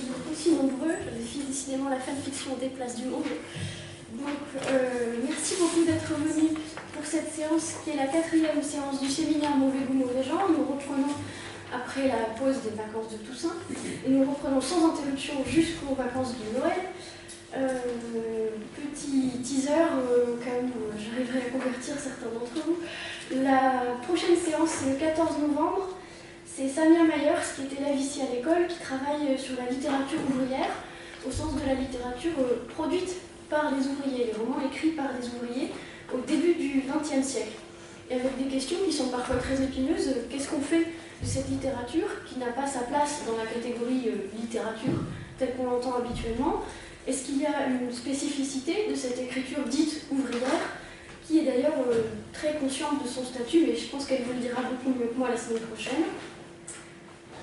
vous êtes aussi nombreux. Décidément, la fanfiction déplace du monde. Donc, merci beaucoup d'être venus pour cette séance qui est la 4e séance du séminaire Mauvais goût, mauvais genre. Nous reprenons après la pause des vacances de Toussaint et nous reprenons sans interruption jusqu'aux vacances de Noël. Petit teaser, quand j'arriverai à convertir certains d'entre vous. La prochaine séance, c'est le 14 novembre. C'est Samia Myers, qui était là ici à l'école, qui travaille sur la littérature ouvrière, au sens de la littérature produite par les ouvriers, les romans écrits par des ouvriers au début du XXe siècle. Et avec des questions qui sont parfois très épineuses. Qu'est-ce qu'on fait de cette littérature qui n'a pas sa place dans la catégorie littérature telle qu'on l'entend habituellement? Est-ce qu'il y a une spécificité de cette écriture dite ouvrière, qui est d'ailleurs très consciente de son statut, mais je pense qu'elle vous le dira beaucoup mieux que moi la semaine prochaine.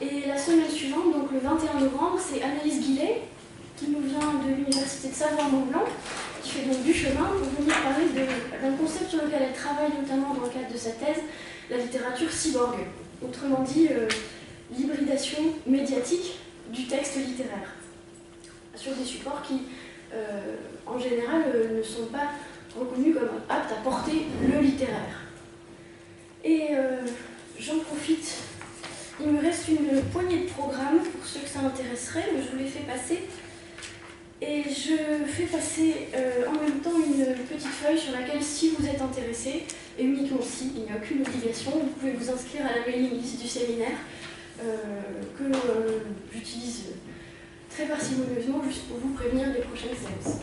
Et la semaine suivante, donc le 21 novembre, c'est Anaïs Guillet, qui nous vient de l'université de Savoie-Mont-Blanc, qui fait donc du chemin pour venir parler d'un concept sur lequel elle travaille notamment dans le cadre de sa thèse, la littérature cyborg. Autrement dit, l'hybridation médiatique du texte littéraire, sur des supports qui, en général, ne sont pas reconnus comme aptes à porter le littéraire. Et j'en profite, il me reste une poignée de programmes pour ceux que ça intéresserait, mais je vous les fais passer. Et je fais passer en même temps une petite feuille sur laquelle, si vous êtes intéressé, et uniquement si, il n'y a aucune obligation, vous pouvez vous inscrire à la mailing list du séminaire, que j'utilise très parcimonieusement juste pour vous prévenir des prochaines séances.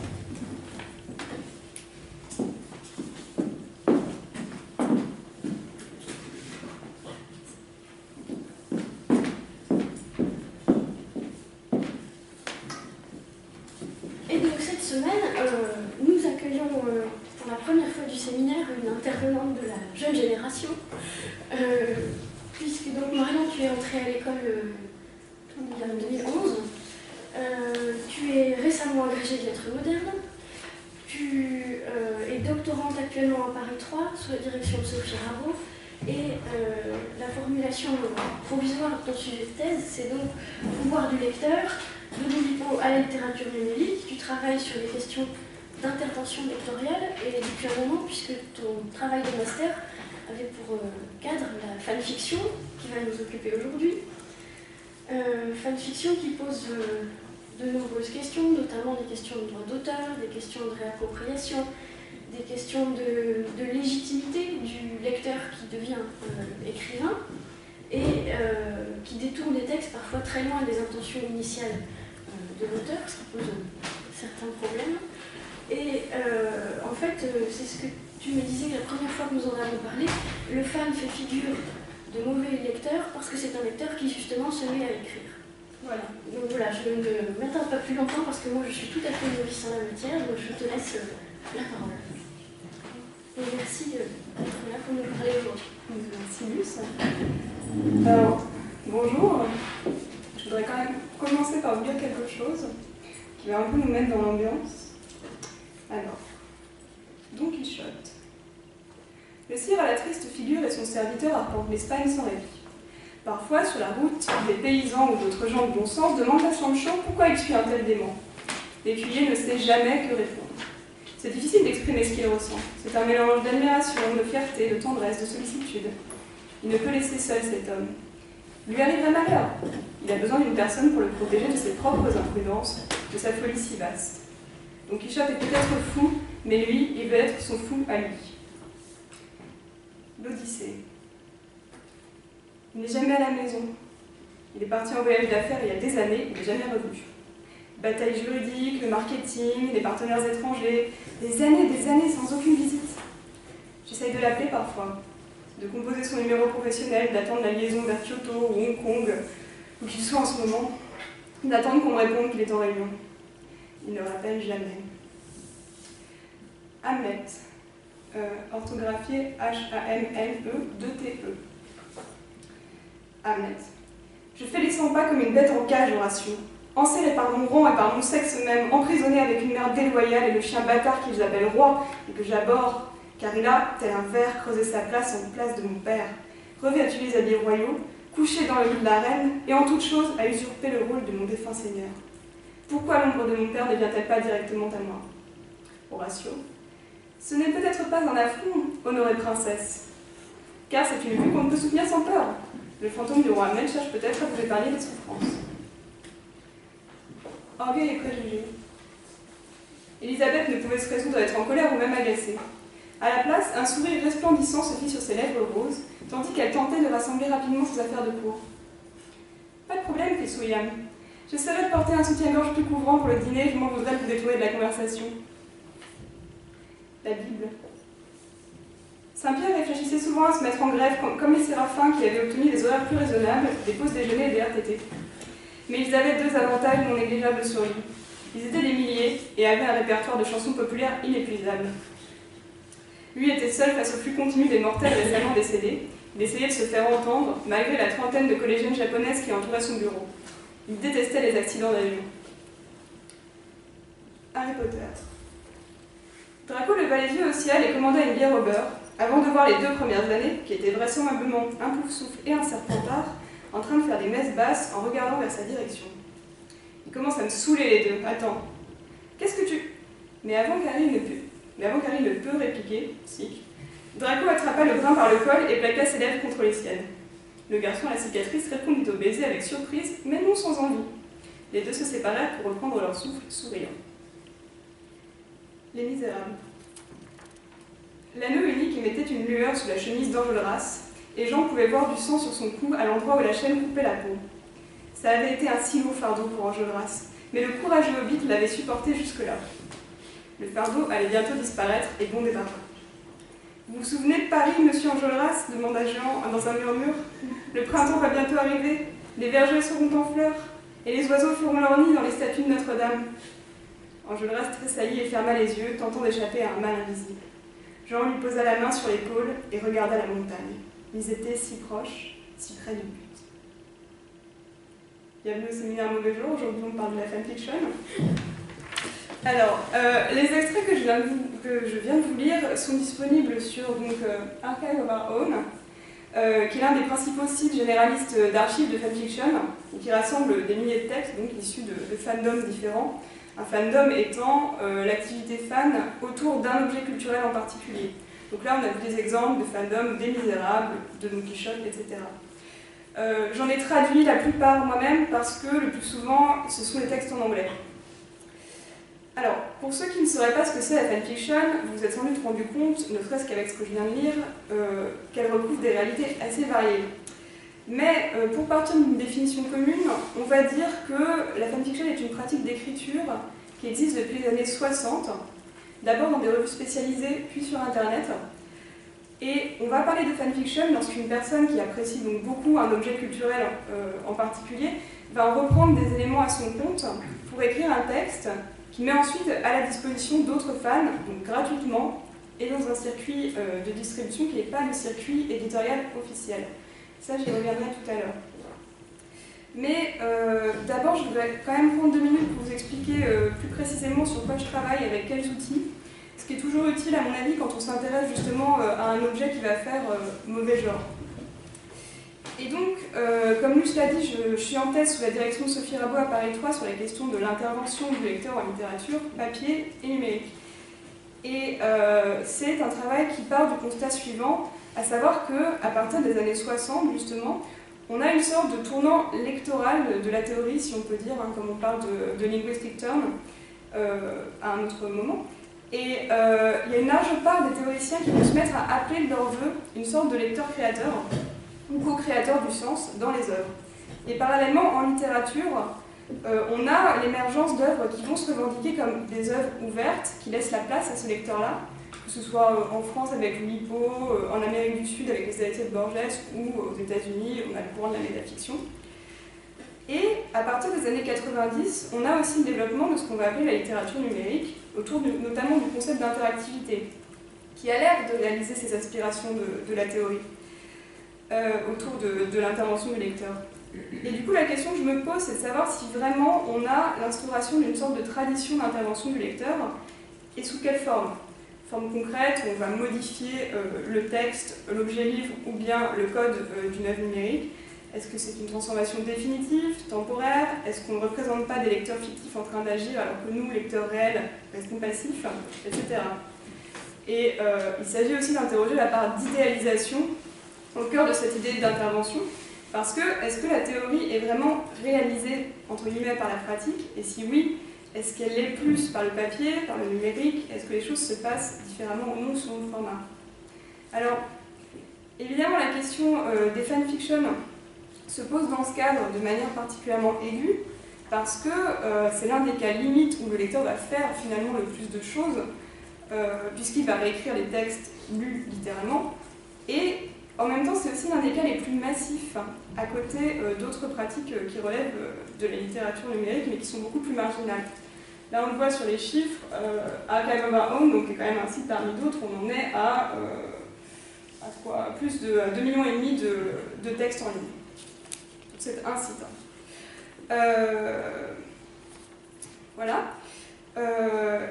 Et donc cette semaine, nous accueillons pour la première fois du séminaire une intervenante de la jeune génération, puisque donc Marion, tu es entrée à l'école en 2011, tu es récemment agrégée de lettres modernes, tu es doctorante actuellement à Paris 3 sous la direction de Sophie Rabault, et la formulation provisoire de ton sujet de thèse, c'est donc pouvoir du lecteur, de l'Oulipo à la littérature numérique. Tu travailles sur les questions d'intervention lectoriale, et depuis un moment, puisque ton travail de master avait pour cadre la fanfiction qui va nous occuper aujourd'hui. Fanfiction qui pose de nombreuses questions, notamment des questions de droit d'auteur, des questions de réappropriation, des questions de légitimité du lecteur qui devient écrivain, et qui détourne des textes parfois très loin des intentions initiales de l'auteur, ce qui pose certains problèmes. Et en fait, c'est ce que tu me disais la première fois que nous en avons parlé, le fan fait figure de mauvais lecteur parce que c'est un lecteur qui justement se met à écrire. Voilà. Donc voilà, je ne m'attarde pas plus longtemps parce que moi je suis tout à fait novice en la matière, donc je te laisse la parole. Et merci d'être là pour nous parler aujourd'hui. Merci Luce. Alors, bonjour. Je voudrais quand même commencer par vous dire quelque chose qui va un peu nous mettre dans l'ambiance. Alors, Don Quichotte. Le sire a la triste figure et son serviteur arpente l'Espagne sans la vie. Parfois, sur la route, des paysans ou d'autres gens de bon sens demandent à Sancho pourquoi il suit un tel dément. L'écuyer ne sait jamais que répondre. C'est difficile d'exprimer ce qu'il ressent. C'est un mélange d'admiration, de fierté, de tendresse, de sollicitude. Il ne peut laisser seul cet homme. Lui arrive un malheur. Il a besoin d'une personne pour le protéger de ses propres imprudences, de sa folie si vaste. Don Quichotte est peut-être fou, mais lui, il veut être son fou à lui. L'Odyssée. Il n'est jamais à la maison. Il est parti en voyage d'affaires il y a des années, il n'est jamais revenu. Bataille juridique, le marketing, les partenaires étrangers, des années sans aucune visite. J'essaye de l'appeler parfois, de composer son numéro professionnel, d'attendre la liaison vers Kyoto ou Hong Kong, où qu'il soit en ce moment, d'attendre qu'on me réponde qu'il est en réunion. Il ne rappelle jamais. Hamlet, orthographié H-A-M-L-E-2-T-E. Hamlet. Je fais les 100 pas comme une bête en cage, Horatio, enserré par mon rang et par mon sexe même, emprisonné avec une mère déloyale et le chien bâtard qu'ils appellent roi et que j'aborde, car il a, tel un ver, creusé sa place en place de mon père, revêtu les habits royaux, couché dans le lit de la reine et en toute chose a usurpé le rôle de mon défunt seigneur. Pourquoi l'ombre de mon père ne vient-elle pas directement à moi? Horatio. Ce n'est peut-être pas un affront, honorée princesse, car c'est une vue qu'on ne peut soutenir sans peur. Le fantôme du roi Amel cherche peut-être à vous épargner des souffrances. Orgueil et préjugés. Elisabeth ne pouvait se résoudre à être en colère ou même agacée. À la place, un sourire resplendissant se fit sur ses lèvres roses, tandis qu'elle tentait de rassembler rapidement ses affaires de cour. Pas de problème, fit William. J'essaierai de porter un soutien-gorge plus couvrant pour le dîner, je m'en voudrais de vous détourner de la conversation. La Bible. Saint-Pierre réfléchissait souvent à se mettre en grève, comme les séraphins qui avaient obtenu des horaires plus raisonnables, des pauses déjeuner et des RTT. Mais ils avaient deux avantages non négligeables sur lui. Ils étaient des milliers et avaient un répertoire de chansons populaires inépuisable. Lui était seul face au flux continu des mortels récemment décédés. Il essayait de se faire entendre, malgré la trentaine de collégiennes japonaises qui entouraient son bureau. Il détestait les accidents d'avion. Harry Potter. Draco leva les yeux au ciel et commanda une bière au beurre, avant de voir les 2 premières années, qui étaient vraisemblablement un pouf-souffle et un serpentard, en train de faire des messes basses en regardant vers sa direction. Il commence à me saouler les deux. Attends, qu'est-ce que tu... Mais avant qu'Harry ne peut répliquer, sic, Draco attrapa le brin par le col et plaqua ses lèvres contre les siennes. Le garçon à la cicatrice répondit au baiser avec surprise, mais non sans envie. Les deux se séparèrent pour reprendre leur souffle, souriant. Les Misérables. L'anneau unique émettait une lueur sous la chemise d'Enjolras, et Jean pouvait voir du sang sur son cou à l'endroit où la chaîne coupait la peau. Ça avait été un si lourd fardeau pour Enjolras, mais le courageux hobbit l'avait supporté jusque-là. Le fardeau allait bientôt disparaître, et bon débarras. Vous vous souvenez de Paris, monsieur Enjolras demanda Jean dans un murmure. Le printemps va bientôt arriver, les vergers seront en fleurs, et les oiseaux feront leur nid dans les statues de Notre-Dame. Enjolras tressaillit et ferma les yeux, tentant d'échapper à un mal invisible. Jean lui posa la main sur l'épaule et regarda la montagne. Ils étaient si proches, si près du but. Bienvenue au séminaire Mauvais Jour, aujourd'hui on parle de la fanfiction. Alors, les extraits que je viens de vous lire sont disponibles sur Archive of Our Own, qui est l'un des principaux sites généralistes d'archives de fanfiction, qui rassemble des milliers de textes donc, issus de fandoms différents. Un fandom étant l'activité fan autour d'un objet culturel en particulier. Donc là, on a vu des exemples de fandom des Misérables, de Don Quichotte, etc. J'en ai traduit la plupart moi-même parce que le plus souvent, ce sont des textes en anglais. Alors, pour ceux qui ne sauraient pas ce que c'est la fanfiction, vous vous êtes sans doute rendu compte, ne serait-ce qu'avec ce que je viens de lire, qu'elle recouvre des réalités assez variées. Mais pour partir d'une définition commune, on va dire que la fanfiction est une pratique d'écriture qui existe depuis les années 60, d'abord dans des revues spécialisées, puis sur Internet. Et on va parler de fanfiction lorsqu'une personne qui apprécie donc beaucoup un objet culturel en particulier va reprendre des éléments à son compte pour écrire un texte qui met ensuite à la disposition d'autres fans, donc gratuitement, et dans un circuit de distribution qui n'est pas le circuit éditorial officiel. Ça, j'y reviendrai tout à l'heure. Mais d'abord, je voudrais quand même prendre 2 minutes pour vous expliquer plus précisément sur quoi je travaille, avec quels outils, ce qui est toujours utile à mon avis quand on s'intéresse justement à un objet qui va faire mauvais genre. Et donc, comme Luce l'a dit, je suis en thèse sous la direction de Sophie Rabot à Paris 3 sur la question de l'intervention du lecteur en littérature, papier et numérique. Et c'est un travail qui part du constat suivant, à savoir qu'à partir des années 60, justement, on a une sorte de tournant lectoral de la théorie, si on peut dire, hein, comme on parle de linguistic term, à un autre moment. Et il y a une large part des théoriciens qui vont se mettre à appeler de leur vœu une sorte de lecteur-créateur, ou co-créateur du sens dans les œuvres. Et parallèlement, en littérature, on a l'émergence d'œuvres qui vont se revendiquer comme des œuvres ouvertes, qui laissent la place à ce lecteur-là, que ce soit en France avec Oulipo, en Amérique du Sud avec les Alexis de Borges, ou aux États-Unis, on a le courant de la métafiction. Et à partir des années 90, on a aussi le développement de ce qu'on va appeler la littérature numérique, autour notamment du concept d'interactivité, qui a l'air de réaliser ces aspirations de la théorie, autour de l'intervention du lecteur. Et du coup, la question que je me pose, c'est de savoir si vraiment on a l'instauration d'une sorte de tradition d'intervention du lecteur, et sous quelle forme. Forme concrète, où on va modifier le texte, l'objet livre ou bien le code d'une œuvre numérique, Est-ce que c'est une transformation définitive, temporaire? Est-ce qu'on ne représente pas des lecteurs fictifs en train d'agir alors que nous, lecteurs réels, restons passifs, etc. Et il s'agit aussi d'interroger la part d'idéalisation au cœur de cette idée d'intervention, parce que est-ce que la théorie est vraiment réalisée, entre guillemets, par la pratique? Et si oui, est-ce qu'elle l'est plus par le papier, par le numérique? Est-ce que les choses se passent différemment ou non selon le format? Alors, évidemment, la question des fanfictions se pose dans ce cadre de manière particulièrement aiguë, parce que c'est l'un des cas limites où le lecteur va faire finalement le plus de choses, puisqu'il va réécrire les textes lus littéralement, et en même temps c'est aussi l'un des cas les plus massifs, à côté d'autres pratiques qui relèvent de la littérature numérique, mais qui sont beaucoup plus marginales. Là on le voit sur les chiffres, Archive of Our Own, donc qui est quand même un site parmi d'autres, on en est à quoi, plus de 2,5 millions de textes en ligne. C'est un site. Voilà.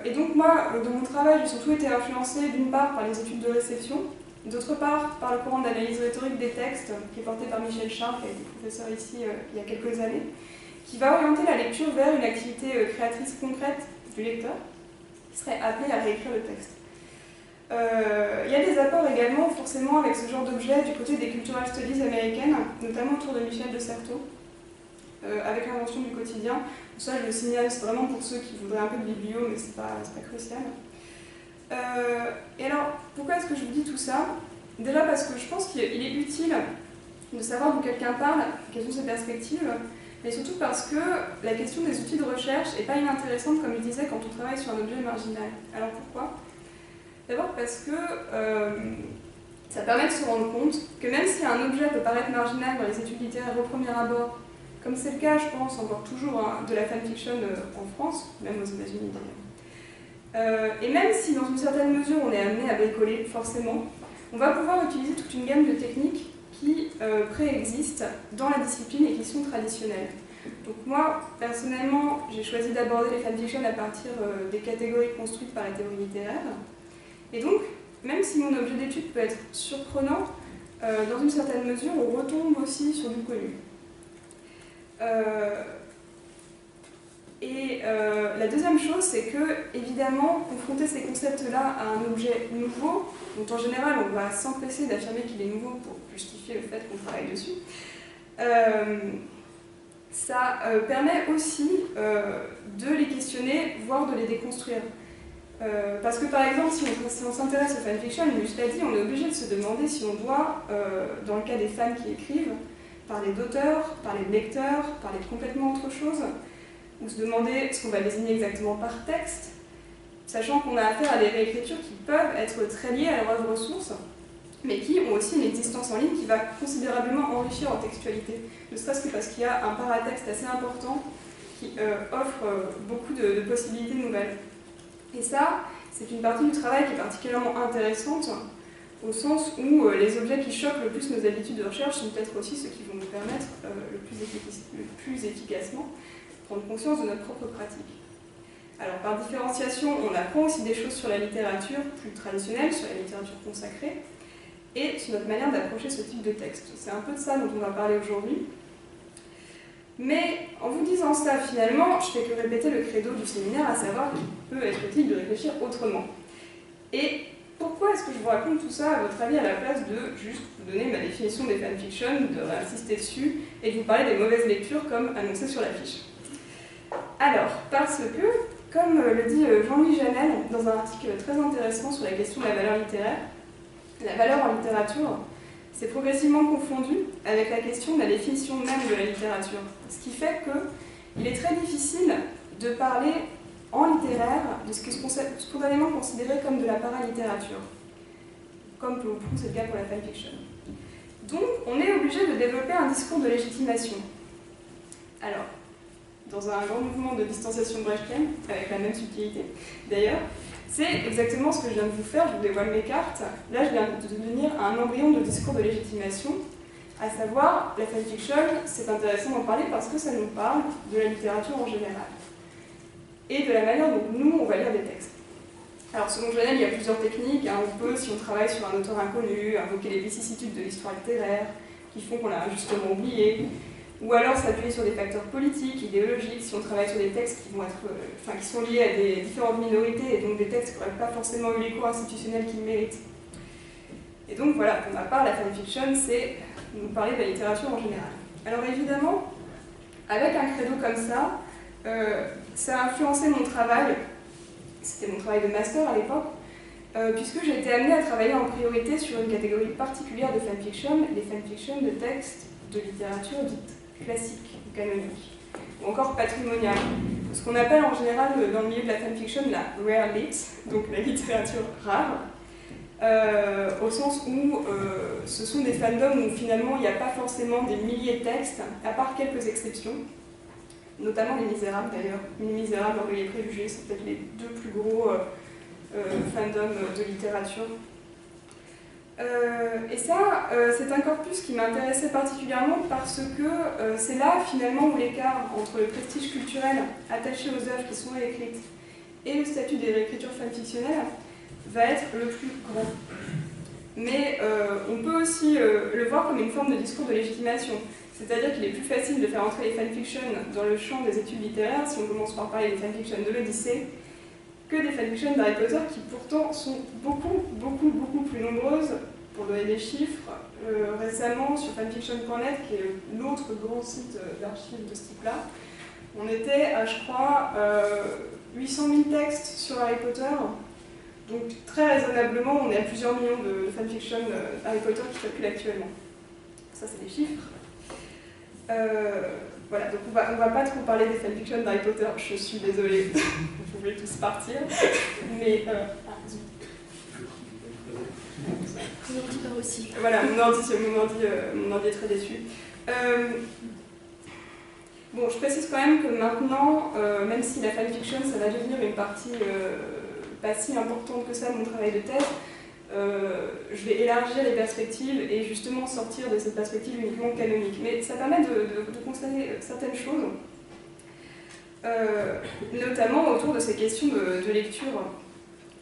Et donc moi, dans mon travail, j'ai surtout été influencée d'une part par les études de réception, d'autre part par le courant d'analyse rhétorique des textes, qui est porté par Michel Charles, qui a été professeur ici il y a quelques années, qui va orienter la lecture vers une activité créatrice concrète du lecteur, qui serait appelé à réécrire le texte. Il y a des apports également, forcément, avec ce genre d'objet du côté des cultural studies américaines, notamment autour de Michel de Certeau, avec l'invention du quotidien. Ça, je le signale, c'est vraiment pour ceux qui voudraient un peu de biblio, mais c'est pas crucial. Et alors, pourquoi est-ce que je vous dis tout ça? Déjà parce que je pense qu'il est utile de savoir d'où quelqu'un parle, quelles sont ses perspectives, mais surtout parce que la question des outils de recherche n'est pas inintéressante, comme je disais, quand on travaille sur un objet marginal. Alors pourquoi? D'abord parce que ça permet de se rendre compte que même si un objet peut paraître marginal dans les études littéraires au premier abord, comme c'est le cas, je pense, encore toujours de la fanfiction en France, même aux États-Unis d'ailleurs, et même si dans une certaine mesure on est amené à bricoler, forcément, on va pouvoir utiliser toute une gamme de techniques qui préexistent dans la discipline et qui sont traditionnelles. Donc moi, personnellement, j'ai choisi d'aborder les fanfictions à partir des catégories construites par la théorie littéraire. Et donc, même si mon objet d'étude peut être surprenant, dans une certaine mesure, on retombe aussi sur du connu. La deuxième chose, c'est que, évidemment, confronter ces concepts-là à un objet nouveau, dont en général on va s'empresser d'affirmer qu'il est nouveau pour justifier le fait qu'on travaille dessus, ça permet aussi de les questionner, voire de les déconstruire. Parce que par exemple, si on s'intéresse aux fanfictions, je l'ai dit, on est obligé de se demander si on doit, dans le cas des fans qui écrivent, parler d'auteurs, parler de lecteurs, parler de complètement autre chose, ou se demander ce qu'on va désigner exactement par texte, sachant qu'on a affaire à des réécritures qui peuvent être très liées à leur œuvre source, mais qui ont aussi une existence en ligne qui va considérablement enrichir leur textualité, ne serait-ce que parce qu'il y a un paratexte assez important qui offre beaucoup de possibilités nouvelles. Et ça, c'est une partie du travail qui est particulièrement intéressante, au sens où les objets qui choquent le plus nos habitudes de recherche sont peut-être aussi ceux qui vont nous permettre le plus efficacement prendre conscience de notre propre pratique. Alors, par différenciation, on apprend aussi des choses sur la littérature plus traditionnelle, sur la littérature consacrée, et sur notre manière d'approcher ce type de texte. C'est un peu de ça dont on va parler aujourd'hui. Mais en vous disant ça, finalement, je fais que répéter le credo du séminaire, à savoir qu'il peut être utile de réfléchir autrement. Et pourquoi est-ce que je vous raconte tout ça, à votre avis, à la place de juste vous donner ma définition des fanfictions, de réinsister dessus, et de vous parler des mauvaises lectures comme annoncé sur l'affiche? Alors, parce que, comme le dit Jean-Louis Janel dans un article très intéressant sur la question de la valeur littéraire, la valeur en littérature, c'est progressivement confondu avec la question de la définition même de la littérature. Ce qui fait qu'il est très difficile de parler en littéraire de ce qui est spontanément considéré comme de la paralittérature, comme pour c'est le cas pour la fanfiction. Donc, on est obligé de développer un discours de légitimation. Alors, dans un grand mouvement de distanciation brechtienne, avec la même subtilité d'ailleurs, c'est exactement ce que je viens de vous faire, je vous dévoile mes cartes. Là, je viens de devenir un embryon de discours de légitimation, à savoir, la fanfiction, c'est intéressant d'en parler parce que ça nous parle de la littérature en général, et de la manière dont nous, on va lire des textes. Alors, selon Janel, il y a plusieurs techniques. On peut, si on travaille sur un auteur inconnu, invoquer les vicissitudes de l'histoire littéraire, qui font qu'on l'a injustement oublié, ou alors s'appuyer sur des facteurs politiques, idéologiques, si on travaille sur des textes qui vont être, qui sont liés à des différentes minorités, et donc des textes qui n'auraient pas forcément eu l'écho institutionnel qu'ils méritent. Et donc voilà, pour ma part, la fanfiction, c'est nous parler de la littérature en général. Alors évidemment, avec un credo comme ça a influencé mon travail, c'était mon travail de master à l'époque, puisque j'ai été amenée à travailler en priorité sur une catégorie particulière de fanfiction, les fanfictions de textes de littérature dite classique ou canonique, ou encore patrimoniale, ce qu'on appelle en général dans le milieu de la fanfiction la rare lit, donc la littérature rare, au sens où ce sont des fandoms où finalement il n'y a pas forcément des milliers de textes, à part quelques exceptions, notamment Les Misérables d'ailleurs. Les Misérables, Orgueil et Préjugés, c'est peut-être les deux plus gros fandoms de littérature. Et ça, c'est un corpus qui m'intéressait particulièrement parce que c'est là finalement où l'écart entre le prestige culturel attaché aux œuvres qui sont réécrites et le statut des réécritures fanfictionnelles va être le plus grand. Mais on peut aussi le voir comme une forme de discours de légitimation. C'est-à-dire qu'il est plus facile de faire entrer les fanfictions dans le champ des études littéraires, si on commence par parler des fanfictions de l'Odyssée, que des fanfictions d'Harry Potter qui pourtant sont beaucoup plus nombreuses. Pour donner des chiffres, récemment sur fanfiction.net, qui est l'autre grand site d'archives de ce type-là, on était à, je crois, 800 000 textes sur Harry Potter. Donc très raisonnablement, on est à plusieurs millions de fanfictions Harry Potter qui circulent actuellement. Ça, c'est des chiffres. Voilà, donc on va pas trop parler des fanfictions d'Harry Potter, je suis désolée, vous voulez tous partir, mais... Mon ordi part aussi. Voilà, mon ordi est très déçu. Bon, je précise quand même que maintenant, même si la fanfiction, ça va devenir une partie pas si importante que ça de mon travail de thèse, je vais élargir les perspectives et justement sortir de cette perspective uniquement canonique. Mais ça permet de constater certaines choses, notamment autour de ces questions de lecture,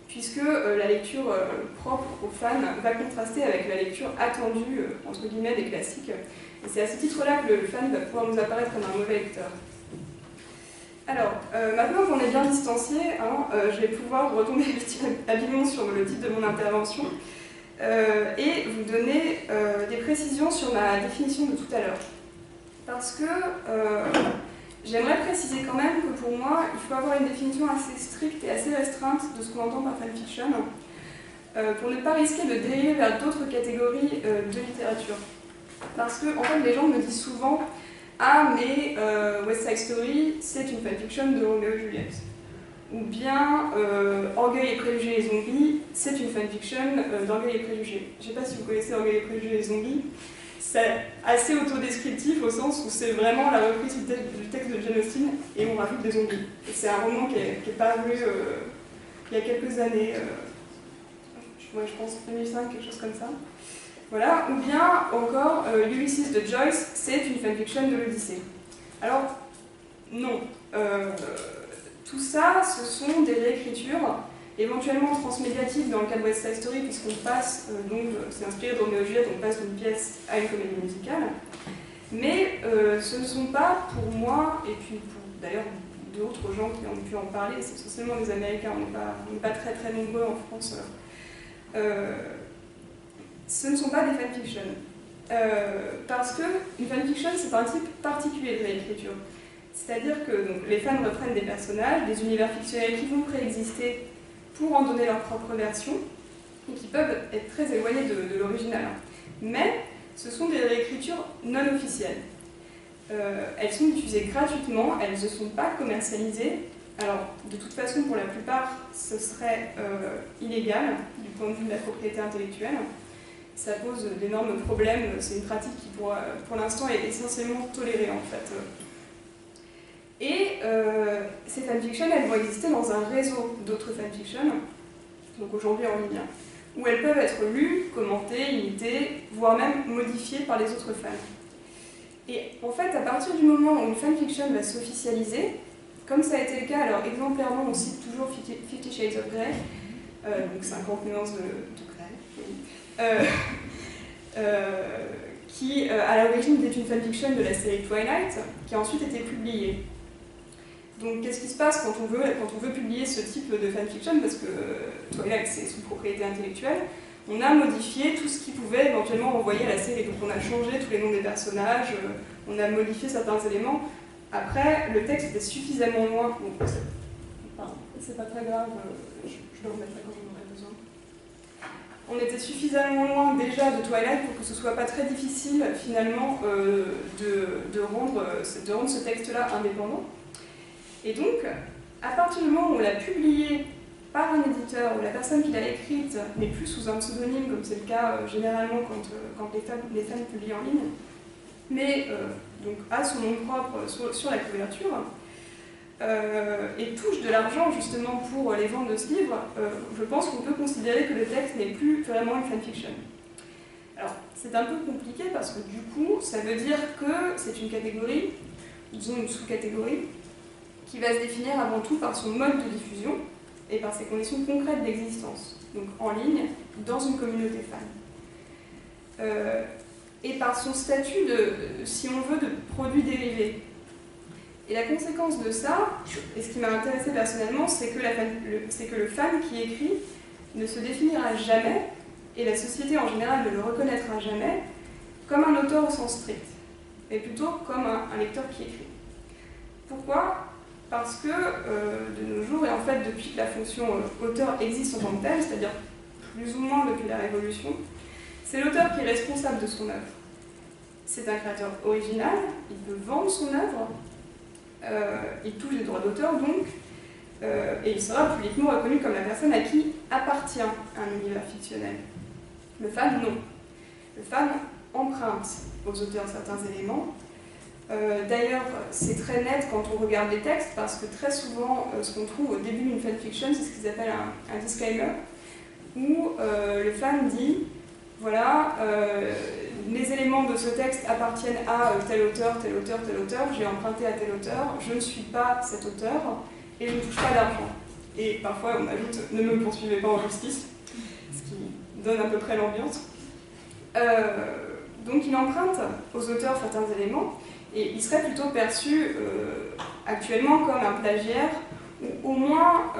puisque la lecture propre aux fans va contraster avec la lecture attendue, entre guillemets, des classiques. Et c'est à ce titre-là que le fan va pouvoir nous apparaître comme un mauvais lecteur. Alors, maintenant qu'on est bien distancié, je vais pouvoir retomber habilement sur le titre de mon intervention et vous donner des précisions sur ma définition de tout à l'heure. Parce que j'aimerais préciser quand même que pour moi, il faut avoir une définition assez stricte et assez restreinte de ce qu'on entend par fanfiction pour ne pas risquer de dériver vers d'autres catégories de littérature. Parce que, en fait, les gens me disent souvent « Ah, mais West Side Story, c'est une fanfiction de Roméo et Juliette. » Ou bien Orgueil et Préjugés et Zombies, c'est une fanfiction d'Orgueil et Préjugés. Je ne sais pas si vous connaissez Orgueil et Préjugés et Zombies. C'est assez autodescriptif au sens où c'est vraiment la reprise du texte de Jane Austen et on rajoute des zombies. C'est un roman qui est paru il y a quelques années, je pense 2005, quelque chose comme ça. Voilà. Ou bien encore Ulysses de Joyce, c'est une fanfiction de l'Odyssée. Alors, non. Tout ça, ce sont des réécritures éventuellement transmédiatique dans le cas de West Side Story, puisqu'on passe, c'est inspiré de Roméo et Juliette, on passe d'une pièce à une comédie musicale. Mais ce ne sont pas, pour moi, et puis pour d'ailleurs d'autres gens qui ont pu en parler, c'est essentiellement des Américains, on n'est pas très très nombreux en France, ce ne sont pas des fanfictions. Parce qu'une fanfiction, c'est un type particulier de réécriture. C'est-à-dire que donc, les fans reprennent des personnages, des univers fictionnels qui vont préexister pour en donner leur propre version, et qui peuvent être très éloignés de l'original. Mais ce sont des réécritures non officielles. Elles sont diffusées gratuitement, elles ne sont pas commercialisées. Alors, de toute façon, pour la plupart, ce serait illégal du point de vue de la propriété intellectuelle. Ça pose d'énormes problèmes, c'est une pratique qui, pour l'instant, est essentiellement tolérée, en fait. Et ces fanfictions, elles vont exister dans un réseau d'autres fanfictions, donc aujourd'hui en ligne, où elles peuvent être lues, commentées, imitées, voire même modifiées par les autres fans. Et en fait, à partir du moment où une fanfiction va s'officialiser, comme ça a été le cas, alors exemplairement, on cite toujours 50 Shades of Grey, donc 50 nuances de Grey, qui à l'origine était une fanfiction de la série Twilight, qui a ensuite été publiée. Donc qu'est-ce qui se passe quand on veut publier ce type de fanfiction, parce que Twilight c'est sous propriété intellectuelle, on a modifié tout ce qui pouvait éventuellement renvoyer à la série. Donc on a changé tous les noms des personnages, on a modifié certains éléments. Après, le texte était suffisamment loin. Bon, c'est pas très grave, je le remettrai quand j'en aurai besoin. On était suffisamment loin déjà de Twilight pour que ce soit pas très difficile finalement de rendre ce texte-là indépendant. Et donc, à partir du moment où on l'a publié par un éditeur, où la personne qui l'a écrite n'est plus sous un pseudonyme, comme c'est le cas généralement quand les fans publient en ligne, mais donc a son nom propre sur la couverture, et touche de l'argent justement pour les ventes de ce livre, je pense qu'on peut considérer que le texte n'est plus vraiment une fanfiction. Alors, c'est un peu compliqué parce que du coup, ça veut dire que c'est une catégorie, disons une sous-catégorie, qui va se définir avant tout par son mode de diffusion et par ses conditions concrètes d'existence, donc en ligne, dans une communauté fan. Et par son statut si on veut, de produit dérivé. Et la conséquence de ça, et ce qui m'a intéressé personnellement, c'est que le fan qui écrit ne se définira jamais, et la société en général ne le reconnaîtra jamais, comme un auteur au sens strict, mais plutôt comme un lecteur qui écrit. Pourquoi ? Parce que de nos jours, et en fait depuis que la fonction auteur existe en tant que telle, c'est-à-dire plus ou moins depuis la Révolution, c'est l'auteur qui est responsable de son œuvre. C'est un créateur original, il peut vendre son œuvre, il touche les droits d'auteur donc, et il sera publiquement reconnu comme la personne à qui appartient un univers fictionnel. Le fan, non. Le fan emprunte aux auteurs certains éléments. D'ailleurs, c'est très net quand on regarde les textes, parce que très souvent, ce qu'on trouve au début d'une fanfiction, c'est ce qu'ils appellent un disclaimer, où le fan dit, voilà, les éléments de ce texte appartiennent à tel auteur, tel auteur, tel auteur, j'ai emprunté à tel auteur, je ne suis pas cet auteur, et je ne touche pas d'argent. Et parfois, on ajoute, ne me poursuivez pas en justice, ce qui donne à peu près l'ambiance. Donc il emprunte aux auteurs certains éléments, et il serait plutôt perçu actuellement comme un plagiaire, ou au moins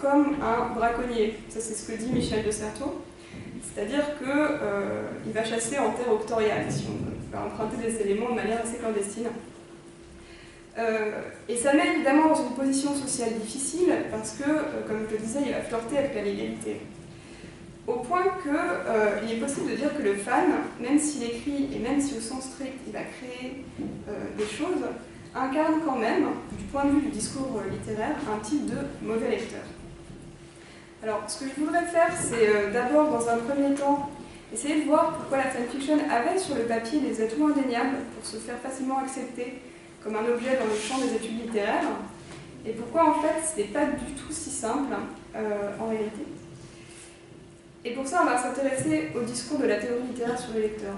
comme un braconnier. Ça, c'est ce que dit Michel de Certeau. C'est-à-dire qu'il va chasser en terre octoriale, si on veut. Il va emprunter des éléments de manière assez clandestine. Et ça met évidemment dans une position sociale difficile, parce que, comme je le disais, il va flirter avec la légalité. Au point qu'il est possible de dire que le fan, même s'il écrit et même si au sens strict il va créer des choses, incarne quand même, du point de vue du discours littéraire, un type de mauvais lecteur. Alors, ce que je voudrais faire, c'est d'abord, dans un premier temps, essayer de voir pourquoi la fanfiction avait sur le papier des atouts indéniables pour se faire facilement accepter comme un objet dans le champ des études littéraires, et pourquoi en fait ce n'est pas du tout si simple en réalité. Et pour ça, on va s'intéresser au discours de la théorie littéraire sur les lecteurs.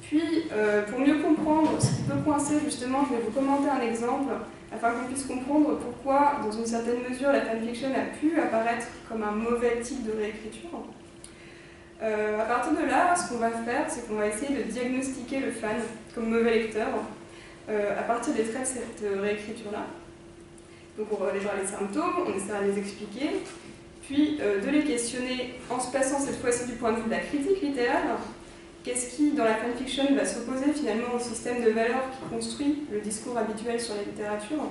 Puis, pour mieux comprendre ce qui peut coincer, justement, je vais vous commenter un exemple afin qu'on puisse comprendre pourquoi, dans une certaine mesure, la fanfiction a pu apparaître comme un mauvais type de réécriture. À partir de là, ce qu'on va faire, c'est qu'on va essayer de diagnostiquer le fan comme mauvais lecteur à partir des traits de cette réécriture-là. Donc on va aller voir les symptômes, on essaiera de les expliquer, puis de les questionner en se plaçant cette fois-ci du point de vue de la critique littéraire. Qu'est-ce qui, dans la fanfiction, va s'opposer finalement au système de valeurs qui construit le discours habituel sur la littérature,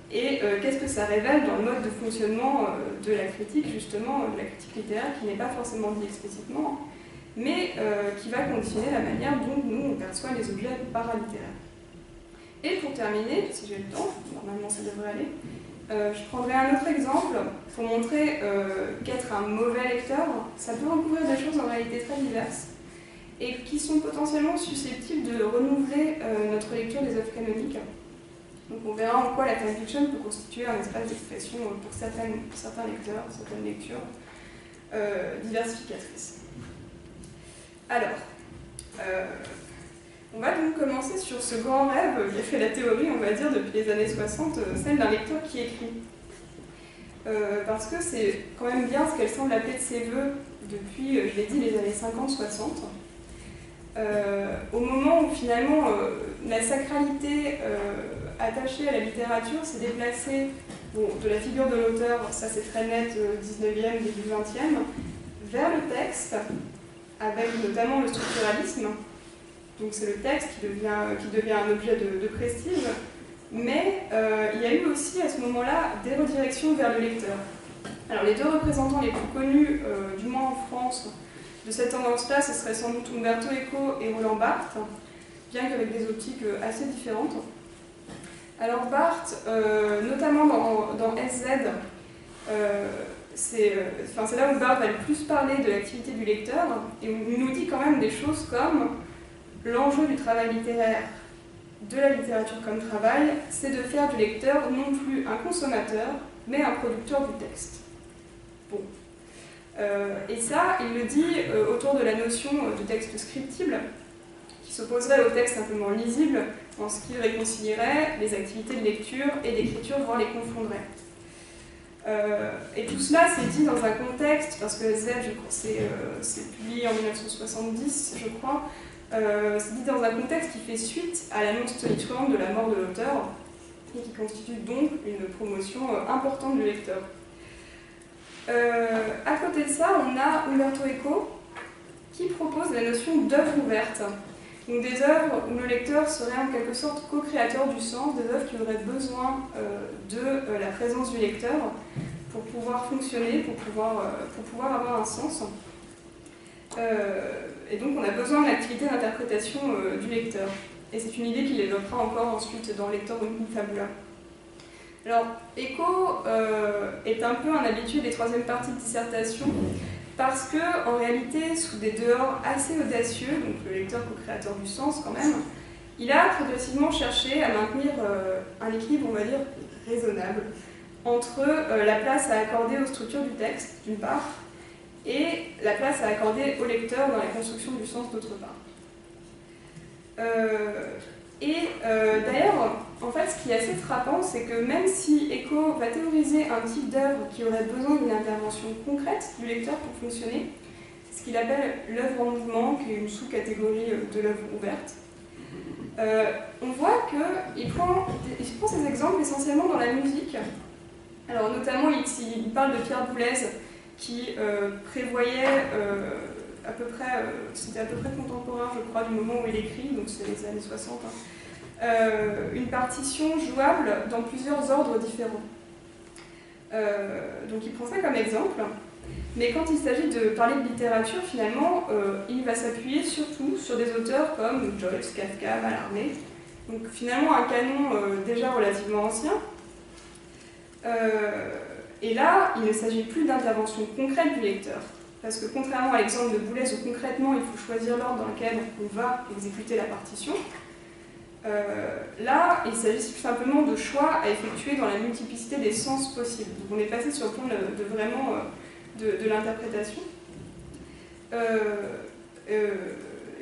et qu'est-ce que ça révèle dans le mode de fonctionnement de la critique, justement, de la critique littéraire, qui n'est pas forcément dit explicitement, mais qui va conditionner la manière dont nous, on perçoit les objets paralittéraires. Et pour terminer, si j'ai le temps, normalement ça devrait aller, je prendrai un autre exemple pour montrer qu'être un mauvais lecteur, ça peut recouvrir des choses en réalité très diverses et qui sont potentiellement susceptibles de renouveler notre lecture des œuvres canoniques. Donc on verra en quoi la fanfiction peut constituer un espace d'expression pour certains lecteurs, certaines lectures diversificatrices. Alors, on va donc commencer sur ce grand rêve qui a fait la théorie, on va dire, depuis les années 60, celle d'un lecteur qui écrit. parce que c'est quand même bien ce qu'elle semble appeler de ses voeux depuis, je l'ai dit, les années 50-60. Au moment où finalement la sacralité attachée à la littérature s'est déplacée de la figure de l'auteur, ça c'est très net, 19e, début 20e, vers le texte, avec notamment le structuralisme. Donc c'est le texte qui devient un objet de prestige, mais il y a eu aussi à ce moment-là des redirections vers le lecteur. Alors les deux représentants les plus connus, du moins en France, de cette tendance-là, ce serait sans doute Umberto Eco et Roland Barthes, bien qu'avec des optiques assez différentes. Alors Barthes, notamment dans SZ, c'est là où Barthes va le plus parler de l'activité du lecteur, et où il nous dit quand même des choses comme l'enjeu du travail littéraire, de la littérature comme travail, c'est de faire du lecteur non plus un consommateur, mais un producteur du texte. Bon. Et ça, il le dit autour de la notion de texte scriptible, qui s'opposerait au texte simplement lisible, en ce qui réconcilierait les activités de lecture et d'écriture, voire les confondrait. Et tout cela, c'est dit dans un contexte, parce que Z, c'est publié en 1970, je crois, c'est dit dans un contexte qui fait suite à l'annonce tonitruante de la mort de l'auteur, et qui constitue donc une promotion importante du lecteur. À côté de ça, on a Umberto Eco, qui propose la notion d'œuvre ouverte. Donc des œuvres où le lecteur serait en quelque sorte co-créateur du sens, des œuvres qui auraient besoin de la présence du lecteur pour pouvoir fonctionner, pour pouvoir avoir un sens. Et donc on a besoin de l'activité d'interprétation du lecteur. Et c'est une idée qu'il développera encore ensuite dans Lector Ut Fabula. Alors, Eco est un peu un habitué des troisième parties de dissertation, parce que, en réalité, sous des dehors assez audacieux, donc le lecteur co-créateur du sens quand même, il a progressivement cherché à maintenir un équilibre, on va dire, raisonnable, entre la place à accorder aux structures du texte, d'une part, et la place à accorder au lecteur dans la construction du sens, d'autre part. D'ailleurs, en fait, ce qui est assez frappant, c'est que même si Eco va théoriser un type d'œuvre qui aurait besoin d'une intervention concrète du lecteur pour fonctionner, c'est ce qu'il appelle l'œuvre en mouvement, qui est une sous-catégorie de l'œuvre ouverte. On voit qu'il prend ces exemples essentiellement dans la musique. Alors notamment, il parle de Pierre Boulez, qui prévoyait à peu près, c'était à peu près contemporain, je crois, du moment où il écrit, donc c'est les années 60, une partition jouable dans plusieurs ordres différents. Donc il prend ça comme exemple, mais quand il s'agit de parler de littérature, finalement, il va s'appuyer surtout sur des auteurs comme Joyce, Kafka, Mallarmé, donc finalement un canon déjà relativement ancien. Et là, il ne s'agit plus d'intervention concrète du lecteur, parce que contrairement à l'exemple de Boulez où concrètement il faut choisir l'ordre dans lequel on va exécuter la partition, là il s'agit simplement de choix à effectuer dans la multiplicité des sens possibles. Donc on est passé sur le plan de l'interprétation.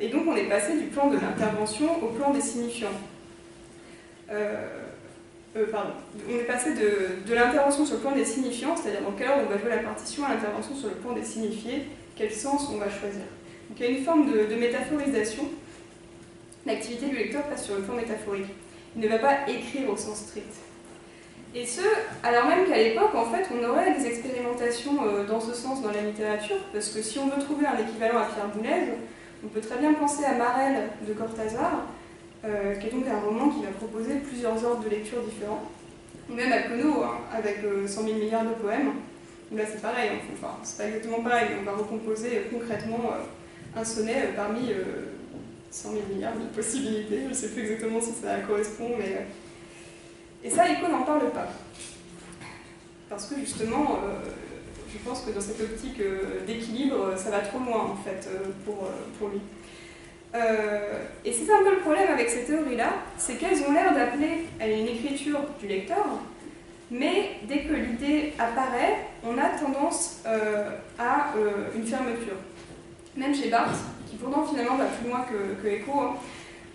Et donc on est passé du plan de l'intervention au plan des signifiants. On est passé de l'intervention sur le plan des signifiants, c'est-à-dire dans quel ordre on va jouer la partition, à l'intervention sur le plan des signifiés, quel sens on va choisir. Donc il y a une forme de métaphorisation. L'activité du lecteur passe sur le plan métaphorique. Il ne va pas écrire au sens strict. Et ce, alors même qu'à l'époque, en fait, on aurait des expérimentations dans ce sens dans la littérature, parce que si on veut trouver un équivalent à Pierre Boulez, on peut très bien penser à Marelle de Cortázar, qui est donc un roman qui va proposer plusieurs ordres de lecture différents, ou même à Queneau, avec 100 000 milliards de poèmes, où là c'est pareil, enfin c'est pas exactement pareil, on va recomposer concrètement un sonnet parmi 100 000 milliards de possibilités, je ne sais plus exactement si ça correspond, mais... Et ça, Eco n'en parle pas. Parce que justement, je pense que dans cette optique d'équilibre, ça va trop loin en fait pour lui. Et c'est un peu le problème avec ces théories-là, c'est qu'elles ont l'air d'appeler à une écriture du lecteur, mais dès que l'idée apparaît, on a tendance à une fermeture. Même chez Barthes, qui pourtant finalement va plus loin que Eco,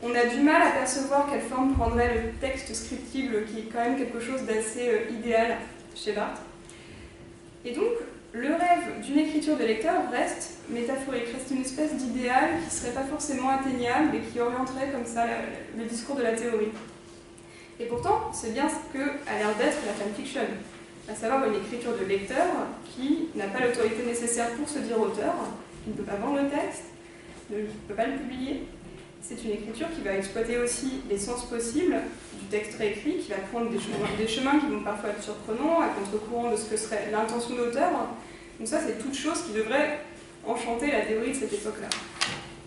on a du mal à percevoir quelle forme prendrait le texte scriptible, qui est quand même quelque chose d'assez idéal chez Barthes. Et donc, le rêve d'une écriture de lecteur reste métaphorique, reste une espèce d'idéal qui ne serait pas forcément atteignable et qui orienterait comme ça le discours de la théorie. Et pourtant, c'est bien ce qu'a l'air d'être la fanfiction, à savoir une écriture de lecteur qui n'a pas l'autorité nécessaire pour se dire auteur, qui ne peut pas vendre le texte, ne peut pas le publier. C'est une écriture qui va exploiter aussi les sens possibles du texte réécrit, qui va prendre des chemins qui vont parfois être surprenants, à contre-courant de ce que serait l'intention de l'auteur. Donc ça, c'est toute chose qui devrait enchanter la théorie de cette époque-là.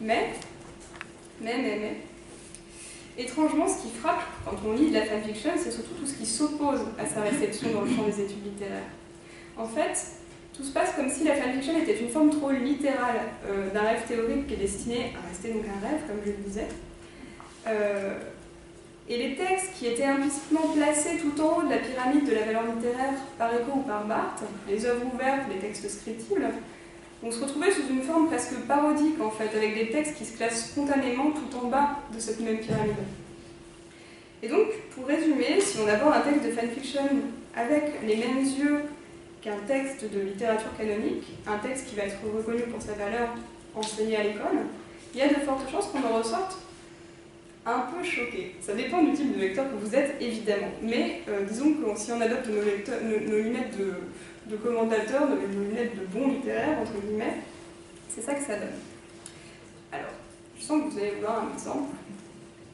Mais, étrangement, ce qui frappe quand on lit de la fanfiction, c'est surtout tout ce qui s'oppose à sa réception dans le champ des études littéraires. En fait, tout se passe comme si la fanfiction était une forme trop littérale d'un rêve théorique qui est destiné à rester donc un rêve, comme je le disais. Et les textes qui étaient implicitement placés tout en haut de la pyramide de la valeur littéraire par Eco ou par Barthes, les œuvres ouvertes, les textes scriptibles, on se retrouvait sous une forme presque parodique en fait, avec des textes qui se classent spontanément tout en bas de cette même pyramide. Et donc, pour résumer, si on aborde un texte de fanfiction avec les mêmes yeux qu'un texte de littérature canonique, un texte qui va être reconnu pour sa valeur enseignée à l'école, il y a de fortes chances qu'on en ressorte un peu choqué. Ça dépend du type de lecteur que vous êtes, évidemment. Mais disons que si on adopte nos lunettes de commentateur, nos lunettes de bon littéraire, entre guillemets, c'est ça que ça donne. Alors, je sens que vous allez vouloir un exemple.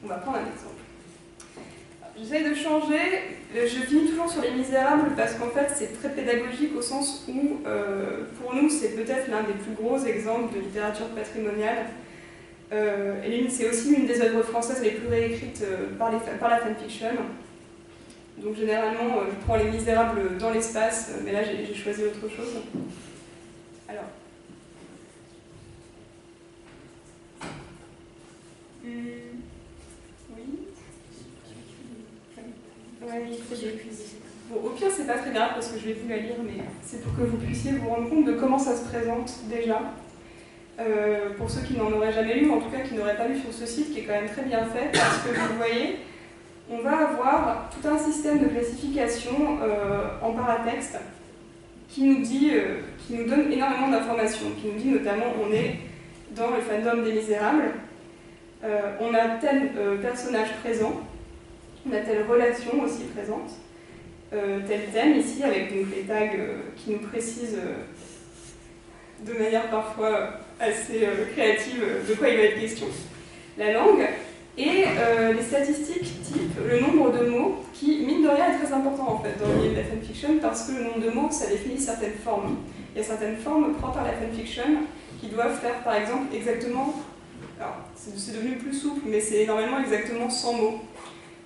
On va prendre un exemple. J'essaie de changer, je finis toujours sur Les Misérables parce qu'en fait c'est très pédagogique au sens où pour nous c'est peut-être l'un des plus gros exemples de littérature patrimoniale. Et c'est aussi l'une des œuvres françaises les plus réécrites par la fanfiction. Donc généralement je prends Les Misérables dans l'espace, mais là j'ai choisi autre chose. Alors. Bon, au pire, c'est pas très grave parce que je vais vous la lire, mais c'est pour que vous puissiez vous rendre compte de comment ça se présente déjà. Pour ceux qui n'en auraient jamais lu, ou en tout cas qui n'auraient pas lu sur ce site, qui est quand même très bien fait, parce que vous voyez, on va avoir tout un système de classification en paratexte qui nous donne énormément d'informations, qui nous dit notamment on est dans le fandom des Misérables, on a tel personnage présent, on a telle relation aussi présente, tel thème ici, avec donc les tags qui nous précisent de manière parfois assez créative de quoi il va être question, la langue, et les statistiques type le nombre de mots qui, mine de rien, est très important en fait dans le milieu de la fanfiction parce que le nombre de mots, ça définit certaines formes. Il y a certaines formes propres à la fanfiction qui doivent faire par exemple exactement, alors c'est devenu plus souple, mais c'est normalement exactement 100 mots.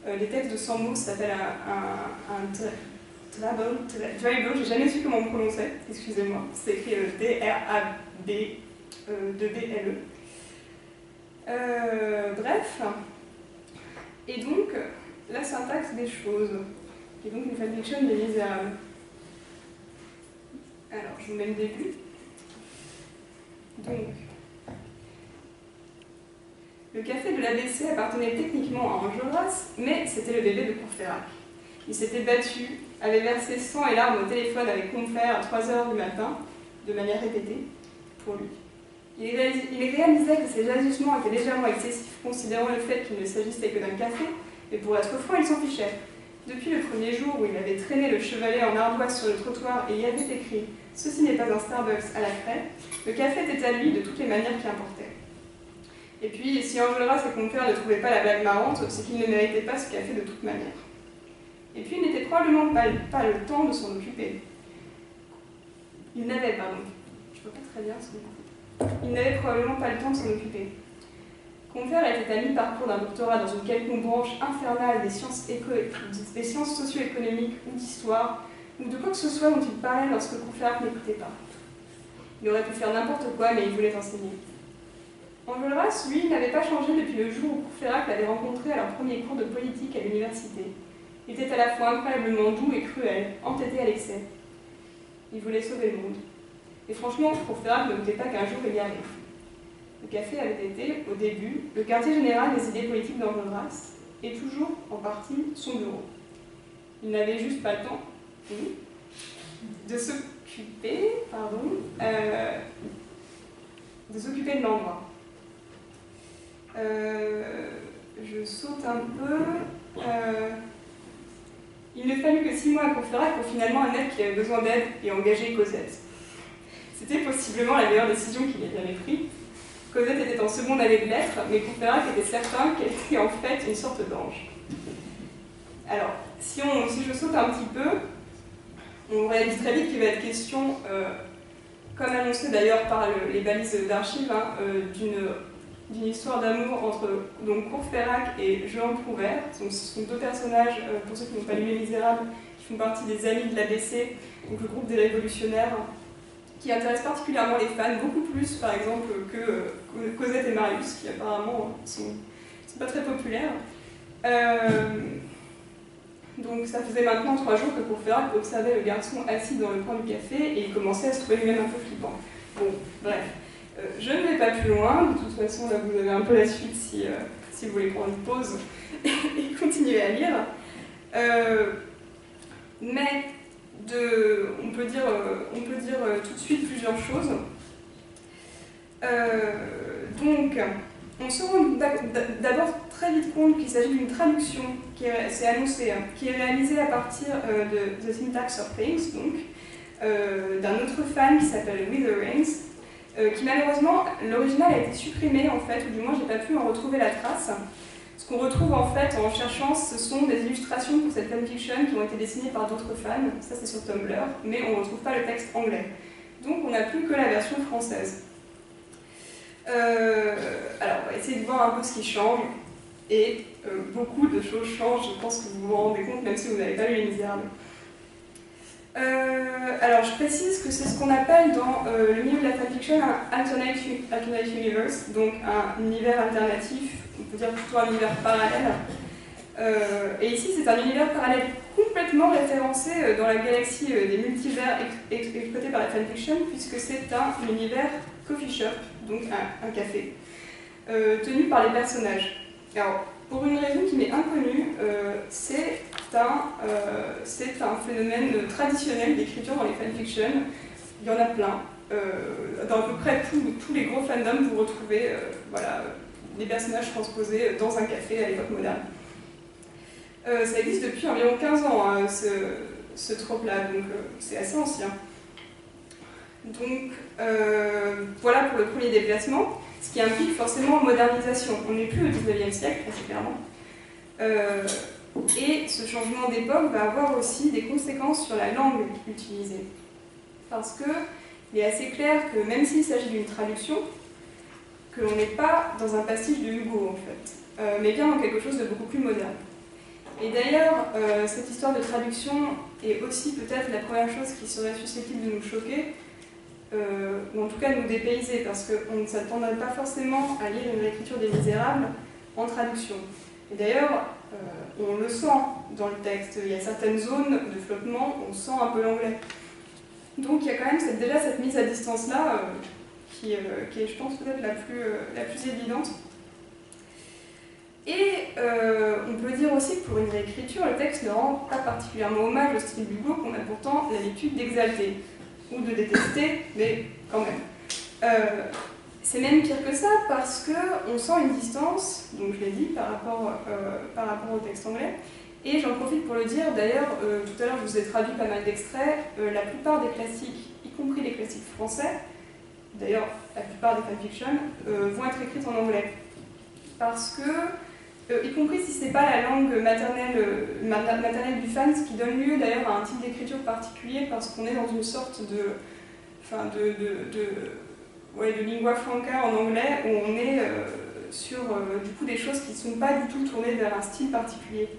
Les textes de 100 mots s'appellent un drabble, j'ai jamais su comment on prononçait, excusez-moi, c'est écrit D-R-A-B-D-L-E. Bref, et donc la syntaxe des choses, qui est donc une fanfiction des Misérables. Alors, je vous mets le début. Donc, le café de l'ABC appartenait techniquement à Enjolras, mais c'était le bébé de Courfeyrac. Il s'était battu, avait versé sang et larmes au téléphone avec Combeferre à 3h du matin, de manière répétée, pour lui. Il réalisait que ces agissements étaient légèrement excessifs, considérant le fait qu'il ne s'agissait que d'un café, mais pour être franc, il s'en fichait. Depuis le premier jour où il avait traîné le chevalet en ardoise sur le trottoir et y avait écrit « Ceci n'est pas un Starbucks à la craie », le café était à lui de toutes les manières qui importaient. Et puis, si Enjolras et Combeferre ne trouvaient pas la blague marrante, c'est qu'il ne méritait pas ce café de toute manière. Et puis, il n'était probablement pas le temps de s'en occuper. Il n'avait pas très bien ce mot. Il n'avait probablement pas le temps de s'en occuper. Combeferre était à mi-parcours d'un doctorat dans une quelconque branche infernale des sciences socio-économiques ou d'histoire, ou de quoi que ce soit dont il parlait lorsque Courfeyrac n'écoutait pas. Il aurait pu faire n'importe quoi, mais il voulait enseigner. Enjolras, lui, n'avait pas changé depuis le jour où Courfeyrac l'avait rencontré à leur premier cours de politique à l'université. Il était à la fois incroyablement doux et cruel, entêté à l'excès. Il voulait sauver le monde. Et franchement, Courfeyrac ne doutait pas qu'un jour il y arrive. Le café avait été, au début, le quartier général des idées politiques d'Enjolras, et toujours, en partie, son bureau. Il n'avait juste pas le temps, de s'occuper s'occuper de l'endroit. Je saute un peu. Il ne fallut que 6 mois à Courfeyrac pour finalement admettre qu'il avait besoin d'aide et engager Cosette. C'était possiblement la meilleure décision qu'il ait jamais prise. Cosette était en seconde année de lettres, mais Courfeyrac était certain qu'elle était en fait une sorte d'ange. Alors, si je saute un petit peu, on réalise très vite qu'il va être question, comme annoncé d'ailleurs par les balises d'archives, d'une histoire d'amour entre donc, Courfeyrac et Jehan Prouvaire. Donc, ce sont 2 personnages, pour ceux qui n'ont pas lu Les Misérables, qui font partie des Amis de l'ABC, donc le groupe des révolutionnaires, qui intéressent particulièrement les fans, beaucoup plus par exemple que Cosette et Marius, qui apparemment sont pas très populaires. Donc ça faisait maintenant 3 jours que Courfeyrac observait le garçon assis dans le coin du café et il commençait à se trouver lui-même un peu flippant. Bon, bref. Je ne vais pas plus loin, de toute façon là vous avez un peu la suite si vous voulez prendre une pause et continuer à lire. Mais on peut dire tout de suite plusieurs choses. Donc, on se rend d'abord très vite compte qu'il s'agit d'une traduction c'est annoncé, qui est réalisée à partir de The Syntax of Things, donc, d'un autre fan qui s'appelle Witherings, qui malheureusement, l'original a été supprimé en fait, ou du moins j'ai pas pu en retrouver la trace. Ce qu'on retrouve en fait en cherchant, ce sont des illustrations pour cette fanfiction qui ont été dessinées par d'autres fans, ça c'est sur Tumblr, mais on ne retrouve pas le texte anglais. Donc on n'a plus que la version française. Alors on va essayer de voir un peu ce qui change, et beaucoup de choses changent, je pense que vous vous rendez compte, même si vous n'avez pas lu Les Misérables. Alors je précise que c'est ce qu'on appelle dans le milieu de la fanfiction un alternate universe, donc un univers alternatif, on peut dire plutôt un univers parallèle. Et ici c'est un univers parallèle complètement référencé dans la galaxie des multivers exploités par la fanfiction, puisque c'est un univers coffee shop, donc un café, tenu par les personnages. Alors, pour une raison qui m'est inconnue, c'est un phénomène traditionnel d'écriture dans les fanfictions. Il y en a plein. Dans à peu près tous les gros fandoms, vous retrouvez des personnages transposés dans un café à l'époque moderne. Ça existe depuis environ 15 ans, hein, ce trope-là, donc c'est assez ancien. Donc, voilà pour le premier déplacement, ce qui implique forcément modernisation. On n'est plus au 19e siècle, assez clairement. Et ce changement d'époque va avoir aussi des conséquences sur la langue utilisée. Parce qu'il est assez clair que même s'il s'agit d'une traduction, que l'on n'est pas dans un pastiche de Hugo, en fait, mais bien dans quelque chose de beaucoup plus moderne. Et d'ailleurs, cette histoire de traduction est aussi peut-être la première chose qui serait susceptible de nous choquer, ou en tout cas de nous dépayser, parce qu'on ne s'attendrait pas forcément à lire une réécriture des Misérables en traduction. Et d'ailleurs, on le sent dans le texte, il y a certaines zones de flottement, on sent un peu l'anglais. Donc il y a quand même déjà cette mise à distance-là, qui est, je pense, peut-être la plus évidente. Et on peut dire aussi que pour une réécriture, le texte ne rend pas particulièrement hommage au style d'Hugo qu'on a pourtant l'habitude d'exalter, ou de détester, mais quand même. C'est même pire que ça parce qu'on sent une distance, donc je l'ai dit, par rapport au texte anglais. Et j'en profite pour le dire, d'ailleurs, tout à l'heure je vous ai traduit pas mal d'extraits, la plupart des classiques, y compris les classiques français, d'ailleurs la plupart des fanfictions, vont être écrites en anglais. Parce que, y compris si ce n'est pas la langue maternelle du fan, ce qui donne lieu d'ailleurs à un type d'écriture particulier, parce qu'on est dans une sorte de lingua franca en anglais, où on est sur du coup des choses qui ne sont pas du tout tournées vers un style particulier.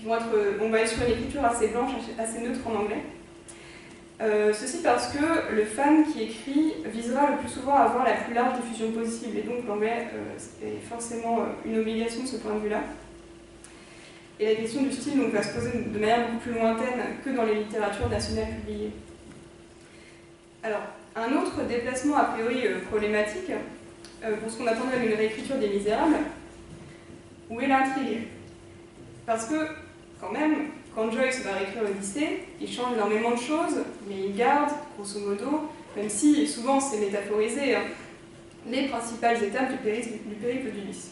On va être sur une écriture assez blanche, assez neutre en anglais. Ceci parce que le fan qui écrit visera le plus souvent à avoir la plus large diffusion possible, et donc l'anglais est forcément une obligation de ce point de vue-là. Et la question du style donc, va se poser de manière beaucoup plus lointaine que dans les littératures nationales publiées. Alors, un autre déplacement a priori problématique, pour ce qu'on attendrait d'une réécriture des Misérables, où est l'intrigue? Parce que, quand même, quand Joyce va réécrire l'Odyssée, il change énormément de choses, mais il garde, grosso modo, même si souvent c'est métaphorisé, hein, les principales étapes du périple d'Ulysse.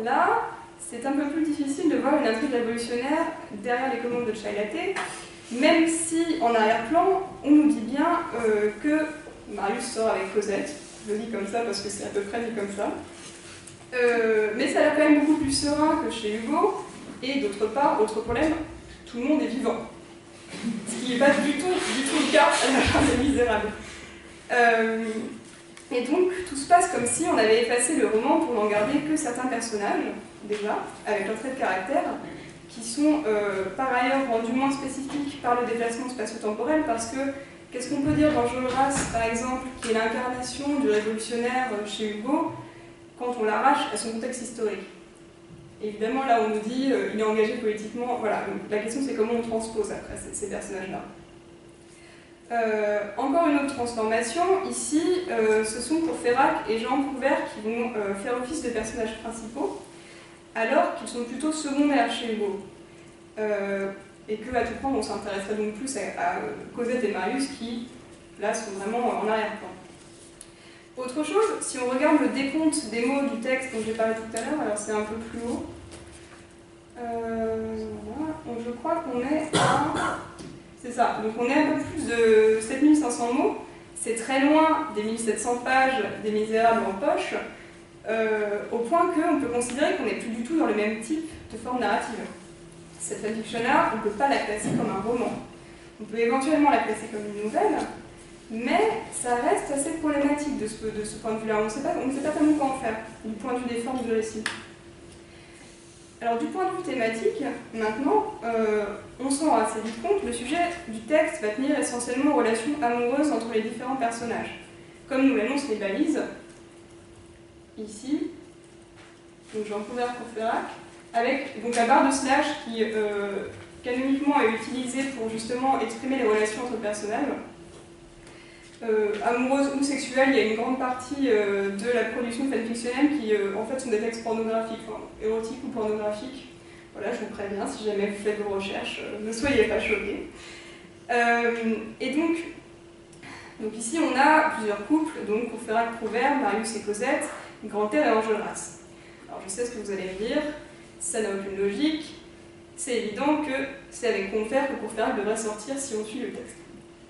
Là, c'est un peu plus difficile de voir une intrigue révolutionnaire derrière les commandes de Chailaté, même si en arrière-plan, on nous dit bien que Marius sort avec Cosette. Je le dis comme ça parce que c'est à peu près dit comme ça. Mais ça a l'air quand même beaucoup plus serein que chez Hugo. Et d'autre part, autre problème, tout le monde est vivant. Ce qui n'est pas du tout le cas à la fin des Misérables. Et donc, tout se passe comme si on avait effacé le roman pour n'en garder que certains personnages, déjà, avec leurs traits de caractère, qui sont par ailleurs rendus moins spécifiques par le déplacement spatio-temporel, parce que, qu'est-ce qu'on peut dire d'Enjolras, par exemple, qui est l'incarnation du révolutionnaire chez Hugo, quand on l'arrache à son contexte historique? Évidemment, là, on nous dit il est engagé politiquement. Voilà, donc la question, c'est comment on transpose après ces personnages-là. Encore une autre transformation. Ici, ce sont Courfeyrac et Jean Prouvaire qui vont faire office de personnages principaux, alors qu'ils sont plutôt secondaires chez Hugo. Et que, à tout prendre, on s'intéresserait donc plus à Cosette et Marius qui, là, sont vraiment en arrière-plan. Autre chose, si on regarde le décompte des mots du texte dont j'ai parlé tout à l'heure, alors c'est un peu plus haut. Voilà. Je crois qu'on est à... C'est ça, donc on est à un peu plus de 7500 mots. C'est très loin des 1700 pages des Misérables en poche, au point qu'on peut considérer qu'on n'est plus du tout dans le même type de forme narrative. Cette fanfiction-là, on ne peut pas la classer comme un roman. On peut éventuellement la classer comme une nouvelle, mais ça reste assez problématique de ce point de vue-là. On ne sait pas tellement quoi en faire, du point de vue des formes du récit. Alors du point de vue thématique, maintenant, on s'en rend assez vite compte, le sujet du texte va tenir essentiellement aux relations amoureuses entre les différents personnages. Comme nous l'annoncent les balises, ici, donc Jean Prouvaire Courfeyrac, avec donc, la barre de slash qui, canoniquement, est utilisée pour justement exprimer les relations entre personnages. Amoureuse ou sexuelle, il y a une grande partie de la production fanfictionnelle qui en fait sont des textes pornographiques, enfin, érotiques ou pornographiques. Voilà, je vous préviens, si jamais vous faites vos recherches, ne soyez pas choqués. Et donc ici on a plusieurs couples, donc Courfeyrac Prouvaire, Marius et Cosette, Grantaire et Enjolras. Alors je sais ce que vous allez me dire, ça n'a aucune logique, c'est évident que c'est avec Combeferre que Courfeyrac devrait sortir si on suit le texte.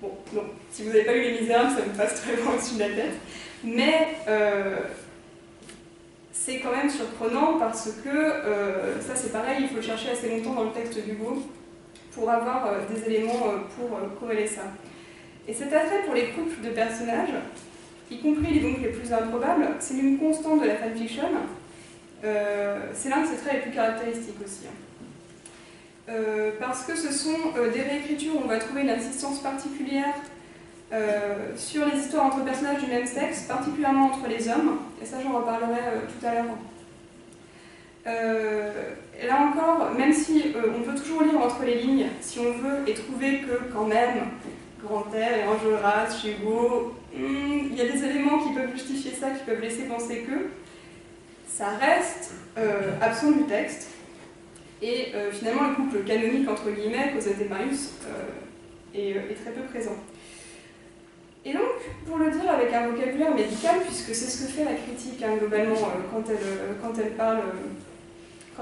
Bon, non, si vous n'avez pas lu Les Misérables, ça me passe très loin au-dessus de la tête. Mais c'est quand même surprenant parce que, ça c'est pareil, il faut le chercher assez longtemps dans le texte d'Hugo pour avoir des éléments pour corréler ça. Et cet attrait pour les couples de personnages, y compris donc les plus improbables, c'est une constante de la fanfiction. C'est l'un de ses traits les plus caractéristiques aussi. Parce que ce sont des réécritures où on va trouver une insistance particulière sur les histoires entre personnages du même sexe, particulièrement entre les hommes, et ça j'en reparlerai tout à l'heure. Là encore, même si on peut toujours lire entre les lignes, si on veut, et trouver que quand même, Grantaire et Enjolras, chez Hugo, il y a des éléments qui peuvent justifier ça, qui peuvent laisser penser que ça reste absent du texte. Et finalement, le couple canonique, entre guillemets, Cosette et Marius, est très peu présent. Et donc, pour le dire avec un vocabulaire médical, puisque c'est ce que fait la critique, hein, globalement, quand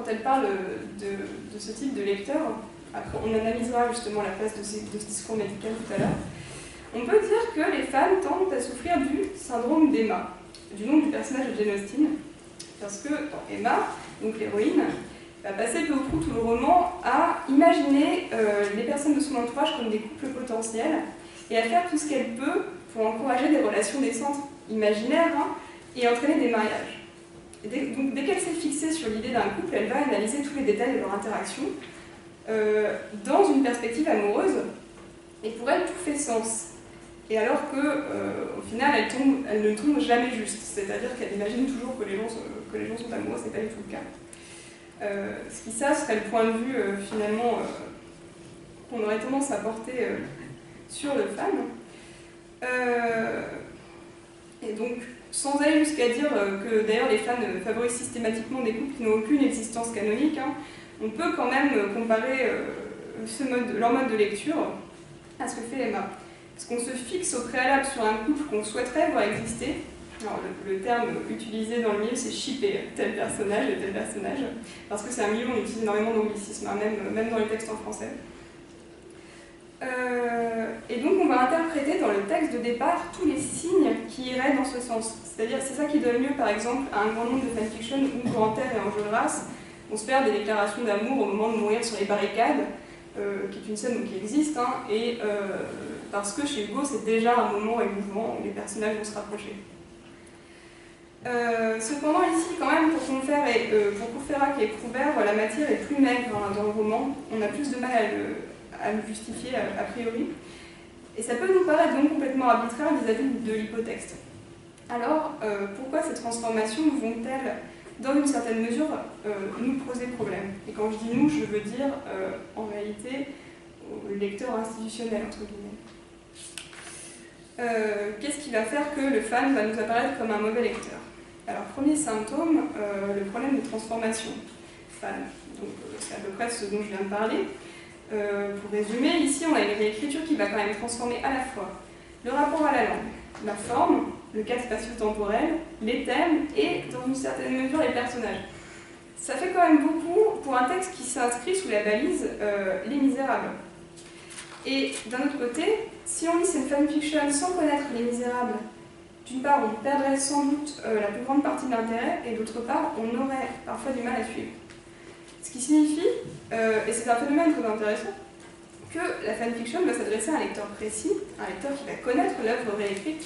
elle parle de ce type de lecteur, après on analysera justement la place de ce discours médical tout à l'heure, on peut dire que les femmes tendent à souffrir du syndrome d'Emma, du nom du personnage de Jane Austen, parce que dans Emma, donc l'héroïne, va passer peu ou prou tout le roman à imaginer les personnes de son entourage comme des couples potentiels et à faire tout ce qu'elle peut pour encourager des relations décentes imaginaires, hein, et entraîner des mariages. Et donc dès qu'elle s'est fixée sur l'idée d'un couple, elle va analyser tous les détails de leur interaction dans une perspective amoureuse, et pour elle tout fait sens. Et alors que, au final, elle ne tombe jamais juste, c'est-à-dire qu'elle imagine toujours que les gens sont amoureux, c'est pas du tout le cas. Ce qui ça serait le point de vue finalement qu'on aurait tendance à porter sur le fan. Et donc, sans aller jusqu'à dire que d'ailleurs les fans favorisent systématiquement des couples qui n'ont aucune existence canonique, hein, on peut quand même comparer leur mode de lecture à ce que fait Emma. Parce qu'on se fixe au préalable sur un couple qu'on souhaiterait voir exister. Alors, le terme utilisé dans le milieu, c'est shipper tel personnage et tel personnage, parce que c'est un milieu où on utilise énormément d'anglicisme, hein, même dans les textes en français. Et donc on va interpréter dans le texte de départ tous les signes qui iraient dans ce sens. C'est-à-dire, c'est ça qui donne lieu par exemple à un grand nombre de fanfictions où Grantaire et Enjolras vont se faire des déclarations d'amour au moment de mourir sur les barricades, qui est une scène qui existe, hein, et parce que chez Hugo c'est déjà un moment émouvant où les personnages vont se rapprocher. Cependant ici quand même pour Courfeyrac et Prouvaire, la matière est plus maigre hein, dans le roman, on a plus de mal à le justifier a priori, et ça peut nous paraître donc complètement arbitraire vis-à-vis de l'hypotexte. Alors pourquoi ces transformations vont-elles dans une certaine mesure nous poser problème? Et quand je dis nous, je veux dire en réalité au lecteur institutionnel entre guillemets. Qu'est-ce qui va faire que le fan va nous apparaître comme un mauvais lecteur? Alors, premier symptôme, le problème de transformation. Fan. Donc, c'est à peu près ce dont je viens de parler. Pour résumer, ici, on a une réécriture qui va quand même transformer à la fois le rapport à la langue, la forme, le cadre spatio-temporel, les thèmes et, dans une certaine mesure, les personnages. Ça fait quand même beaucoup pour un texte qui s'inscrit sous la balise Les Misérables. Et d'un autre côté, si on lit cette fanfiction sans connaître Les Misérables, d'une part, on perdrait sans doute la plus grande partie de l'intérêt, et d'autre part, on aurait parfois du mal à suivre. Ce qui signifie, et c'est un phénomène très intéressant, que la fanfiction doit s'adresser à un lecteur précis, un lecteur qui va connaître l'œuvre réécrite,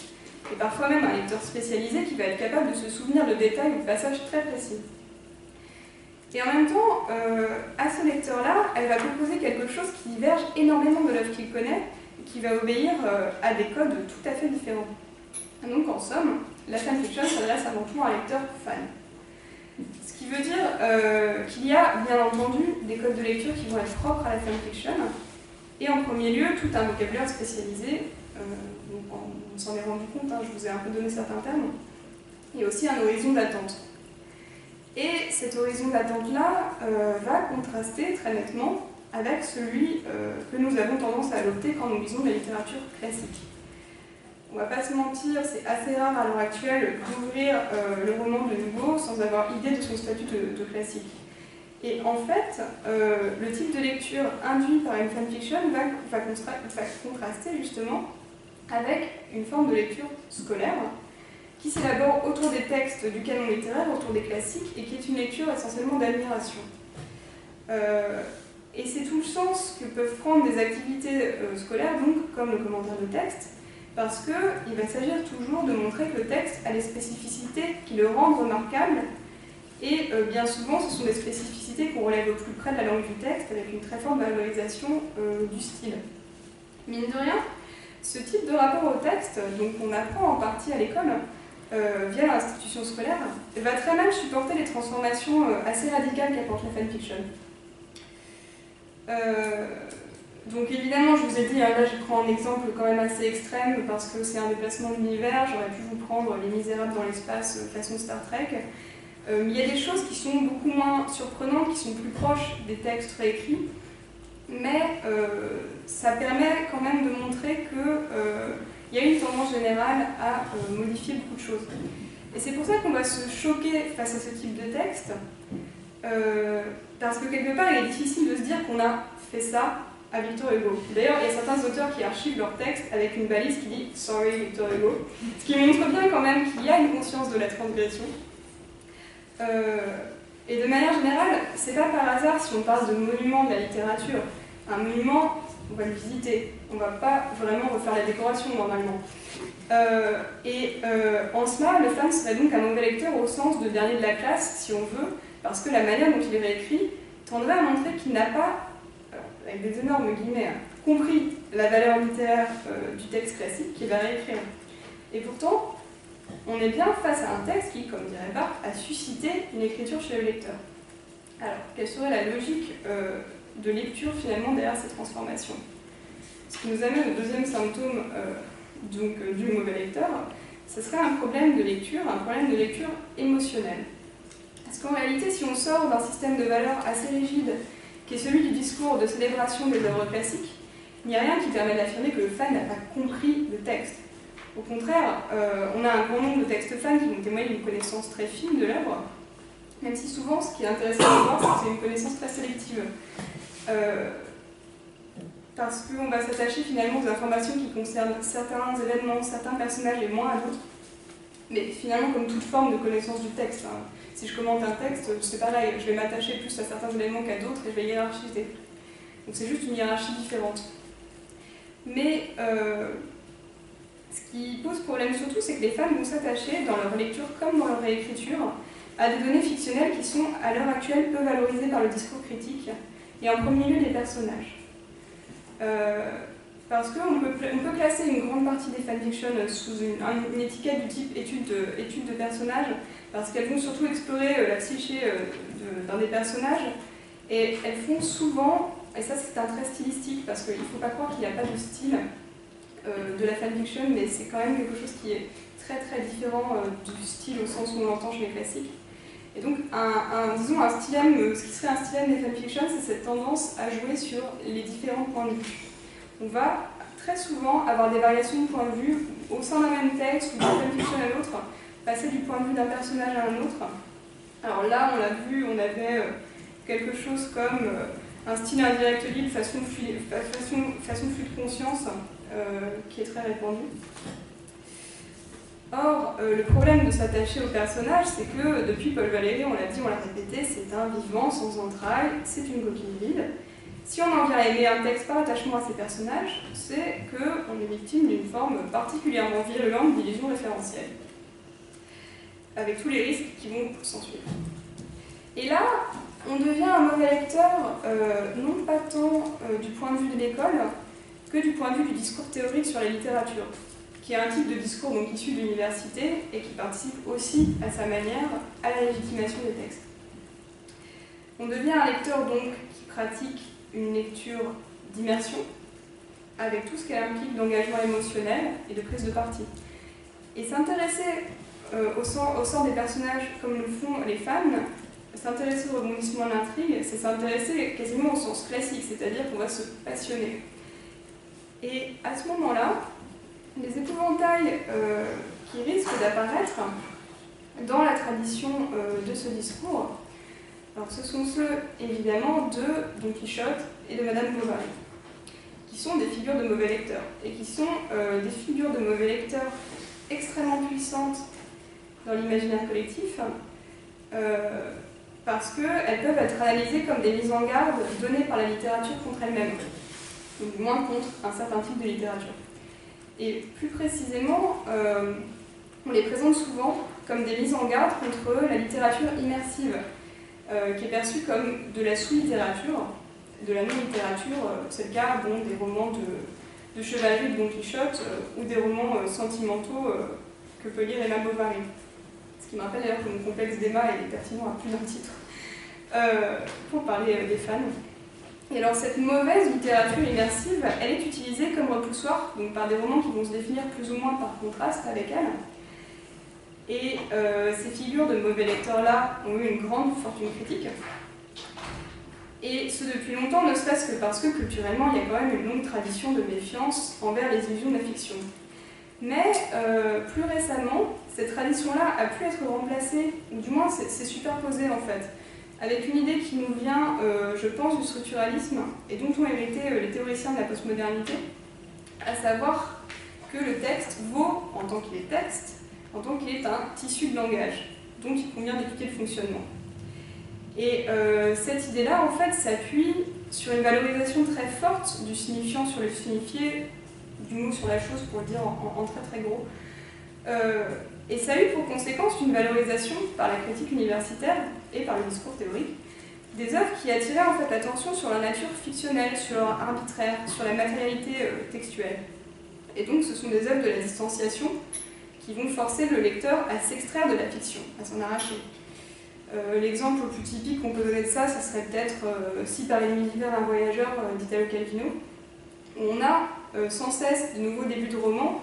et parfois même un lecteur spécialisé qui va être capable de se souvenir de détails ou de passages très précis. Et en même temps, à ce lecteur-là, elle va proposer quelque chose qui diverge énormément de l'œuvre qu'il connaît, et qui va obéir à des codes tout à fait différents. Donc en somme, la fanfiction s'adresse avant tout à un lecteur fan. Ce qui veut dire qu'il y a bien entendu des codes de lecture qui vont être propres à la fanfiction, et en premier lieu tout un vocabulaire spécialisé, donc on s'en est rendu compte, hein, je vous ai un peu donné certains termes, et aussi un horizon d'attente. Et cet horizon d'attente-là va contraster très nettement avec celui que nous avons tendance à adopter quand nous lisons de la littérature classique. On ne va pas se mentir, c'est assez rare à l'heure actuelle d'ouvrir le roman de Hugo sans avoir idée de son statut de classique. Et en fait, le type de lecture induit par une fanfiction va contraster justement avec une forme de lecture scolaire qui s'élabore autour des textes du canon littéraire, autour des classiques, et qui est une lecture essentiellement d'admiration. Et c'est tout le sens que peuvent prendre des activités scolaires, donc comme le commentaire de texte, parce qu'il va s'agir toujours de montrer que le texte a des spécificités qui le rendent remarquable, et bien souvent ce sont des spécificités qu'on relève au plus près de la langue du texte, avec une très forte valorisation du style. Mine de rien, ce type de rapport au texte, donc on apprend en partie à l'école, via l'institution scolaire, va très mal supporter les transformations assez radicales qu'apporte la fanfiction. Donc évidemment, je vous ai dit, là je prends un exemple quand même assez extrême parce que c'est un déplacement de l'univers, j'aurais pu vous prendre Les Misérables dans l'espace façon Star Trek. Il y a des choses qui sont beaucoup moins surprenantes, qui sont plus proches des textes réécrits, mais ça permet quand même de montrer qu'il y a une tendance générale à modifier beaucoup de choses. Et c'est pour ça qu'on va se choquer face à ce type de texte, parce que quelque part il est difficile de se dire qu'on a fait ça à Victor Hugo. D'ailleurs, il y a certains auteurs qui archivent leur texte avec une balise qui dit « Sorry Victor Hugo », ce qui montre bien quand même qu'il y a une conscience de la transgression. Et de manière générale, c'est pas par hasard si on parle de monument de la littérature. Un monument, on va le visiter, on va pas vraiment refaire la décoration normalement. En cela, le fan serait donc un mauvais lecteur au sens de dernier de la classe, si on veut, parce que la manière dont il est réécrit tendrait à montrer qu'il n'a pas, avec des énormes guillemets, compris la valeur littéraire du texte classique qu'il va réécrire. Et pourtant, on est bien face à un texte qui, comme dirait Barthes, a suscité une écriture chez le lecteur. Alors, quelle serait la logique de lecture finalement derrière ces transformations? Ce qui nous amène au deuxième symptôme du mauvais lecteur, ce serait un problème de lecture émotionnelle. Parce qu'en réalité, si on sort d'un système de valeurs assez rigide qui est celui du discours de célébration des œuvres classiques, il n'y a rien qui permet d'affirmer que le fan n'a pas compris le texte. Au contraire, on a un grand nombre de textes fans qui vont témoigner d'une connaissance très fine de l'œuvre, même si souvent, ce qui est intéressant de voir, c'est que c'est une connaissance très sélective. Parce qu'on va s'attacher finalement aux informations qui concernent certains événements, certains personnages et moins à d'autres. Mais finalement, comme toute forme de connaissance du texte, hein, si je commente un texte, c'est pareil, je vais m'attacher plus à certains éléments qu'à d'autres et je vais hiérarchiser. Donc c'est juste une hiérarchie différente. Mais ce qui pose problème surtout, c'est que les fans vont s'attacher, dans leur lecture comme dans leur réécriture, à des données fictionnelles qui sont, à l'heure actuelle, peu valorisées par le discours critique, et en premier lieu des personnages. Parce qu'on peut classer une grande partie des fanfictions sous une étiquette du type étude de personnages, parce qu'elles vont surtout explorer la psyché d'un des personnages, et elles font souvent, et ça c'est un trait stylistique, parce qu'il ne faut pas croire qu'il n'y a pas de style de la fanfiction, mais c'est quand même quelque chose qui est très très différent du style au sens où on l'entend chez les classiques. Et donc, disons, ce qui serait un stylème des fanfictions, c'est cette tendance à jouer sur les différents points de vue. On va très souvent avoir des variations de point de vue au sein d'un même texte ou d'une fanfiction à l'autre, passer du point de vue d'un personnage à un autre. Alors là, on l'a vu, on avait quelque chose comme un style indirect libre, façon flux de conscience, qui est très répandu. Or, le problème de s'attacher au personnage, c'est que depuis Paul Valéry, on l'a dit, on l'a répété, c'est un vivant sans entrailles, c'est une coquille vide. Si on en vient à aimer un texte par attachement à ses personnages, c'est qu'on est victime d'une forme particulièrement virulente d'illusion référentielle, avec tous les risques qui vont s'en suivre. Et là, on devient un mauvais lecteur, non pas tant du point de vue de l'école, que du point de vue du discours théorique sur la littérature, qui est un type de discours donc issu de l'université et qui participe aussi à sa manière à la légitimation des textes. On devient un lecteur donc qui pratique une lecture d'immersion, avec tout ce qu'elle implique d'engagement émotionnel et de prise de parti. Et s'intéresser au sort des personnages comme le font les fans, s'intéresser au rebondissement de l'intrigue, c'est s'intéresser quasiment au sens classique, c'est-à-dire qu'on va se passionner. Et à ce moment-là, les épouvantails qui risquent d'apparaître dans la tradition de ce discours, alors ce sont ceux évidemment de Don Quichotte et de Madame Bovary, qui sont des figures de mauvais lecteurs, et qui sont des figures de mauvais lecteurs extrêmement puissantes dans l'imaginaire collectif, parce qu'elles peuvent être analysées comme des mises en garde données par la littérature contre elle-même, ou du moins contre un certain type de littérature. Et plus précisément, on les présente souvent comme des mises en garde contre la littérature immersive, qui est perçue comme de la sous-littérature, de la non-littérature. C'est le cas des romans de chevalerie de Don Quichotte ou des romans sentimentaux que peut lire Emma Bovary. Ce qui me rappelle d'ailleurs que mon complexe d'Emma est pertinent à plus d'un titre pour parler des fans. Et alors cette mauvaise littérature immersive, elle est utilisée comme repoussoir, donc par des romans qui vont se définir plus ou moins par contraste avec elle. Et ces figures de mauvais lecteurs-là ont eu une grande fortune critique. Et ce depuis longtemps, ne serait-ce que parce que culturellement, il y a quand même une longue tradition de méfiance envers les illusions de la fiction. Mais plus récemment, cette tradition-là a pu être remplacée, ou du moins c'est superposé en fait, avec une idée qui nous vient, je pense, du structuralisme, et dont ont hérité les théoriciens de la postmodernité, à savoir que le texte vaut, en tant qu'il est texte, en tant qu'il est un tissu de langage, dont il convient d'étudier le fonctionnement. Et cette idée-là, en fait, s'appuie sur une valorisation très forte du signifiant sur le signifié, du mot sur la chose, pour le dire en très très gros. Et ça a eu pour conséquence une valorisation par la critique universitaire et par le discours théorique des œuvres qui attiraient en fait l'attention sur la nature fictionnelle, sur leur arbitraire, sur la matérialité textuelle. Et donc ce sont des œuvres de la distanciation qui vont forcer le lecteur à s'extraire de la fiction, à s'en arracher. L'exemple le plus typique qu'on peut donner de ça, ce serait peut-être Si par les nuits d'hiver un voyageur d'Italo Calvino, où on a sans cesse de nouveaux débuts de romans.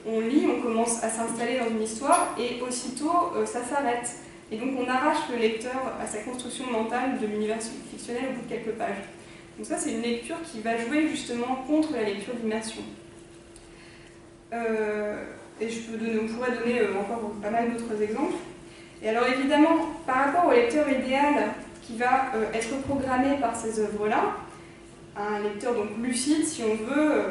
On lit, on commence à s'installer dans une histoire et aussitôt ça s'arrête. et donc on arrache le lecteur à sa construction mentale de l'univers fictionnel au bout de quelques pages. Donc ça, c'est une lecture qui va jouer justement contre la lecture d'immersion. Et on pourrait donner encore pas mal d'autres exemples. Et alors évidemment, par rapport au lecteur idéal qui va être programmé par ces œuvres-là, un lecteur donc lucide, si on veut,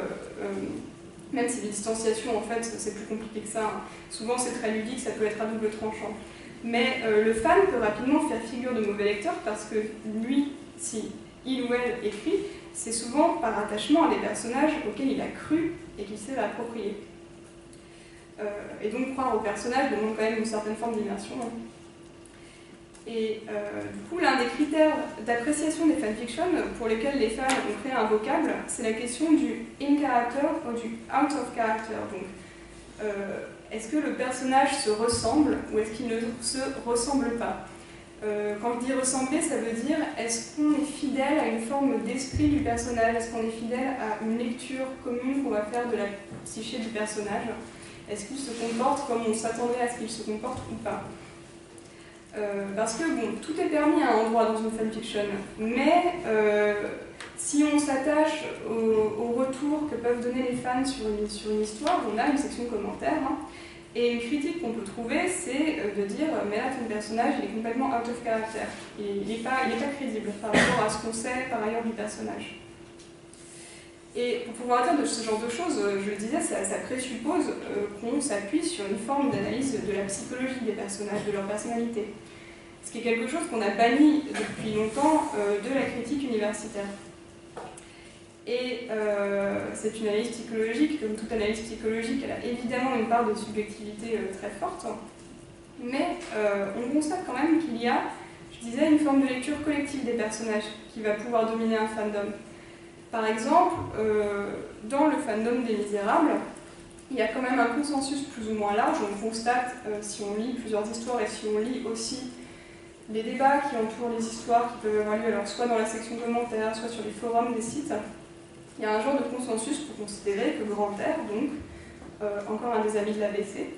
même si les distanciations, en fait, c'est plus compliqué que ça. Hein. Souvent, c'est très ludique, ça peut être à double tranchant. Mais le fan peut rapidement faire figure de mauvais lecteur parce que lui, si il ou elle écrit, c'est souvent par attachement à des personnages auxquels il a cru et qu'il sait l'approprier. Et donc, croire aux personnages demande quand même une certaine forme d'immersion. Hein. Et du coup, l'un des critères d'appréciation des fanfictions pour lesquels les fans ont créé un vocable, c'est la question du in character ou du out of character. Donc, est-ce que le personnage se ressemble ou est-ce qu'il ne se ressemble pas? Quand je dis ressembler, ça veut dire est-ce qu'on est fidèle à une forme d'esprit du personnage? Est-ce qu'on est fidèle à une lecture commune qu'on va faire de la psyché du personnage? Est-ce qu'il se comporte comme on s'attendrait à ce qu'il se comporte ou pas? Parce que bon, tout est permis à un endroit dans une fanfiction, mais si on s'attache au retour que peuvent donner les fans sur une histoire, on a une section commentaires, hein, et une critique qu'on peut trouver, c'est de dire mais là ton personnage il est complètement out of character, il n'est pas crédible par rapport à ce qu'on sait par ailleurs du personnage. Et pour pouvoir dire de ce genre de choses, je le disais, ça présuppose qu'on s'appuie sur une forme d'analyse de la psychologie des personnages, de leur personnalité. Ce qui est quelque chose qu'on a banni depuis longtemps de la critique universitaire. Et c'est une analyse psychologique, comme toute analyse psychologique, elle a évidemment une part de subjectivité très forte, mais on constate quand même qu'il y a, je disais, une forme de lecture collective des personnages qui va pouvoir dominer un fandom. Par exemple, dans le fandom des Misérables, il y a quand même un consensus plus ou moins large. On constate, si on lit plusieurs histoires et si on lit aussi les débats qui entourent les histoires qui peuvent avoir lieu, alors soit dans la section commentaires, soit sur les forums des sites, il y a un genre de consensus pour considérer que Grantaire, donc, encore un des amis de l'ABC,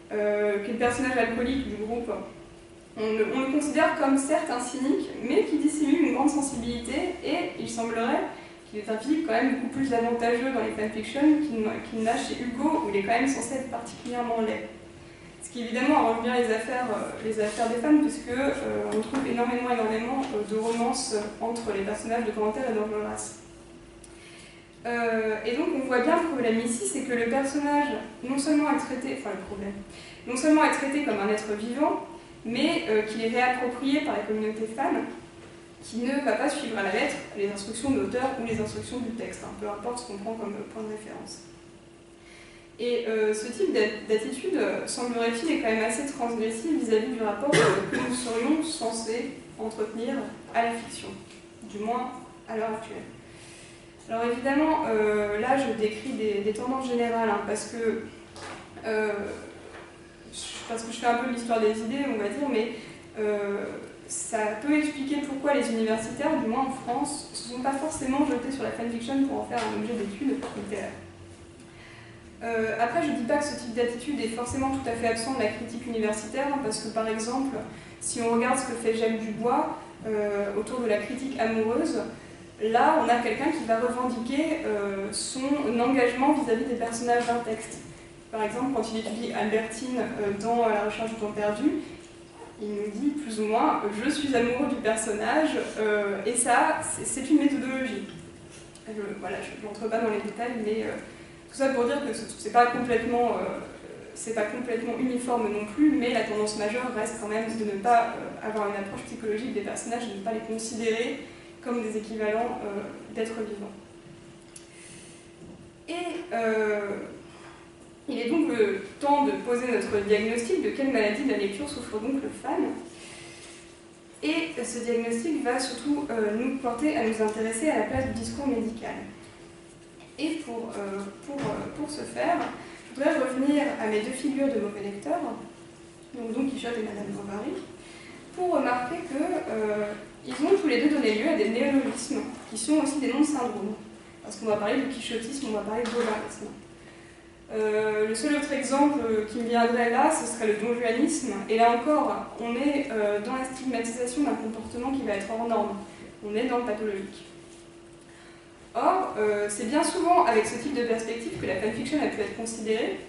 qui est le personnage alcoolique du groupe, on le considère comme certes un cynique, mais qui dissimule une grande sensibilité, et il semblerait qu'il est un physique quand même beaucoup plus avantageux dans les fanfictions qu'il n'a chez Hugo, où il est quand même censé être particulièrement laid. Ce qui évidemment arrange bien les affaires des fans, puisque on trouve énormément de romances entre les personnages de Grantaire et d'Enjolras. Et donc on voit bien le problème ici, c'est que le personnage non seulement est traité comme un être vivant, mais qu'il est réapproprié par la communauté fan, qui ne va pas suivre à la lettre les instructions de l'auteur ou les instructions du texte, hein, peu importe ce qu'on prend comme point de référence. Et ce type d'attitude, semblerait-il, est quand même assez transgressive vis-à-vis du rapport que nous serions censés entretenir à la fiction, du moins à l'heure actuelle. Alors évidemment, là je décris des tendances générales, hein, parce que je fais un peu l'histoire des idées, on va dire, mais ça peut expliquer pourquoi les universitaires, du moins en France, ne se sont pas forcément jetés sur la fanfiction pour en faire un objet d'étude littéraire. Après, je ne dis pas que ce type d'attitude est forcément tout à fait absent de la critique universitaire, hein, parce que par exemple, si on regarde ce que fait Jacques Dubois autour de la critique amoureuse, là, on a quelqu'un qui va revendiquer son engagement vis-à-vis des personnages d'un texte. Par exemple, quand il étudie Albertine dans La recherche du temps perdu, il nous dit plus ou moins « je suis amoureux du personnage » et ça, c'est une méthodologie. Voilà, je n'entre pas dans les détails, mais tout ça pour dire que c'est pas complètement uniforme non plus, mais la tendance majeure reste quand même de ne pas avoir une approche psychologique des personnages, de ne pas les considérer comme des équivalents d'êtres vivants. Et il est donc le temps de poser notre diagnostic de quelle maladie de la lecture souffre donc le fan. Et ce diagnostic va surtout nous porter à nous intéresser à la place du discours médical. Et pour ce faire, je voudrais revenir à mes deux figures de mauvais lecteurs, donc Don Quichotte et Madame Bovary, pour remarquer qu'ils ont tous les deux donné lieu à des néologismes, qui sont aussi des noms de syndromes. Parce qu'on va parler de quixotisme, on va parler de bovarisme. Le seul autre exemple qui me viendrait là, ce serait le donjuanisme. Et là encore, on est dans la stigmatisation d'un comportement qui va être hors norme. On est dans le pathologique. Or, c'est bien souvent avec ce type de perspective que la fanfiction a pu être considérée,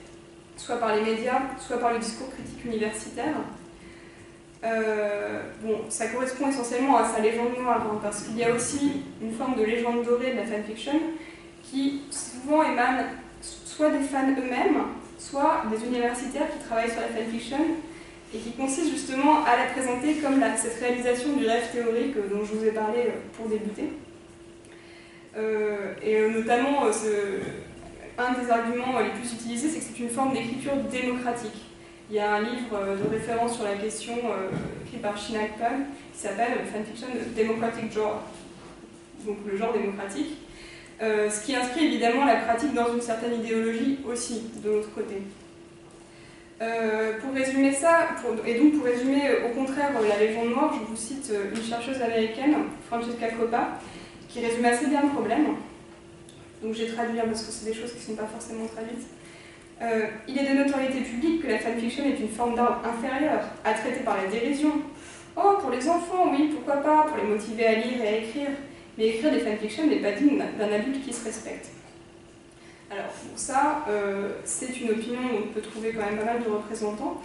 soit par les médias, soit par le discours critique universitaire. Bon, ça correspond essentiellement à sa légende noire, hein, parce qu'il y a aussi une forme de légende dorée de la fanfiction qui souvent émane soit des fans eux-mêmes, soit des universitaires qui travaillent sur la fanfiction et qui consiste justement à la présenter comme cette réalisation du rêve théorique dont je vous ai parlé pour débuter. Et notamment, un des arguments les plus utilisés, c'est que c'est une forme d'écriture démocratique. Il y a un livre de référence sur la question écrit par Shinag Pal qui s'appelle Fanfiction Democratic Genre, donc le genre démocratique, ce qui inscrit évidemment la pratique dans une certaine idéologie aussi, de l'autre côté. Pour résumer ça, pour résumer au contraire la légende noire, je vous cite une chercheuse américaine, Francesca Coppa, qui résume assez bien le problème. Donc je vais traduire parce que c'est des choses qui ne sont pas forcément traduites. Il est de notoriété publique que la fanfiction est une forme d'art inférieure, à traiter par la dérision. Oh, pour les enfants, oui, pourquoi pas, pour les motiver à lire et à écrire. Mais écrire des fanfictions n'est pas digne d'un adulte qui se respecte. Alors, pour ça, c'est une opinion où on peut trouver quand même pas mal de représentants.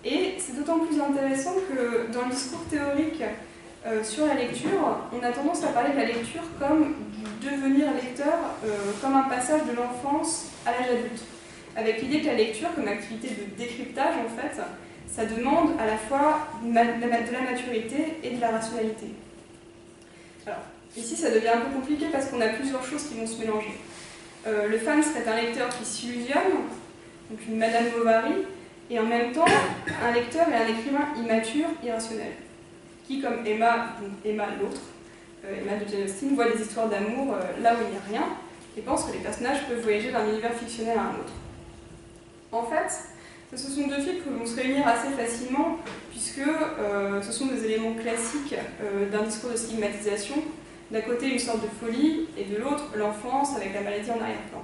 Et c'est d'autant plus intéressant que dans le discours théorique sur la lecture, on a tendance à parler de la lecture comme du devenir lecteur, comme un passage de l'enfance à l'âge adulte. Avec l'idée que la lecture, comme activité de décryptage, en fait, ça demande à la fois de la maturité et de la rationalité. Alors, ici, ça devient un peu compliqué parce qu'on a plusieurs choses qui vont se mélanger. Le fan serait un lecteur qui s'illusionne, donc une Madame Bovary, et en même temps, un lecteur et un écrivain immature, irrationnel, qui, comme Emma, donc Emma l'autre, Emma de Jane Austen, voit des histoires d'amour là où il n'y a rien, et pense que les personnages peuvent voyager d'un univers fictionnel à un autre. En fait, ce sont deux fils qui vont se réunir assez facilement, puisque ce sont des éléments classiques d'un discours de stigmatisation. D'un côté, une sorte de folie, et de l'autre, l'enfance avec la maladie en arrière-plan.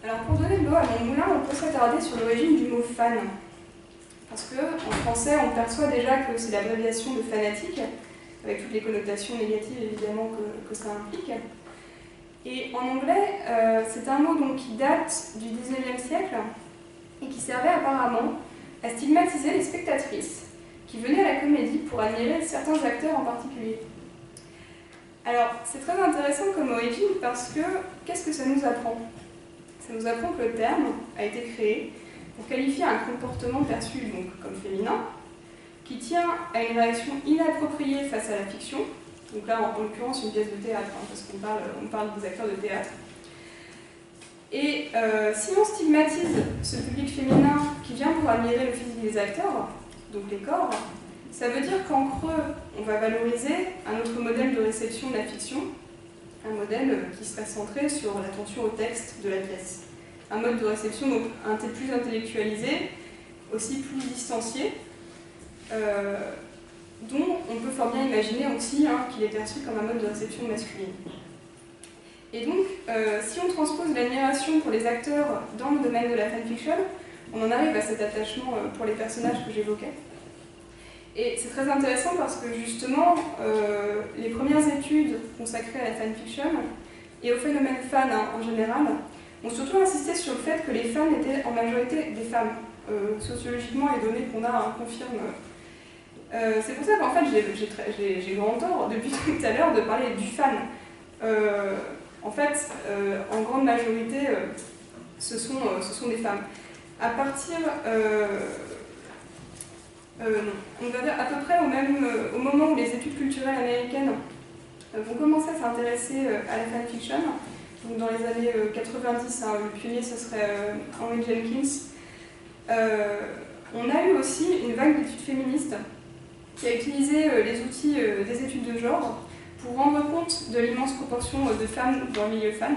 Alors, pour donner de l'eau à mon moulin, on peut s'attarder sur l'origine du mot fan. Parce qu'en français, on perçoit déjà que c'est l'abréviation de fanatique, avec toutes les connotations négatives évidemment que ça implique. Et en anglais, c'est un mot donc, qui date du 19e siècle et qui servait apparemment à stigmatiser les spectatrices qui venaient à la comédie pour admirer certains acteurs en particulier. Alors, c'est très intéressant comme origine parce que, qu'est-ce que ça nous apprend? Ça nous apprend que le terme a été créé pour qualifier un comportement perçu donc, comme féminin, qui tient à une réaction inappropriée face à la fiction, donc là en l'occurrence une pièce de théâtre, hein, parce qu'on parle des acteurs de théâtre. Et si on stigmatise ce public féminin qui vient pour admirer le physique des acteurs, donc les corps, ça veut dire qu'en creux, on va valoriser un autre modèle de réception de la fiction, un modèle qui serait centré sur l'attention au texte de la pièce. Un mode de réception donc plus intellectualisé, aussi plus distancié, dont on peut fort bien imaginer aussi qu'il est perçu comme un mode de réception masculine. Et donc, si on transpose l'admiration pour les acteurs dans le domaine de la fanfiction, on en arrive à cet attachement pour les personnages que j'évoquais. Et c'est très intéressant parce que justement, les premières études consacrées à la fanfiction et au phénomène fan en général ont surtout insisté sur le fait que les fans étaient en majorité des femmes. Sociologiquement, les données qu'on a confirment. C'est pour ça qu'en fait, j'ai grand tort depuis tout à l'heure de parler du fan. En fait, en grande majorité, ce sont des femmes. À partir... on va dire à peu près au moment où les études culturelles américaines vont commencer à s'intéresser à la fanfiction, donc dans les années 90, le pionnier ce serait Henry Jenkins, on a eu aussi une vague d'études féministes qui a utilisé les outils des études de genre pour rendre compte de l'immense proportion de femmes dans le milieu fan.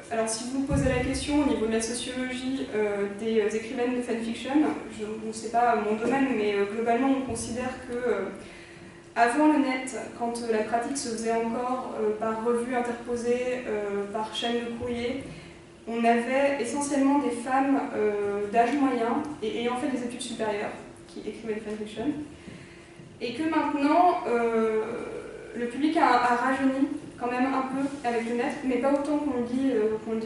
Alors si vous vous posez la question au niveau de la sociologie des écrivaines de fanfiction, je ne sais pas mon domaine, mais globalement on considère que Avant le net, quand la pratique se faisait encore par revue interposée, par chaîne de courrier, on avait essentiellement des femmes d'âge moyen et ayant fait des études supérieures qui écrivaient des fanfictions. Et que maintenant, le public a rajeuni quand même un peu avec le net, mais pas autant qu'on le dit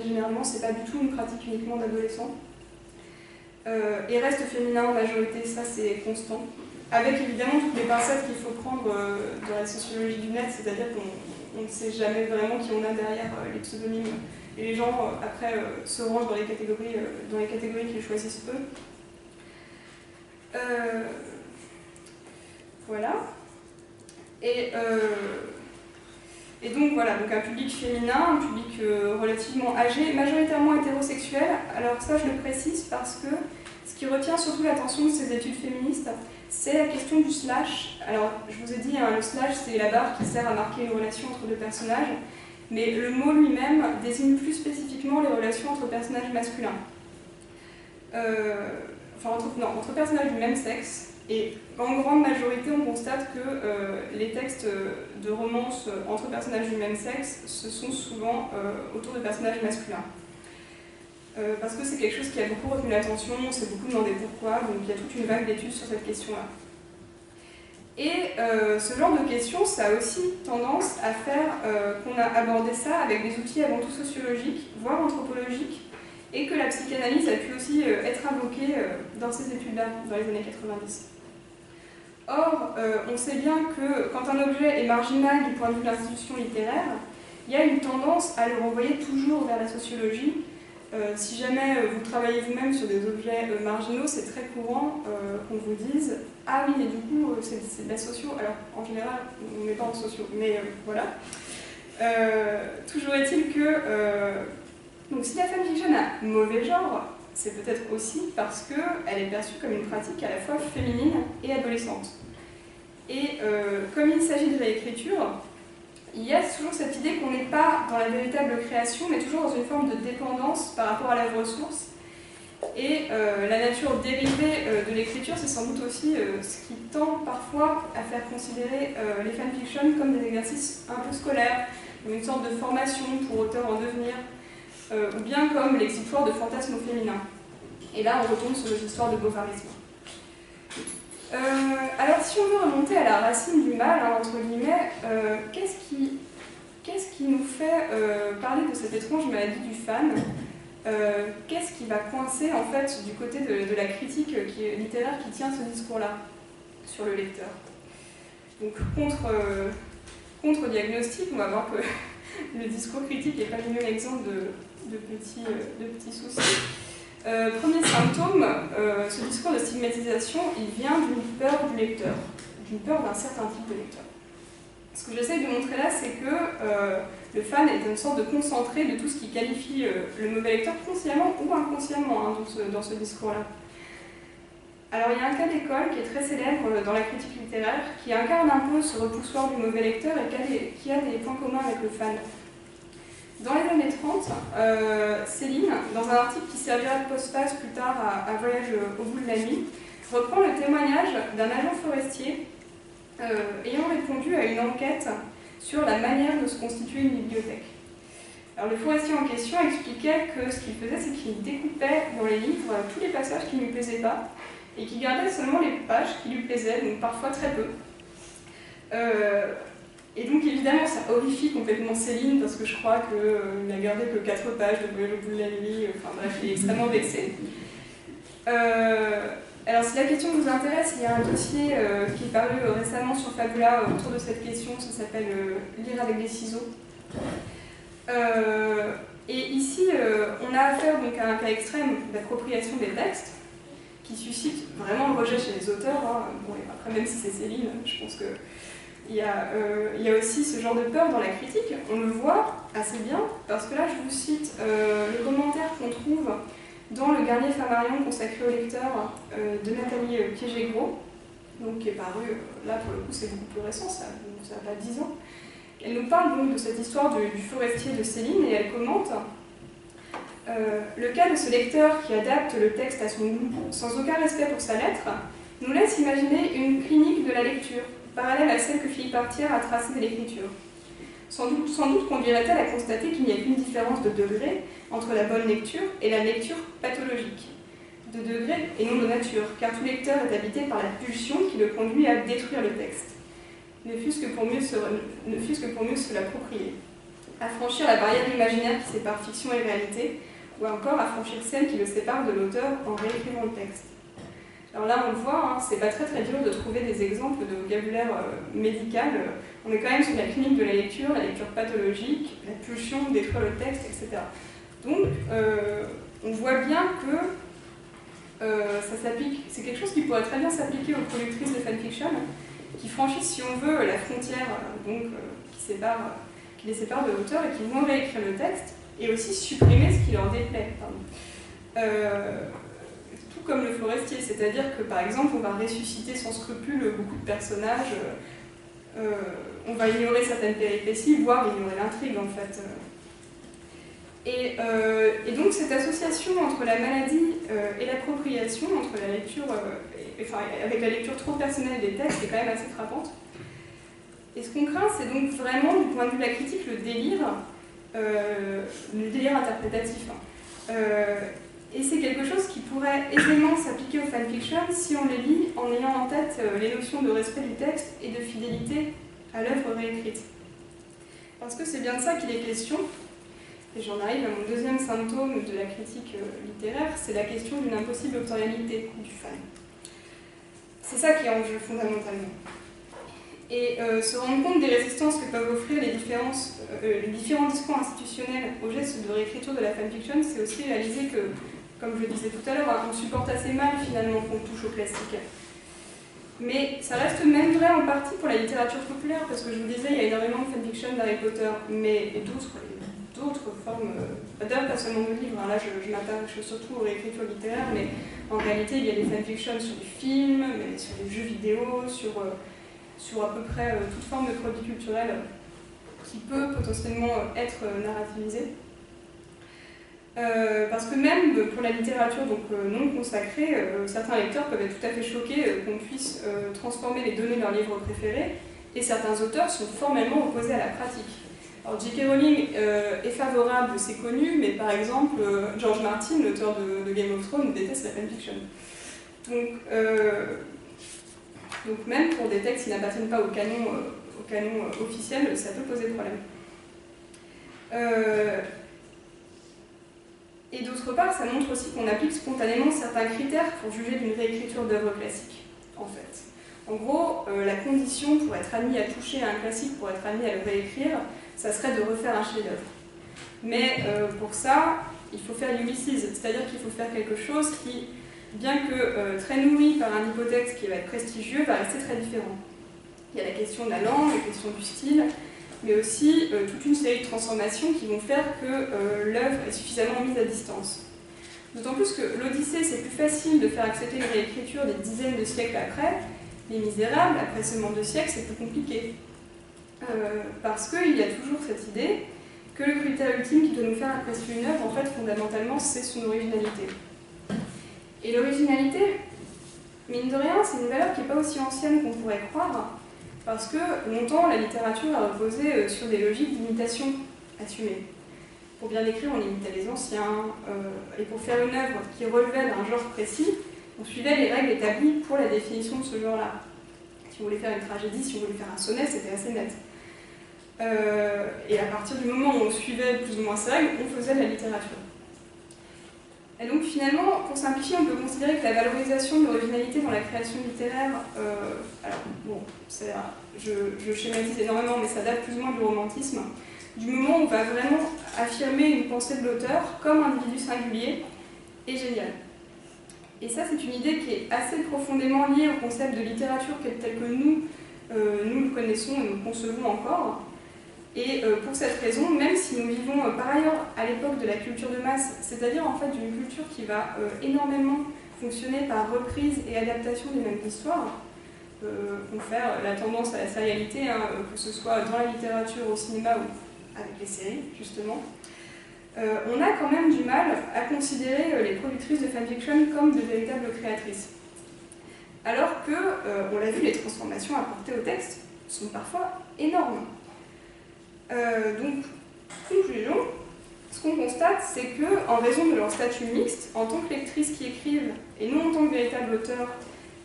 généralement, c'est pas du tout une pratique uniquement d'adolescents. Et reste féminin en majorité, ça c'est constant. Avec évidemment toutes les pincettes qu'il faut prendre dans la sociologie du net, c'est-à-dire qu'on ne sait jamais vraiment qui on a derrière les pseudonymes. Et les gens, après, se rangent dans les catégories qu'ils choisissent eux. Voilà. Et donc voilà, donc un public féminin, un public relativement âgé, majoritairement hétérosexuel. Alors ça, je le précise parce que ce qui retient surtout l'attention de ces études féministes, c'est la question du slash. Alors, je vous ai dit, hein, le slash, c'est la barre qui sert à marquer une relation entre deux personnages, mais le mot lui-même désigne plus spécifiquement les relations entre personnages masculins. Entre personnages du même sexe. Et en grande majorité, on constate que les textes de romance entre personnages du même sexe, ce sont souvent autour de personnages masculins. Parce que c'est quelque chose qui a beaucoup retenu l'attention, on s'est beaucoup demandé pourquoi, donc il y a toute une vague d'études sur cette question-là. Et ce genre de questions, ça a aussi tendance à faire qu'on a abordé ça avec des outils avant tout sociologiques, voire anthropologiques, et que la psychanalyse a pu aussi être invoquée dans ces études-là, dans les années 90. Or, on sait bien que quand un objet est marginal du point de vue de l'institution littéraire, il y a une tendance à le renvoyer toujours vers la sociologie. Si jamais vous travaillez vous-même sur des objets marginaux, c'est très courant qu'on vous dise « Ah oui, mais du coup, c'est de la socio ». Alors, en général, on n'est pas en socio, mais voilà. Toujours est-il que donc, si la fanfiction a mauvais genre, c'est peut-être aussi parce qu'elle est perçue comme une pratique à la fois féminine et adolescente. Et comme il s'agit de réécriture, il y a toujours cette idée qu'on n'est pas dans la véritable création, mais toujours dans une forme de dépendance par rapport à l'œuvre source. Et la nature dérivée de l'écriture, c'est sans doute aussi ce qui tend parfois à faire considérer les fanfictions comme des exercices un peu scolaires, comme une sorte de formation pour auteurs en devenir, ou bien comme l'exutoire de fantasmes féminins. Et là, on retombe sur les histoires de bovarisme. Alors, si on veut remonter à la racine du mal, hein, entre guillemets, qu'est-ce qui nous fait parler de cette étrange maladie du fan? Qu'est-ce qui va coincer, en fait, du côté de la critique littéraire qui tient ce discours-là sur le lecteur? Donc, contre-diagnostic, on va voir que le discours critique n'est pas le même exemple de petits soucis. Premier symptôme, ce discours de stigmatisation, il vient d'une peur du lecteur, d'une peur d'un certain type de lecteur. Ce que j'essaie de montrer là, c'est que le fan est une sorte de concentré de tout ce qui qualifie le mauvais lecteur, consciemment ou inconsciemment, hein, dans ce discours-là. Alors il y a un cas d'école qui est très célèbre dans la critique littéraire, qui incarne un peu ce repoussoir du mauvais lecteur et qui a des points communs avec le fan. Dans les années 30, Céline, dans un article qui servira de postface plus tard à Voyage au bout de la nuit, reprend le témoignage d'un agent forestier ayant répondu à une enquête sur la manière de se constituer une bibliothèque. Alors le forestier en question expliquait que ce qu'il faisait, c'est qu'il découpait dans les livres tous les passages qui ne lui plaisaient pas et qu'il gardait seulement les pages qui lui plaisaient, donc parfois très peu. Et donc évidemment ça horrifie complètement Céline parce que je crois qu'il n'a gardé que 4 pages de Voyage au bout de la nuit, enfin bref, il est extrêmement vexé. Alors si la question vous intéresse, il y a un dossier qui est paru récemment sur Fabula autour de cette question, ça s'appelle Lire avec des ciseaux. Et ici, on a affaire donc, à un cas extrême d'appropriation des textes qui suscite vraiment le rejet chez les auteurs. Hein. Bon, et après, même si c'est Céline, je pense que il y a aussi ce genre de peur dans la critique. On le voit assez bien, parce que là, je vous cite le commentaire qu'on trouve dans le Garnier Flammarion consacré au lecteur de Nathalie Piégé-Gros, donc qui est paru, là pour le coup c'est beaucoup plus récent, ça n'a pas 10 ans. Elle nous parle donc de cette histoire du forestier de Céline et elle commente le cas de ce lecteur qui adapte le texte à son goût sans aucun respect pour sa lettre nous laisse imaginer une clinique de la lecture parallèle à celle que Philippe Artière a tracée de l'écriture. Sans doute conduirait-elle à constater qu'il n'y a qu'une différence de degré entre la bonne lecture et la lecture pathologique. De degré et non de nature, car tout lecteur est habité par la pulsion qui le conduit à détruire le texte, ne fût-ce que pour mieux se l'approprier, à franchir la barrière imaginaire qui sépare fiction et réalité, ou encore à franchir celle qui le sépare de l'auteur en réécrivant le texte. Alors là, on le voit, hein, c'est pas très dur de trouver des exemples de vocabulaire médical. On est quand même sur la clinique de la lecture pathologique, la pulsion, détruire le texte, etc. Donc, on voit bien que ça s'applique, c'est quelque chose qui pourrait très bien s'appliquer aux productrices de fanfiction, qui franchissent, si on veut, la frontière qui les sépare de l'auteur et qui vont réécrire le texte, et aussi supprimer ce qui leur déplaît. Tout comme le Forestier, c'est-à-dire que, par exemple, on va ressusciter sans scrupule beaucoup de personnages, on va ignorer certaines péripéties, voire ignorer l'intrigue, en fait. Et donc cette association entre la maladie et l'appropriation, entre la lecture, avec la lecture trop personnelle des textes, est quand même assez frappante. Et ce qu'on craint, c'est donc vraiment, du point de vue de la critique, le délire interprétatif. Et c'est quelque chose qui pourrait aisément s'appliquer aux fanfictions si on les lit en ayant en tête les notions de respect du texte et de fidélité à l'œuvre réécrite. Parce que c'est bien de ça qu'il est question. Et j'en arrive à mon deuxième symptôme de la critique littéraire, c'est la question d'une impossible autorialité du fan. C'est ça qui est en jeu fondamentalement. Et se rendre compte des résistances que peuvent offrir les différents discours institutionnels au geste de réécriture de la fanfiction, c'est aussi réaliser que, comme je le disais tout à l'heure, on supporte assez mal finalement qu'on touche au classique. Mais ça reste même vrai en partie pour la littérature populaire, parce que je vous disais, il y a énormément de fanfiction d'Harry Potter, mais d'autres formes, d'ailleurs pas seulement de livres, hein, là je m'attache surtout aux réécritures littéraires, mais en réalité il y a des fanfictions sur des films, mais sur des jeux vidéo, sur à peu près toute forme de produit culturel qui peut potentiellement être narrativisé. Parce que même pour la littérature donc, non consacrée, certains lecteurs peuvent être tout à fait choqués qu'on puisse transformer les données de leur livre préféré, et certains auteurs sont formellement opposés à la pratique. Alors J.K. Rowling est favorable, c'est connu, mais par exemple, George Martin, l'auteur de Game of Thrones, déteste la fanfiction. Donc même pour des textes qui n'appartiennent pas au canon officiel, ça peut poser problème. Et d'autre part, ça montre aussi qu'on applique spontanément certains critères pour juger d'une réécriture d'œuvres classiques, en fait. En gros, la condition pour être admis à toucher à un classique, pour être admis à le réécrire, ça serait de refaire un chef-d'œuvre. Mais pour ça, il faut faire Ulysses, c'est-à-dire qu'il faut faire quelque chose qui, bien que très nourri par un hypotexte qui va être prestigieux, va rester très différent. Il y a la question de la langue, la question du style, mais aussi toute une série de transformations qui vont faire que l'œuvre est suffisamment mise à distance. D'autant plus que l'Odyssée, c'est plus facile de faire accepter une réécriture des dizaines de siècles après. Les Misérables, après seulement 2 siècles, c'est plus compliqué. Parce qu'il y a toujours cette idée que le critère ultime qui doit nous faire apprécier une œuvre, en fait, fondamentalement, c'est son originalité. Et l'originalité, mine de rien, c'est une valeur qui n'est pas aussi ancienne qu'on pourrait croire, parce que longtemps, la littérature a reposé sur des logiques d'imitation assumées. Pour bien écrire, on imitait les anciens, et pour faire une œuvre qui relevait d'un genre précis, on suivait les règles établies pour la définition de ce genre-là. Si on voulait faire une tragédie, si on voulait faire un sonnet, c'était assez net. Et à partir du moment où on suivait plus ou moins ces règles, on faisait de la littérature. Et donc finalement, pour simplifier, on peut considérer que la valorisation de l'originalité dans la création littéraire, alors bon, je schématise énormément, mais ça date plus ou moins du romantisme, du moment où on va vraiment affirmer une pensée de l'auteur comme individu singulier et génial. Et ça, c'est une idée qui est assez profondément liée au concept de littérature tel que nous le connaissons et nous le concevons encore. Et pour cette raison, même si nous vivons par ailleurs à l'époque de la culture de masse, c'est-à-dire en fait d'une culture qui va énormément fonctionner par reprise et adaptation des mêmes histoires, confère la tendance à la sérialité, hein, que ce soit dans la littérature, au cinéma ou avec les séries, justement, on a quand même du mal à considérer les productrices de fanfiction comme de véritables créatrices. alors que, on l'a vu, les transformations apportées au texte sont parfois énormes. Donc, conclusion, ce qu'on constate, c'est qu'en raison de leur statut mixte, en tant que lectrices qui écrivent et non en tant que véritables auteurs,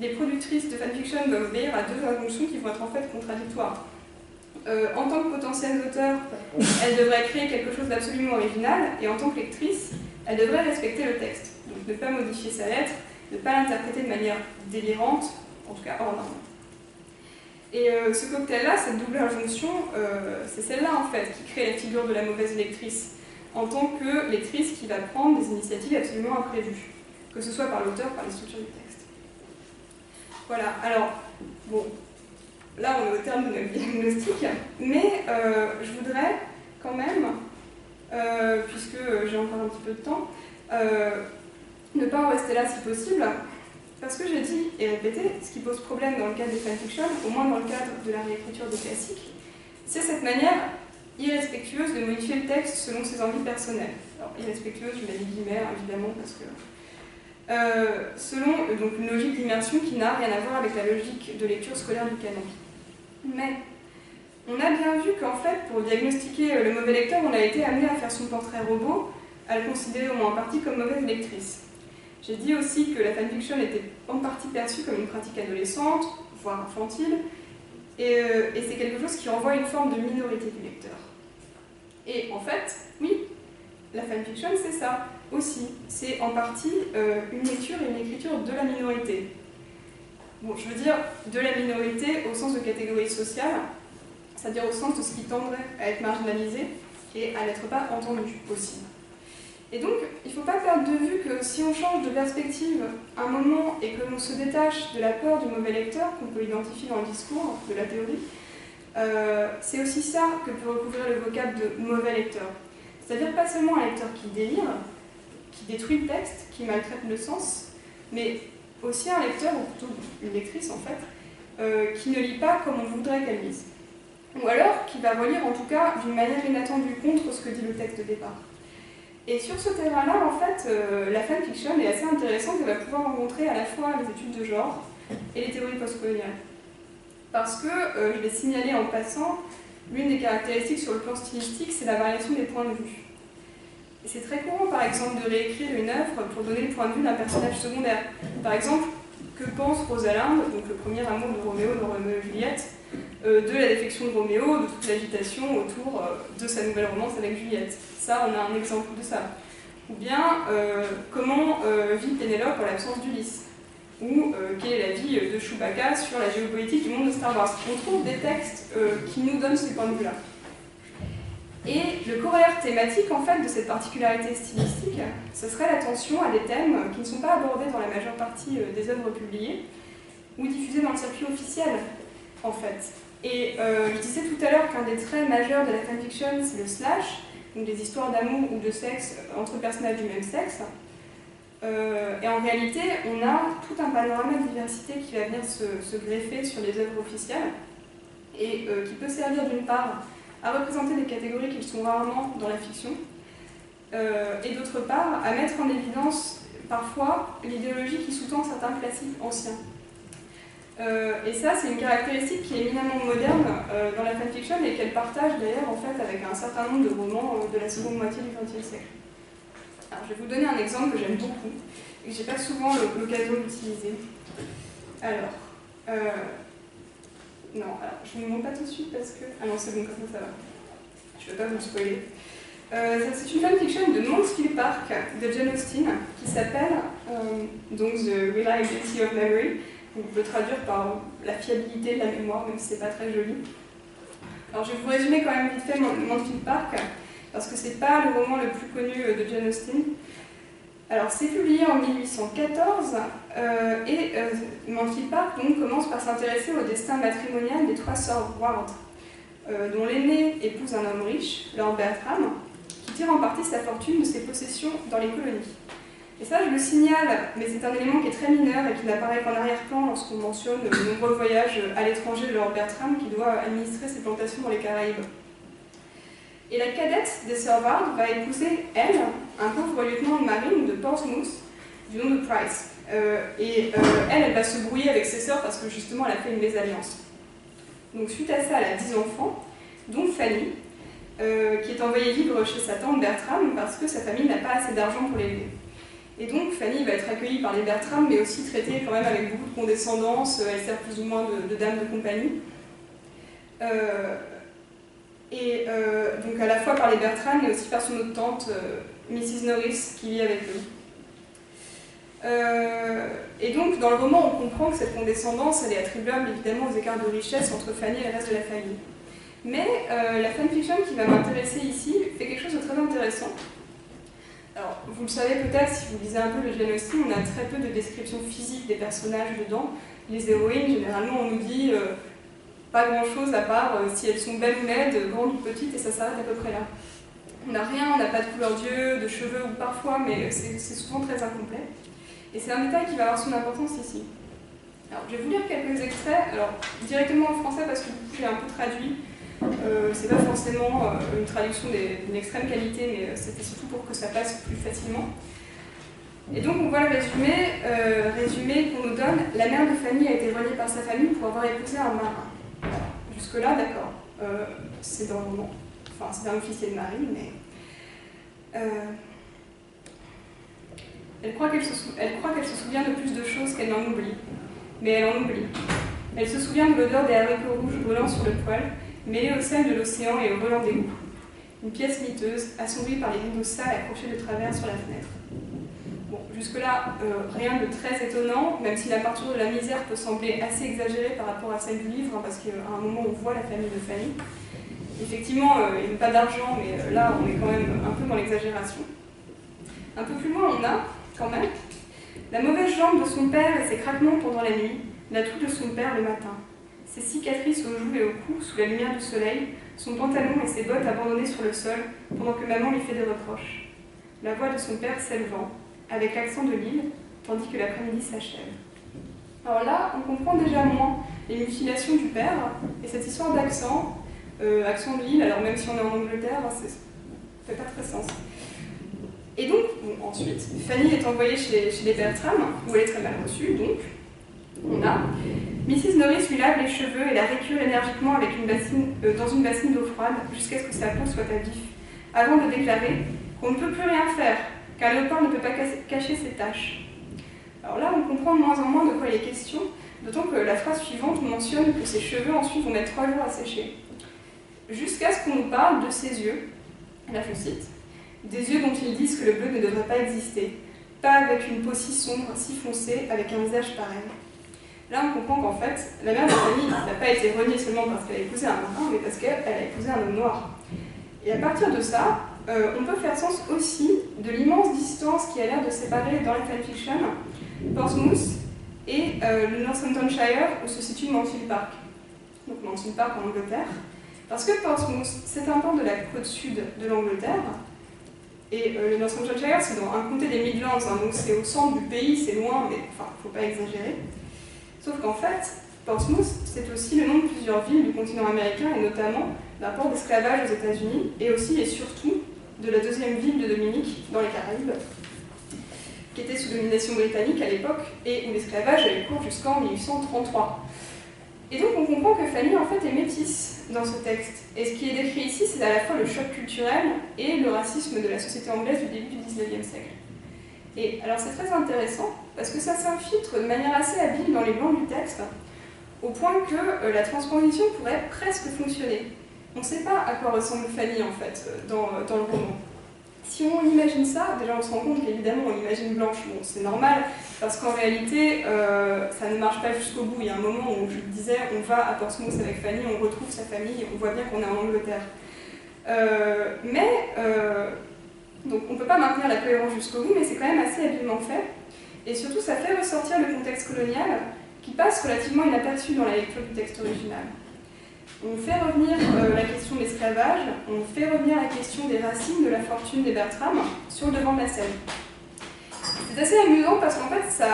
les productrices de fanfiction doivent obéir à deux injonctions qui vont être en fait contradictoires. En tant que potentielles auteurs, elles devraient créer quelque chose d'absolument original, et en tant que lectrices, elles devraient respecter le texte. Donc ne pas modifier sa lettre, ne pas l'interpréter de manière délirante, en tout cas hors norme. Et ce cocktail-là, cette double injonction, c'est celle-là en fait qui crée la figure de la mauvaise lectrice, en tant que lectrice qui va prendre des initiatives absolument imprévues, que ce soit par l'auteur, par les structures du texte. Voilà, alors, bon, là on est au terme de notre diagnostic, mais je voudrais quand même, puisque j'ai encore un petit peu de temps, ne pas en rester là si possible, parce que j'ai dit et répété, ce qui pose problème dans le cadre des fanfictions, au moins dans le cadre de la réécriture des classiques, c'est cette manière irrespectueuse de modifier le texte selon ses envies personnelles. Alors, irrespectueuse, je mets des guillemets, évidemment, parce que... selon donc, une logique d'immersion qui n'a rien à voir avec la logique de lecture scolaire du canon. Mais on a bien vu qu'en fait, pour diagnostiquer le mauvais lecteur, on a été amené à faire son portrait robot, à le considérer au moins en partie comme mauvaise lectrice. J'ai dit aussi que la fanfiction était en partie perçue comme une pratique adolescente, voire infantile, et c'est quelque chose qui renvoie à une forme de minorité du lecteur. Et en fait, oui, la fanfiction c'est ça aussi. C'est en partie une lecture et une écriture de la minorité. Bon, je veux dire de la minorité au sens de catégorie sociale, c'est-à-dire au sens de ce qui tendrait à être marginalisé et à n'être pas entendu aussi. Et donc, il ne faut pas perdre de vue que si on change de perspective un moment et que l'on se détache de la peur du mauvais lecteur, qu'on peut identifier dans le discours, de la théorie, c'est aussi ça que peut recouvrir le vocable de mauvais lecteur. C'est-à-dire pas seulement un lecteur qui délire, qui détruit le texte, qui maltraite le sens, mais aussi un lecteur, ou plutôt une lectrice en fait, qui ne lit pas comme on voudrait qu'elle lise. Ou alors qui va relire en tout cas d'une manière inattendue contre ce que dit le texte de départ. Et sur ce terrain-là, en fait, la fanfiction est assez intéressante et va pouvoir rencontrer à la fois les études de genre et les théories postcoloniales. Parce que, je l'ai signalé en passant, l'une des caractéristiques sur le plan stylistique, c'est la variation des points de vue. Et c'est très courant, par exemple, de réécrire une œuvre pour donner le point de vue d'un personnage secondaire. Par exemple, que pense Rosalinde, donc le premier amour de Roméo dans Roméo et Juliette, de la défection de Roméo, de toute l'agitation autour de sa nouvelle romance avec Juliette. Ça, on a un exemple de ça. Ou bien, comment vit Pénélope en l'absence d'Ulysse. Ou quelle est la vie de Chewbacca sur la géopolitique du monde de Star Wars. On trouve des textes qui nous donnent ces points de vue-là. Et le corollaire thématique, en fait, de cette particularité stylistique, ce serait l'attention à des thèmes qui ne sont pas abordés dans la majeure partie des œuvres publiées ou diffusées dans le circuit officiel, en fait. Et je disais tout à l'heure qu'un des traits majeurs de la fanfiction, c'est le slash, donc des histoires d'amour ou de sexe entre personnages du même sexe. Et en réalité, on a tout un panorama de diversité qui va venir se greffer sur les œuvres officielles et qui peut servir d'une part à représenter des catégories qui sont rarement dans la fiction et d'autre part à mettre en évidence parfois l'idéologie qui sous-tend certains classiques anciens. Et ça, c'est une caractéristique qui est éminemment moderne dans la fanfiction et qu'elle partage d'ailleurs en fait avec un certain nombre de romans de la seconde moitié du XXe siècle. Alors, je vais vous donner un exemple que j'aime beaucoup et que je n'ai pas souvent l'occasion d'utiliser. Alors, non, alors, je ne vous montre pas tout de suite parce que... Ah non, c'est bon, comme ça va. Je ne vais pas vous le spoiler. C'est une fanfiction de Mansfield Park de Jane Austen qui s'appelle donc The Reliability of Memory. On peut traduire par la fiabilité de la mémoire, même si c'est pas très joli. Alors je vais vous résumer quand même vite fait Mansfield Park, parce que c'est pas le roman le plus connu de Jane Austen. Alors c'est publié en 1814, et Mansfield Park donc, commence par s'intéresser au destin matrimonial des trois sœurs Ward, dont l'aînée épouse un homme riche, Lord Bertram, qui tire en partie sa fortune de ses possessions dans les colonies. Et ça, je le signale, mais c'est un élément qui est très mineur et qui n'apparaît qu'en arrière-plan lorsqu'on mentionne de nombreux voyages à l'étranger de Lord Bertram qui doit administrer ses plantations dans les Caraïbes. Et la cadette des sœurs Ward va épouser, elle, un pauvre lieutenant de marine de Portsmouth du nom de Price. Elle va se brouiller avec ses sœurs parce que justement elle a fait une mésalliance. Donc suite à ça, elle a 10 enfants, dont Fanny, qui est envoyée vivre chez sa tante Bertram parce que sa famille n'a pas assez d'argent pour l'élever. Et donc Fanny va être accueillie par les Bertram, mais aussi traitée quand même avec beaucoup de condescendance, elle sert plus ou moins de dame de compagnie. Donc à la fois par les Bertram, mais aussi par son autre tante, Mrs. Norris, qui vit avec eux. Et donc dans le roman, on comprend que cette condescendance, elle est attribuable évidemment aux écarts de richesse entre Fanny et le reste de la famille. Mais la fanfiction qui va m'intéresser ici fait quelque chose de très intéressant. Alors, vous le savez peut-être, si vous lisez un peu le Jane Austen, on a très peu de descriptions physiques des personnages dedans. Les héroïnes, généralement, on nous dit pas grand-chose à part si elles sont belles ou laides, grandes ou petites, et ça s'arrête à peu près là. On n'a rien, on n'a pas de couleur d'yeux, de cheveux ou parfois, mais c'est souvent très incomplet. Et c'est un détail qui va avoir son importance ici. Alors, je vais vous lire quelques extraits, alors directement en français parce que du coup j'ai un peu traduit. C'est pas forcément une traduction d'une extrême qualité, mais c'était surtout pour que ça passe plus facilement. Et donc on voit le résumé qu'on nous donne. La mère de Fanny a été reniée par sa famille pour avoir épousé un marin. Jusque-là, d'accord. C'est dans le roman. Enfin, c'est un officier de marine, mais... Elle croit qu'elle se souvient de plus de choses qu'elle n'en oublie. Mais elle en oublie. Elle se souvient de l'odeur des haricots rouges brûlant sur le poêle, mêlée au sel de l'océan et au volant d'égouts. Une pièce miteuse, assombrie par les rideaux sales accrochés de travers sur la fenêtre. Bon, jusque-là, rien de très étonnant, même si la partie de la misère peut sembler assez exagérée par rapport à celle du livre, hein, parce qu'à un moment on voit la famille de Fanny. Effectivement, il n'y a pas d'argent, mais là on est quand même un peu dans l'exagération. Un peu plus loin, on a, quand même, la mauvaise jambe de son père et ses craquements pendant la nuit, la toux de son père le matin, ses cicatrices aux joues et au cou sous la lumière du soleil, son pantalon et ses bottes abandonnés sur le sol pendant que maman lui fait des reproches. La voix de son père s'élevant, avec l'accent de l'île, tandis que l'après-midi s'achève. Alors là, on comprend déjà moins les mutilations du père et cette histoire d'accent, accent de l'île, alors même si on est en Angleterre, ça fait pas très sens. Et donc, bon, ensuite, Fanny est envoyée chez les Bertram, où elle est très mal reçue, donc on a Mrs. Norris lui lave les cheveux et la récure énergiquement avec dans une bassine d'eau froide jusqu'à ce que sa peau soit à vif, avant de déclarer qu'on ne peut plus rien faire, car le pain ne peut pas cacher ses taches. Alors là, on comprend de moins en moins de quoi il est question, d'autant que la phrase suivante mentionne que ses cheveux ensuite vont mettre 3 jours à sécher. Jusqu'à ce qu'on nous parle de ses yeux, là je cite, des yeux dont ils disent que le bleu ne devrait pas exister, pas avec une peau si sombre, si foncée, avec un visage pareil. Là, on comprend qu'en fait, la mère de Fanny n'a pas été reniée seulement parce qu'elle a épousé un marin, mais parce qu'elle a épousé un homme noir. Et à partir de ça, on peut faire sens aussi de l'immense distance qui a l'air de séparer dans la fanfiction Portsmouth et le Northamptonshire où se situe Mansfield Park. Donc Mansfield Park en Angleterre. Parce que Portsmouth, c'est un port de la côte sud de l'Angleterre. Et le Northamptonshire, c'est dans un comté des Midlands, hein, donc c'est au centre du pays, c'est loin, mais enfin, faut pas exagérer. Sauf qu'en fait, Portsmouth, c'est aussi le nom de plusieurs villes du continent américain, et notamment d'un port d'esclavage aux États-Unis, et aussi et surtout de la deuxième ville de Dominique, dans les Caraïbes, qui était sous domination britannique à l'époque, et où l'esclavage avait cours jusqu'en 1833. Et donc on comprend que Fanny en fait est métisse dans ce texte. Et ce qui est décrit ici, c'est à la fois le choc culturel et le racisme de la société anglaise du début du XIXe siècle. Et alors c'est très intéressant, parce que ça s'infiltre de manière assez habile dans les blancs du texte, au point que la transposition pourrait presque fonctionner. On ne sait pas à quoi ressemble Fanny en fait dans le roman. Si on imagine ça, déjà on se rend compte qu'évidemment on imagine blanche, bon c'est normal, parce qu'en réalité ça ne marche pas jusqu'au bout. Il y a un moment où je le disais, on va à Portsmouth avec Fanny, on retrouve sa famille, on voit bien qu'on est en Angleterre. Donc on ne peut pas maintenir la cohérence jusqu'au bout, mais c'est quand même assez habilement fait. Et surtout ça fait ressortir le contexte colonial qui passe relativement inaperçu dans la lecture du texte original. On fait revenir la question de l'esclavage, on fait revenir la question des racines de la fortune des Bertram sur le devant de la scène. C'est assez amusant parce qu'en fait,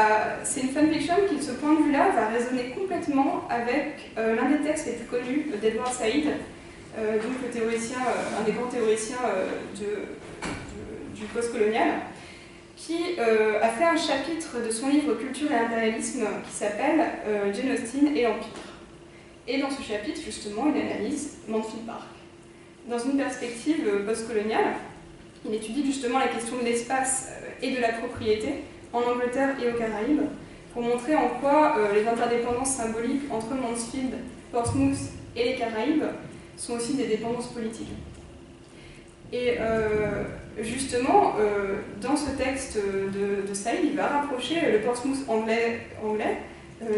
c'est une fanfiction qui, de ce point de vue-là, va résonner complètement avec l'un des textes les plus connus d'Edward Said, donc le théoricien, un des grands théoriciens du post-colonial. qui a fait un chapitre de son livre Culture et impérialisme qui s'appelle Jane Austen et l'Empire. Et dans ce chapitre, justement, il analyse Mansfield Park. Dans une perspective postcoloniale, il étudie justement la question de l'espace et de la propriété en Angleterre et aux Caraïbes, pour montrer en quoi les interdépendances symboliques entre Mansfield, Portsmouth et les Caraïbes sont aussi des dépendances politiques. Et justement, dans ce texte de Saïd, il va rapprocher le Portsmouth anglais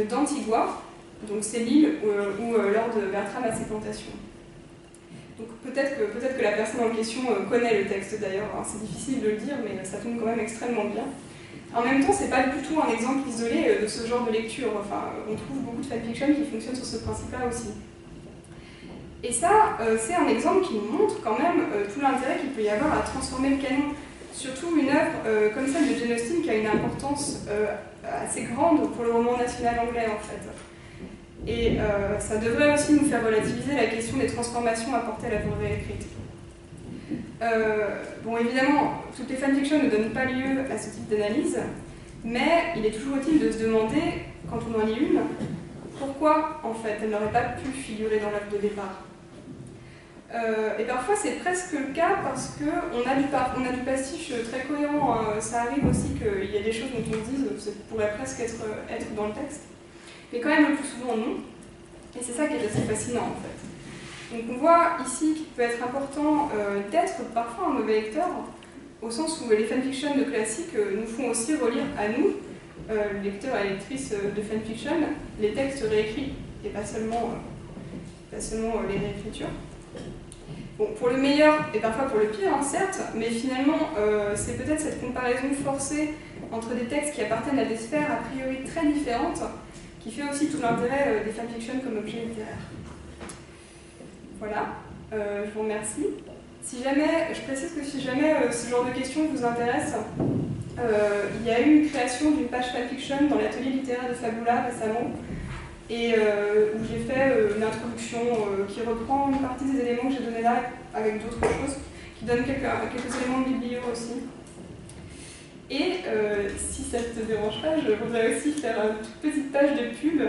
d'Antigua, donc c'est l'île où Lord Bertram a ses plantations. Donc peut-être que la personne en question connaît le texte d'ailleurs, hein, c'est difficile de le dire, mais ça tombe quand même extrêmement bien. En même temps, c'est pas du tout un exemple isolé de ce genre de lecture. Enfin, on trouve beaucoup de fanfiction qui fonctionnent sur ce principe-là aussi. Et ça, c'est un exemple qui nous montre quand même tout l'intérêt qu'il peut y avoir à transformer le canon. Surtout une œuvre comme celle de Jane Austen qui a une importance assez grande pour le roman national anglais en fait. Et ça devrait aussi nous faire relativiser la question des transformations apportées à la œuvre écrite. Bon, évidemment, toutes les fanfictions ne donnent pas lieu à ce type d'analyse, mais il est toujours utile de se demander, quand on en lit une, pourquoi, en fait, elle n'aurait pas pu figurer dans l'œuvre de départ. Et parfois, c'est presque le cas parce qu'on a du pastiche très cohérent. Hein. Ça arrive aussi qu'il y a des choses dont on se dise que ça pourrait presque être dans le texte. Mais quand même, le plus souvent, non. Et c'est ça qui est assez fascinant, en fait. Donc on voit ici qu'il peut être important d'être parfois un mauvais lecteur, au sens où les fanfictions de classiques nous font aussi relire à nous, lecteurs et lectrices de fanfiction, les textes réécrits, et pas seulement les réécritures. Bon, pour le meilleur et parfois pour le pire, hein, certes, mais finalement, c'est peut-être cette comparaison forcée entre des textes qui appartiennent à des sphères a priori très différentes qui fait aussi tout l'intérêt des fanfictions comme objet littéraire. Voilà, je vous remercie. Je précise que si jamais ce genre de questions vous intéresse, il y a eu une création d'une page fanfiction dans l'atelier littéraire de Fabula récemment, et où j'ai fait une introduction qui reprend une partie des éléments que j'ai donnés là avec d'autres choses, qui donne quelques éléments de biblio aussi. Et si ça ne te dérange pas, je voudrais aussi faire une toute petite page de pub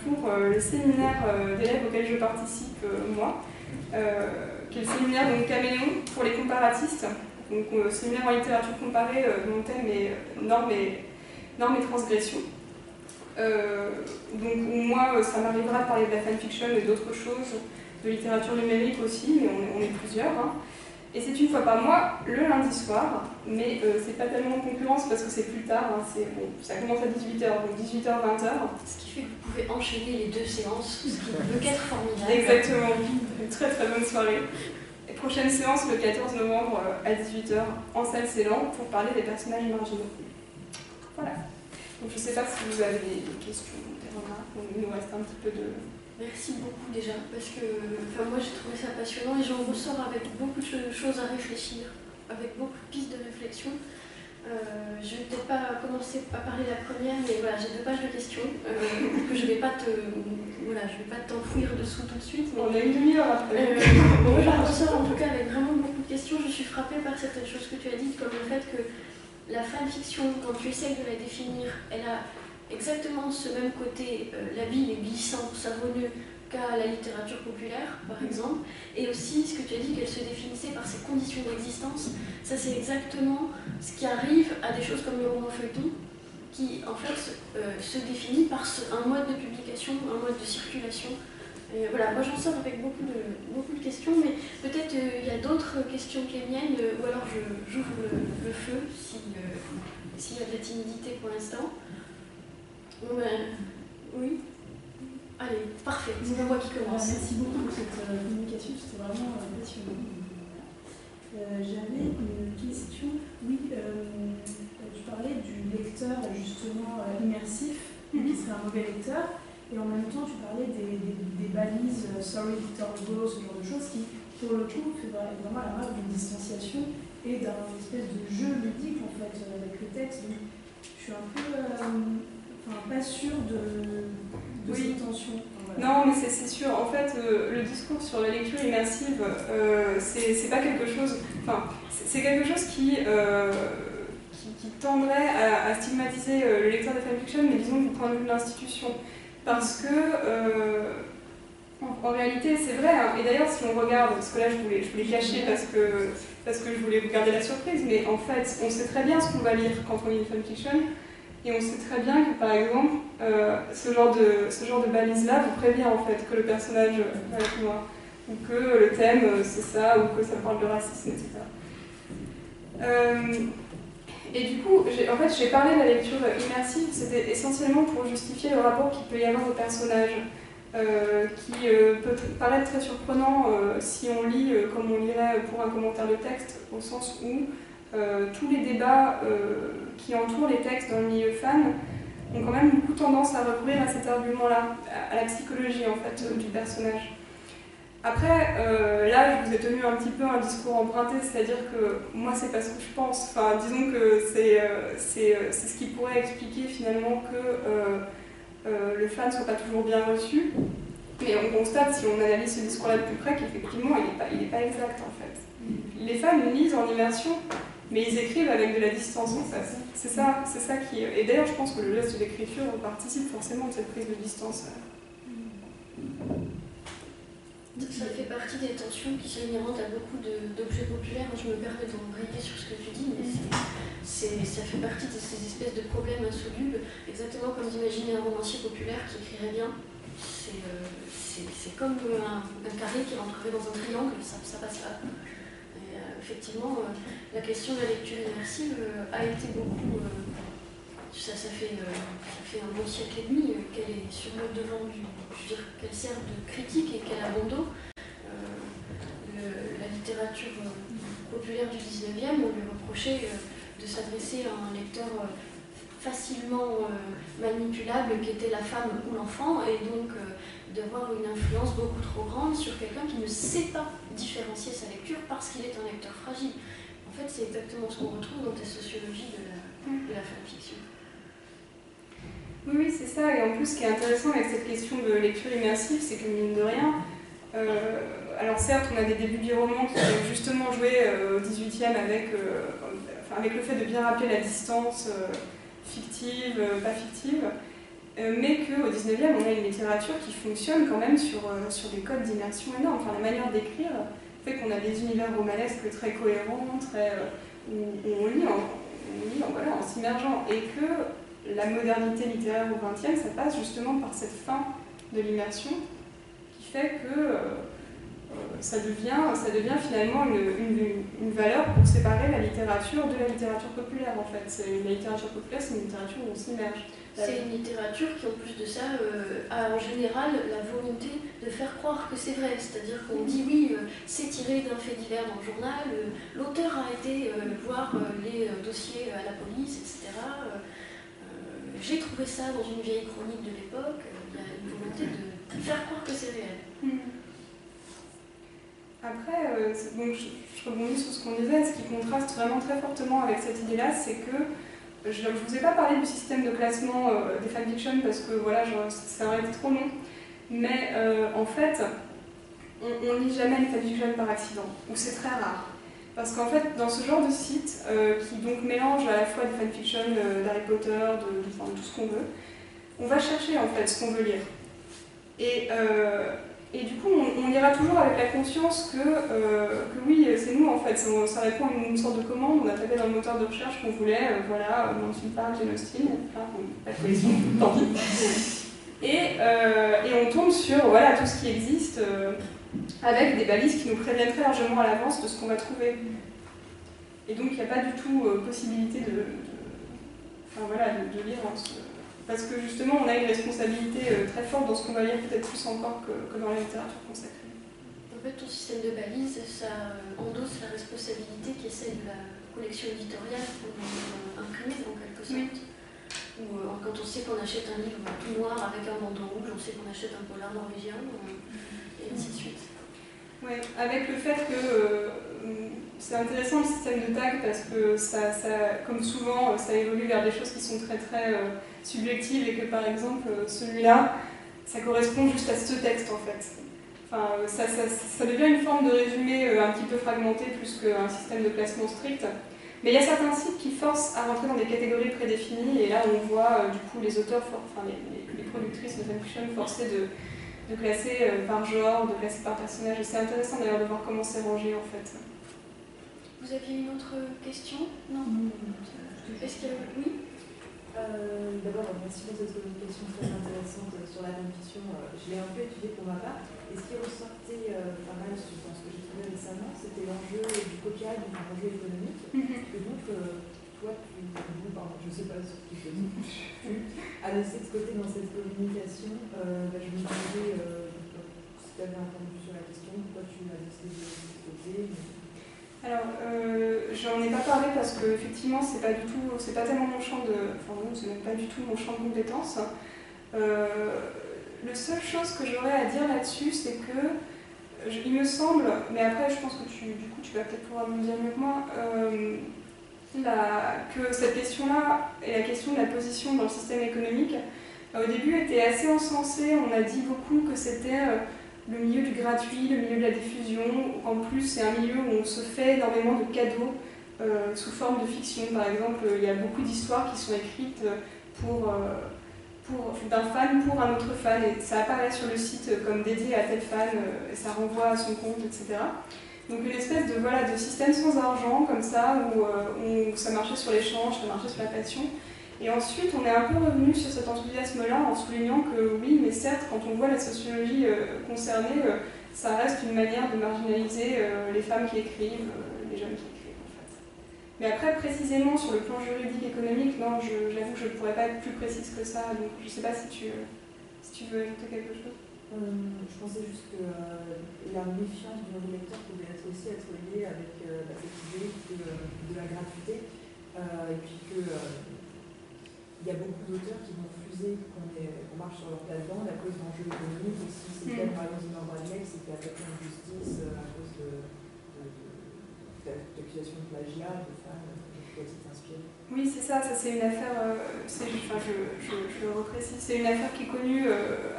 pour le séminaire d'élèves auquel je participe moi, qui est le séminaire donc, Caméléon pour les comparatistes, donc séminaire en littérature comparée dont le thème est normes et transgressions. Donc moi, ça m'arrivera de parler de la fanfiction et d'autres choses, de littérature numérique aussi, mais on est plusieurs. Hein. Et c'est une fois par mois, le lundi soir, mais c'est pas tellement en concurrence parce que c'est plus tard, hein, bon, ça commence à 18h, donc 18h, 20h. Ce qui fait que vous pouvez enchaîner les deux séances, ce qui ne peut qu'être formidable. Exactement, une très très bonne soirée. Et prochaine séance le 14 novembre à 18h en salle Ceylan pour parler des personnages marginaux. Voilà. Donc je ne sais pas si vous avez des questions, des remarques, il nous reste un petit peu de... Merci beaucoup déjà, parce que moi j'ai trouvé ça passionnant et j'en ressors avec beaucoup de choses à réfléchir, avec beaucoup de pistes de réflexion. Je ne vais peut-être pas commencer à parler de la première, mais voilà, j'ai 2 pages de questions que je ne vais pas t'enfouir dessous tout de suite. Mais... On a une demi-heure après. Moi j'en ressors en tout cas avec vraiment beaucoup de questions. Je suis frappée par certaines choses que tu as dites, comme le fait que la fanfiction, quand tu essayes de la définir, elle a exactement ce même côté labile et glissant, savonneux qu'à la littérature populaire, par exemple, et aussi ce que tu as dit qu'elle se définissait par ses conditions d'existence. Ça, c'est exactement ce qui arrive à des choses comme le roman feuilleton, qui en fait se définit par un mode de publication, un mode de circulation. Et voilà, moi j'en sors avec beaucoup de questions, mais peut-être il y a d'autres questions que les miennes, ou alors j'ouvre le feu s'il y a de la timidité pour l'instant. Bon ben, oui. Allez, parfait, c'est moi qui commence. Merci beaucoup pour cette communication, c'était vraiment passionnant. J'avais une question. Oui, tu parlais du lecteur justement immersif, qui serait un mauvais lecteur, et en même temps tu parlais des balises Sorry Victor Hugo, ce genre de choses qui, pour le coup, fait vraiment la marque d'une distanciation et d'un espèce de jeu ludique en fait avec le texte. Donc, je suis un peu pas sûre de cette tension. Voilà. Non, mais c'est sûr. En fait, le discours sur la lecture immersive, c'est pas quelque chose. Enfin, c'est quelque chose qui qui tendrait à stigmatiser le lecteur de fanfiction, mais disons du point de vue de l'institution. Parce que, en réalité, c'est vrai, hein, et d'ailleurs, si on regarde, parce que là, je voulais cacher parce que je voulais vous garder la surprise, mais en fait, on sait très bien ce qu'on va lire quand on lit une fanfiction, et on sait très bien que, par exemple, ce genre de balise-là vous prévient, en fait, que le personnage va être noir, ou que le thème, c'est ça, ou que ça parle de racisme, etc. Et du coup, en fait, j'ai parlé de la lecture immersive, c'était essentiellement pour justifier le rapport qu'il peut y avoir au personnage, qui peut paraître très surprenant si on lit comme on lirait pour un commentaire de texte, au sens où tous les débats qui entourent les textes dans le milieu fan ont quand même beaucoup tendance à recourir à cet argument-là, à la psychologie en fait du personnage. Après, là, je vous ai tenu un petit peu un discours emprunté, c'est-à-dire que moi, c'est pas ce que je pense. Enfin, disons que c'est ce qui pourrait expliquer finalement que le fan ne soit pas toujours bien reçu. Mais on constate, si on analyse ce discours-là de plus près, qu'effectivement, il n'est pas exact en fait. Les fans lisent en immersion, mais ils écrivent avec de la distance en fait. C'est ça qui. Et d'ailleurs, je pense que le geste d'écriture participe forcément de cette prise de distance. Ça fait partie des tensions qui sont inhérentes à beaucoup d'objets populaires. Je me permets d'embrayer sur ce que tu dis, mais ça fait partie de ces espèces de problèmes insolubles, exactement comme d'imaginer un romancier populaire qui écrirait bien. C'est comme un carré qui rentrerait dans un triangle, ça passe pas. Et, effectivement, la question de la lecture immersive a été beaucoup... ça fait un bon siècle et demi qu'elle est sur le devant qu'elle sert de critique et qu'elle a bon dos. La littérature populaire du 19e, on lui reprochait de s'adresser à un lecteur facilement manipulable qui était la femme ou l'enfant, et donc d'avoir une influence beaucoup trop grande sur quelqu'un qui ne sait pas différencier sa lecture parce qu'il est un lecteur fragile. En fait, c'est exactement ce qu'on retrouve dans ta sociologie de la fanfiction. Oui, c'est ça. Et en plus, ce qui est intéressant avec cette question de lecture immersive, c'est que mine de rien, alors certes, on a des débuts du roman qui ont justement joué au XVIIIe avec le fait de bien rappeler la distance fictive, pas fictive, mais qu'au XIXe, on a une littérature qui fonctionne quand même sur des codes d'immersion énormes. Enfin, la manière d'écrire fait qu'on a des univers romanesques très cohérents, où on lit en s'immergeant, et que la modernité littéraire au XXe, ça passe justement par cette fin de l'immersion qui fait que ça devient finalement une valeur pour séparer la littérature de la littérature populaire en fait. La littérature populaire, c'est une littérature où on s'immerge. C'est une littérature qui, en plus de ça, a en général la volonté de faire croire que c'est vrai. C'est-à-dire qu'on dit oui, c'est tiré d'un fait divers dans le journal, l'auteur a été voir les dossiers à la police, etc. J'ai trouvé ça dans une vieille chronique de l'époque. Il y a une volonté de faire croire que c'est réel. Après, donc je rebondis sur ce qu'on disait, ce qui contraste vraiment très fortement avec cette idée-là, c'est que je ne vous ai pas parlé du système de classement des fanfictions parce que voilà, ça aurait été trop long, mais en fait, on lit jamais une fanfiction par accident, ou c'est très rare. Parce qu'en fait, dans ce genre de site, qui donc mélange à la fois des fanfictions d'Harry Potter, de tout ce qu'on veut, on va chercher en fait ce qu'on veut lire. Et du coup, on lira toujours avec la conscience que oui, c'est nous en fait, ça répond à une sorte de commande, on a tapé dans le moteur de recherche qu'on voulait, voilà, Nancy Park, Jane Austen, pas de collection, tant pis. Et on tombe sur voilà, tout ce qui existe avec des balises qui nous préviennent très largement à l'avance de ce qu'on va trouver. Et donc il n'y a pas du tout possibilité de lire parce que justement on a une responsabilité très forte dans ce qu'on va lire, peut-être plus encore que dans la littérature consacrée. En fait, ton système de balises, ça endosse la responsabilité qui est celle de la collection éditoriale qu'on a imprimée en quelque sorte. Oui. Ou quand on sait qu'on achète un livre tout noir avec un bandeau rouge, on sait qu'on achète un polar norvégien, et ainsi de suite. Oui, avec le fait que c'est intéressant le système de tag parce que ça, comme souvent, ça évolue vers des choses qui sont très très subjectives et que par exemple celui-là, ça correspond juste à ce texte en fait. Enfin, ça devient une forme de résumé un petit peu fragmenté plus qu'un système de classement strict. Mais il y a certains sites qui forcent à rentrer dans des catégories prédéfinies, et là on voit du coup les auteurs, enfin les productrices de fanfiction forcées de classer par genre, de classer par personnage, et c'est intéressant d'ailleurs de voir comment c'est rangé en fait. Vous aviez une autre question? Non. Est-ce qu'il y a... Oui. D'abord, merci pour cette communication très intéressante sur la non-fiction. Je l'ai un peu étudiée pour ma part. Et ce qui ressortait pas mal dans ce que j'ai trouvé récemment, c'était l'enjeu du copyright, donc l'enjeu économique. Et donc, toi, je ne sais pas sur qui tu as laissé de côté dans cette communication. Je me demandais si tu avais entendu sur la question, pourquoi tu as décidé de laisser de côté. Alors, j'en ai pas parlé parce que effectivement, c'est pas tellement mon champ de, enfin non, c'est même pas du tout mon champ de compétences. La seule chose que j'aurais à dire là-dessus, c'est que il me semble, mais après, je pense que tu vas peut-être pouvoir me dire mieux que moi, que cette question-là et la question de la position dans le système économique, au début, était assez encensée. On a dit beaucoup que c'était le milieu du gratuit, le milieu de la diffusion. En plus, c'est un milieu où on se fait énormément de cadeaux sous forme de fiction. Par exemple, il y a beaucoup d'histoires qui sont écrites d'un fan pour un autre fan, et ça apparaît sur le site comme dédié à tel fan, et ça renvoie à son compte, etc. Donc une espèce de système sans argent, comme ça, où ça marchait sur l'échange, ça marchait sur la passion. Et ensuite, on est un peu revenu sur cet enthousiasme-là en soulignant que oui, mais certes, quand on voit la sociologie concernée, ça reste une manière de marginaliser les femmes qui écrivent, les jeunes qui écrivent, en fait. Mais après, précisément sur le plan juridique, économique, non, j'avoue que je ne pourrais pas être plus précise que ça, donc je ne sais pas si tu veux ajouter quelque chose. Je pensais juste que la méfiance du nouveau lecteur pouvait aussi être liée avec cette idée de la gratuité, et puis que il y a beaucoup d'auteurs qui vont refuser qu'on marche sur leur plate-bande à cause d'enjeux économiques aussi. C'est le cas par exemple de Norman Leigh, c'était attaqué en justice à cause d'accusations de plagiat, de femmes qui ont été inspirées. Oui, c'est ça c'est une affaire, je le reprécise, c'est une affaire qui est connue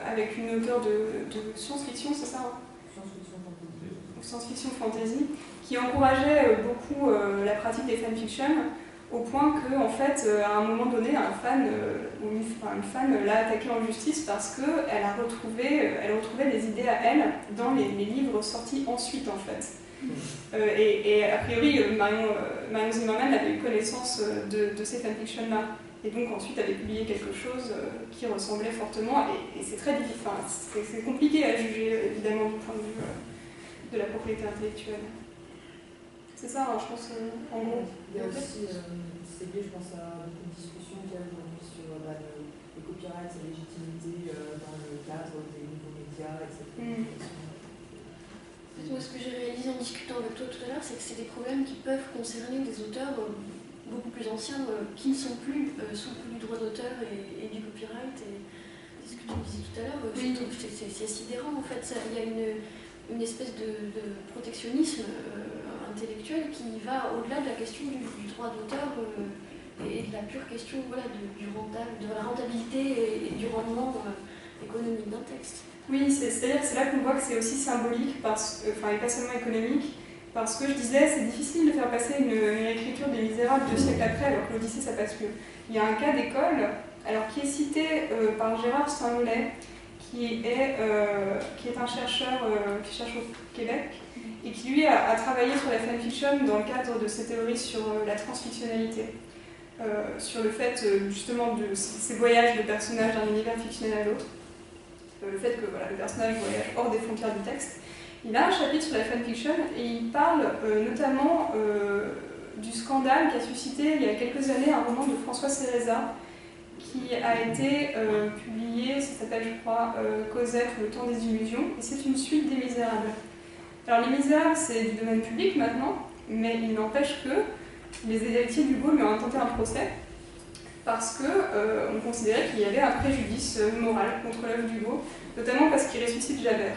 avec une auteure de science-fiction, c'est ça hein? Science-fiction fantasy, qui encourageait beaucoup la pratique des fanfictions, au point qu'en fait, à un moment donné, un fan ou une fan l'a attaqué en justice parce qu'elle retrouvait des idées à elle dans les livres sortis ensuite, en fait. Et a priori, Marion Zimmerman avait eu connaissance de ces fanfictions-là. Et donc ensuite, elle avait publié quelque chose qui ressemblait fortement. Et c'est très difficile, c'est compliqué à juger, évidemment, du point de vue de la propriété intellectuelle. C'est ça, hein, je pense, en gros. Il y a aussi, c'est lié, je pense, à beaucoup de discussions qu'il y a aujourd'hui sur les copyrights, sa légitimité dans le cadre des nouveaux médias, etc. Moi, ce que j'ai réalisé en discutant avec toi tout à l'heure, c'est que c'est des problèmes qui peuvent concerner des auteurs beaucoup plus anciens qui ne sont plus sous le coup du droit d'auteur et du copyright. Et ce que tu disais tout à l'heure, c'est sidérant en fait. Il y a une espèce de protectionnisme intellectuel qui va au-delà de la question du droit d'auteur et de la pure question de la rentabilité et du rendement économique d'un texte. Oui, c'est-à-dire que c'est là qu'on voit que c'est aussi symbolique, et pas seulement économique, parce que je disais, c'est difficile de faire passer une écriture des Misérables 2 siècles après, alors que l'Odyssée, ça passe mieux. Il y a un cas d'école, alors qui est cité par Gérard Saint-Lollet, qui est un chercheur qui cherche au Québec, et qui lui a travaillé sur la fanfiction dans le cadre de ses théories sur la transfictionnalité, sur le fait justement de ces voyages de personnages d'un univers fictionnel à l'autre, le fait que le personnage voyage hors des frontières du texte. Il a un chapitre sur la fanfiction et il parle notamment du scandale qu'a suscité il y a quelques années un roman de François Cereza qui a été publié, ça s'appelle je crois Cosette ou Le temps des illusions, et c'est une suite des Misérables. Alors les Misérables c'est du domaine public maintenant, mais il n'empêche que les héritiers d'Hugo lui ont intenté un procès parce qu'on considérait qu'il y avait un préjudice moral contre l'œuvre d'Hugo, notamment parce qu'il ressuscite Javert.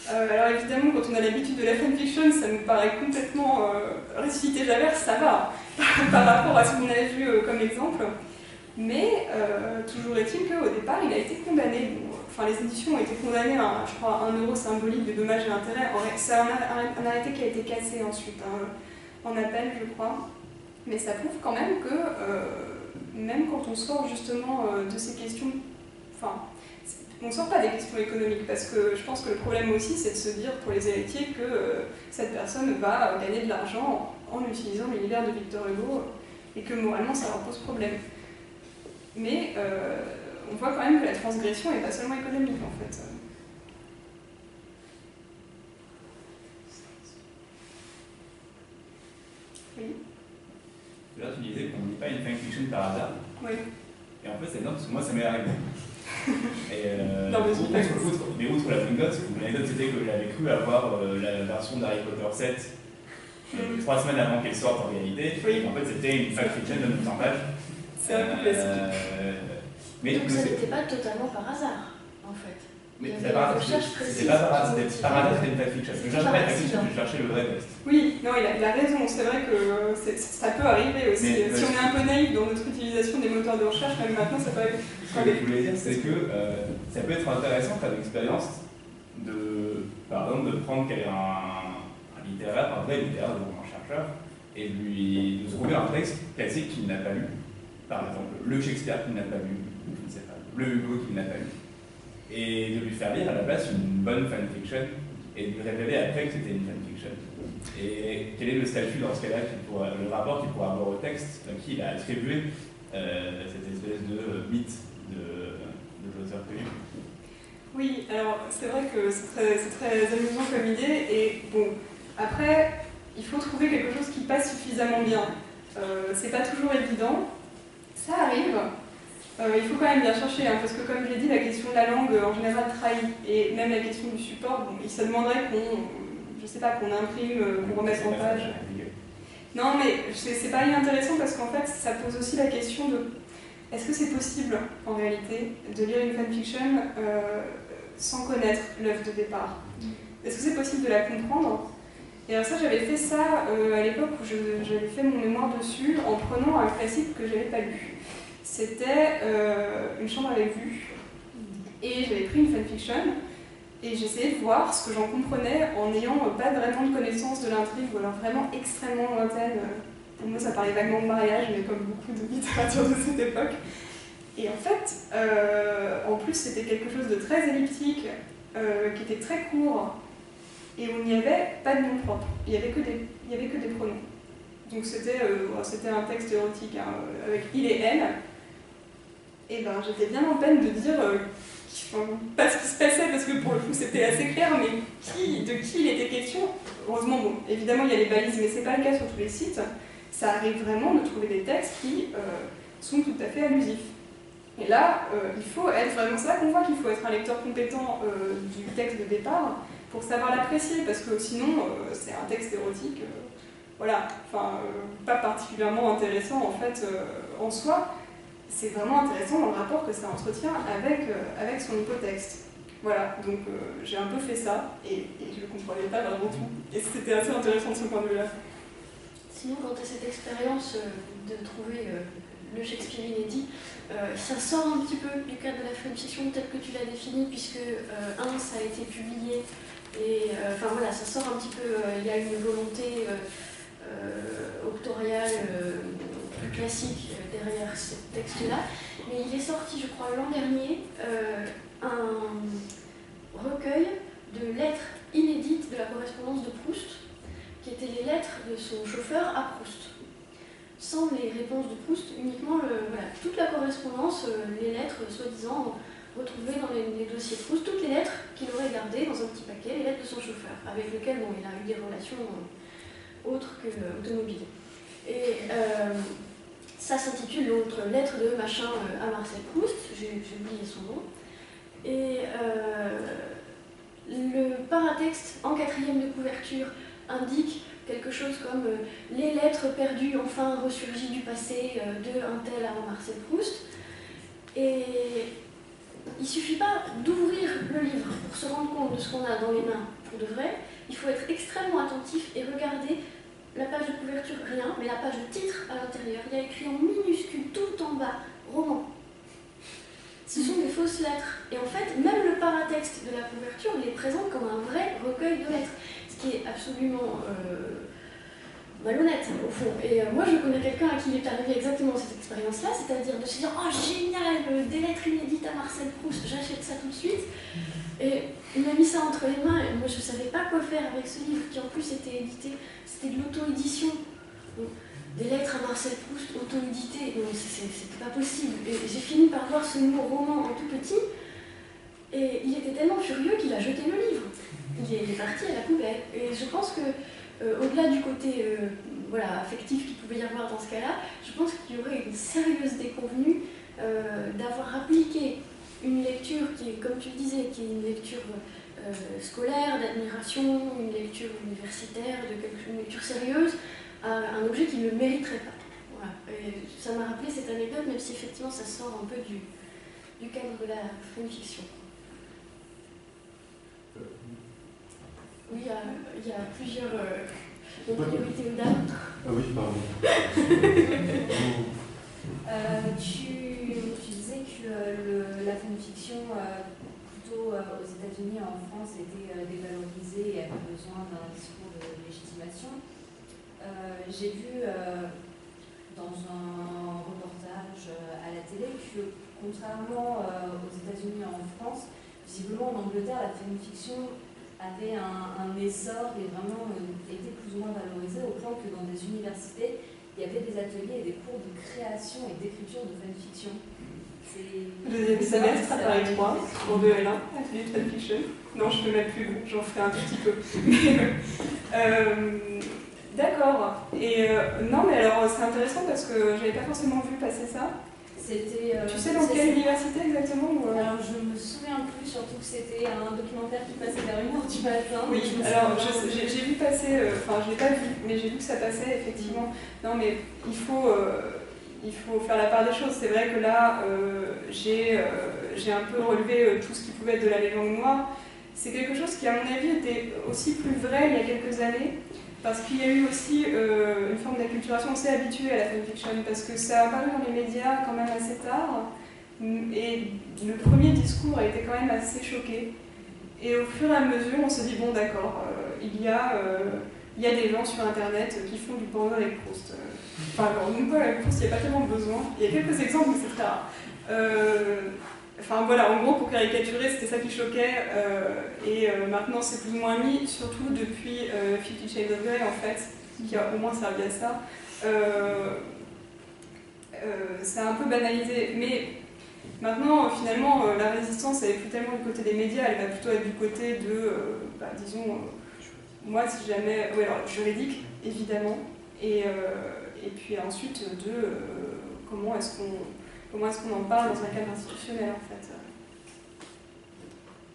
Alors évidemment, quand on a l'habitude de la fanfiction, ça nous paraît complètement ressusciter Javert, ça va, par rapport à ce qu'on a vu comme exemple. Mais toujours est-il qu'au départ, il a été condamné. Les éditions ont été condamnées à, je crois, 1 € symbolique de dommages et intérêts. C'est un arrêté qui a été cassé ensuite, en appel, je crois. Mais ça prouve quand même que, même quand on sort justement de ces questions, enfin, on ne sort pas des questions économiques, parce que je pense que le problème aussi, c'est de se dire pour les héritiers que cette personne va gagner de l'argent en utilisant l'univers de Victor Hugo, et que moralement ça leur pose problème. Mais on voit quand même que la transgression n'est pas seulement économique en fait. Oui. Là, tu disais qu'on ne lit pas une fanfiction par hasard. Oui. Et en fait, c'est énorme parce que moi, ça m'est arrivé. Et non, mais outre l'anecdote c'était que j'avais cru avoir la version d'Harry Potter 7 3 semaines avant qu'elle sorte en réalité. Oui. En fait, c'était une fanfiction de 900 pages. C'est un peu classique. Donc ça n'était pas totalement par hasard, en fait. Mais c'était pas par hasard, c'était une fanfiction. Je cherchais le vrai texte. Oui, non, il a raison. C'est vrai que ça peut arriver aussi. Mais, si on est un peu naïf dans notre utilisation des moteurs de recherche, même maintenant, ça peut arriver. Ce que je voulais dire, c'est que ça peut être intéressant comme expérience par exemple, de prendre un littéraire, un vrai littéraire, un chercheur, et de trouver un texte classique qu'il n'a pas lu. Par exemple, le Shakespeare qu'il n'a pas lu, je ne sais pas, le Hugo qu'il n'a pas lu, et de lui faire lire à la place une bonne fanfiction, et de lui révéler après que c'était une fanfiction. Et quel est le statut dans ce cas-là, le rapport qu'il pourra avoir au texte, qui il a attribué cette espèce de mythe de l'auteur connu. Oui, alors c'est vrai que c'est très amusant comme idée, et bon, après, il faut trouver quelque chose qui passe suffisamment bien. C'est pas toujours évident, ça arrive. Il faut quand même bien chercher, hein, parce que comme je l'ai dit, la question de la langue en général trahit, et même la question du support, bon, il se demanderait qu'on imprime, qu'on remette en page. Non, mais c'est pas inintéressant parce qu'en fait, ça pose aussi la question de est-ce que c'est possible, en réalité, de lire une fanfiction sans connaître l'œuvre de départ? Est-ce que c'est possible de la comprendre? Et alors ça, j'avais fait ça à l'époque où j'avais fait mon mémoire dessus en prenant un classique que j'avais pas lu. C'était Une chambre avec vue. Et j'avais pris une fanfiction et j'essayais de voir ce que j'en comprenais en n'ayant pas vraiment de connaissance de l'intrigue, ou alors vraiment extrêmement lointaine. Pour moi, ça parlait vaguement de mariage, mais comme beaucoup de littérature de cette époque. Et en fait, en plus, c'était quelque chose de très elliptique, qui était très court, et où il n'y avait pas de nom propre. Il n'y avait que des pronoms. Donc c'était un texte érotique, hein, avec il et elle. Et ben, j'étais bien en peine de dire pas ce qui se passait, parce que pour le coup c'était assez clair, mais de qui il était question. Heureusement, bon, évidemment il y a les balises, mais c'est pas le cas sur tous les sites. Ça arrive vraiment de trouver des textes qui sont tout à fait allusifs. Et là, il faut être vraiment, c'est là qu'on voit qu'il faut être un lecteur compétent du texte de départ pour savoir l'apprécier, parce que sinon c'est un texte érotique, voilà, enfin pas particulièrement intéressant en fait en soi. C'est vraiment intéressant dans le rapport que ça entretient avec son hypotexte. Voilà, donc j'ai un peu fait ça, et je ne comprenais pas vraiment tout. Et c'était assez intéressant de ce point de vue-là. Sinon, quand tu as cette expérience de trouver le Shakespeare inédit, ça sort un petit peu du cadre de la fanfiction tel que tu l'as défini, puisque ça a été publié, et enfin voilà, ça sort un petit peu, il y a une volonté auctoriale plus classique derrière ce texte-là, mais il est sorti, je crois, l'an dernier, un recueil de lettres inédites de la correspondance de Proust, qui étaient les lettres de son chauffeur à Proust. Sans les réponses de Proust, uniquement toute la correspondance, les lettres soi-disant retrouvées dans les dossiers de Proust, toutes les lettres qu'il aurait gardées dans un petit paquet, les lettres de son chauffeur, avec lequel il a eu des relations autres que automobiles. Et ça s'intitule l'autre lettre de machin à Marcel Proust, j'ai oublié son nom. Et le paratexte en 4e de couverture indique quelque chose comme les lettres perdues enfin ressurgies du passé de un tel à Marcel Proust. Et il ne suffit pas d'ouvrir le livre pour se rendre compte de ce qu'on a dans les mains pour de vrai. Il faut être extrêmement attentif et regarder la page de couverture, rien, mais la page de titre à l'intérieur. Il y a écrit en minuscule tout en bas, roman. Ce sont des fausses lettres. Et en fait, même le paratexte de la couverture les présente comme un vrai recueil de lettres. Ce qui est absolument malhonnête au fond. Et moi je connais quelqu'un à qui il est arrivé exactement cette expérience-là, c'est-à-dire de se dire oh génial, des lettres inédites à Marcel Proust, j'achète ça tout de suite. Et il m'a mis ça entre les mains et moi je savais pas quoi faire avec ce livre qui en plus était édité, c'était de l'auto-édition. Des lettres à Marcel Proust auto-éditées, c'était pas possible. Et j'ai fini par voir ce nouveau roman en tout petit et il était tellement furieux qu'il a jeté le livre. Il est parti à la poubelle. Et je pense que au-delà du côté affectif qu'il pouvait y avoir dans ce cas-là, je pense qu'il y aurait une sérieuse déconvenue d'avoir appliqué une lecture qui est, comme tu le disais, qui est une lecture scolaire, d'admiration, une lecture universitaire, une lecture sérieuse, à un objet qui ne le mériterait pas. Voilà. Et ça m'a rappelé cette anecdote, même si effectivement ça sort un peu du cadre de la fanfiction. Oui, il y a plusieurs priorités ou dames. Ah oui, pardon. Tu disais que la fanfiction, plutôt aux États-Unis et en France, était dévalorisée et avait besoin d'un discours de légitimation. J'ai vu dans un reportage à la télé que, contrairement aux États-Unis et en France, visiblement en Angleterre, la fanfiction avait un essor et vraiment était plus ou moins valorisé au point que dans des universités, il y avait des ateliers et des cours de création et d'écriture de fanfiction. Deuxième semestre à Paris 3, cours de L1, atelier de fanfiction. Non, je ne peux mettre plus long, j'en ferai un tout petit peu. D'accord. Et non, mais alors c'est intéressant parce que j'avais pas forcément vu passer ça. Tu sais dans quelle université exactement Alors je me souviens plus, surtout que c'était un documentaire qui passait vers 1h du matin. Oui, alors j'ai vu passer, enfin je l'ai pas vu, mais j'ai vu que ça passait effectivement. Non mais il faut faire la part des choses. C'est vrai que là, j'ai un peu relevé tout ce qui pouvait être de la légende noire. C'est quelque chose qui, à mon avis, était aussi plus vrai il y a quelques années. Parce qu'il y a eu aussi une forme d'acculturation, on s'est habitué à la fanfiction, parce que ça a apparu dans les médias quand même assez tard, et le premier discours a été quand même assez choqué. Et au fur et à mesure, on se dit, bon d'accord, il y a des gens sur Internet qui font du porno avec Proust. Enfin, non, pas avec Proust, il n'y a pas tellement besoin. Il y a quelques exemples, mais c'est très rare. Enfin voilà, en gros, pour caricaturer, c'était ça qui choquait, et maintenant c'est plus ou moins mis, surtout depuis 50 Shades of Grey en fait, qui a au moins servi à ça. Ça a un peu banalisé, mais maintenant finalement la résistance elle est plus tellement du côté des médias, elle va plutôt être du côté de, disons, moi si jamais, oui alors juridique évidemment, et puis ensuite de comment est-ce qu'on en parle dans un cadre institutionnel en fait.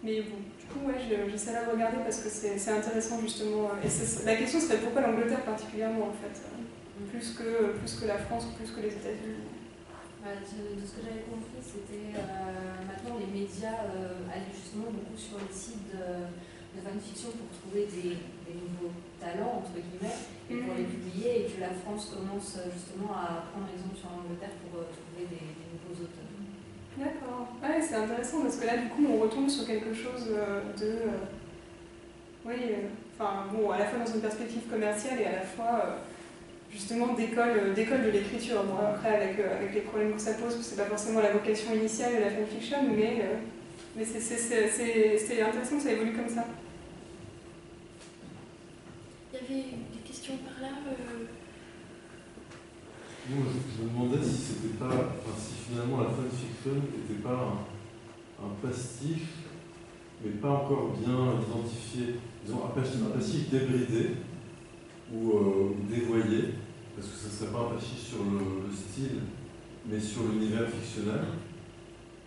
Mais bon, du coup, ouais, j'essaie de regarder parce que c'est intéressant justement. Et la question serait pourquoi l'Angleterre particulièrement en fait, plus que la France ou plus que les États-Unis. De ce que j'avais compris, c'était maintenant les médias allaient justement beaucoup sur les sites de fanfiction pour trouver des nouveaux talents, entre guillemets, et pour les publier, et que la France commence justement à prendre exemple sur l'Angleterre pour trouver des nouveaux auteurs. D'accord. Ouais, c'est intéressant parce que là, du coup, on retombe sur quelque chose enfin, bon, à la fois dans une perspective commerciale et à la fois, justement, d'école de l'écriture. Bon, après, avec les problèmes que ça pose, c'est pas forcément la vocation initiale de la fanfiction, mais c'est intéressant que ça évolue comme ça. Il y avait des questions par là Moi, je me demandais si c'était pas, si finalement la fanfiction n'était pas un pastiche, mais pas encore bien identifié, disons un pastiche débridé ou dévoyé, parce que ça ne serait pas un pastiche sur le style, mais sur l'univers fictionnel,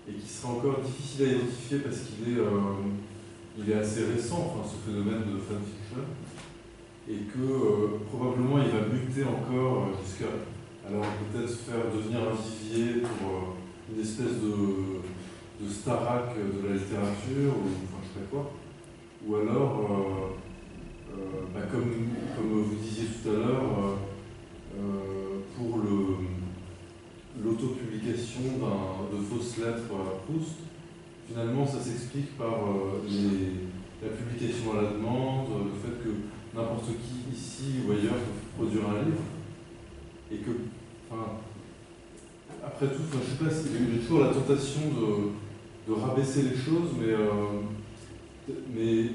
et qui serait encore difficile à identifier parce qu'il est assez récent, enfin, ce phénomène de fanfiction, et que probablement il va muter encore jusqu'à alors peut-être faire devenir un vivier pour une espèce de Starac de la littérature, ou enfin je sais pas quoi. Ou alors, comme vous disiez tout à l'heure, pour l'autopublication de fausses lettres à Proust, finalement ça s'explique par la publication à la demande, le fait que n'importe qui ici ou ailleurs peut produire un livre, et que, enfin, après tout, enfin, je sais pas, j'ai toujours la tentation de rabaisser les choses, mais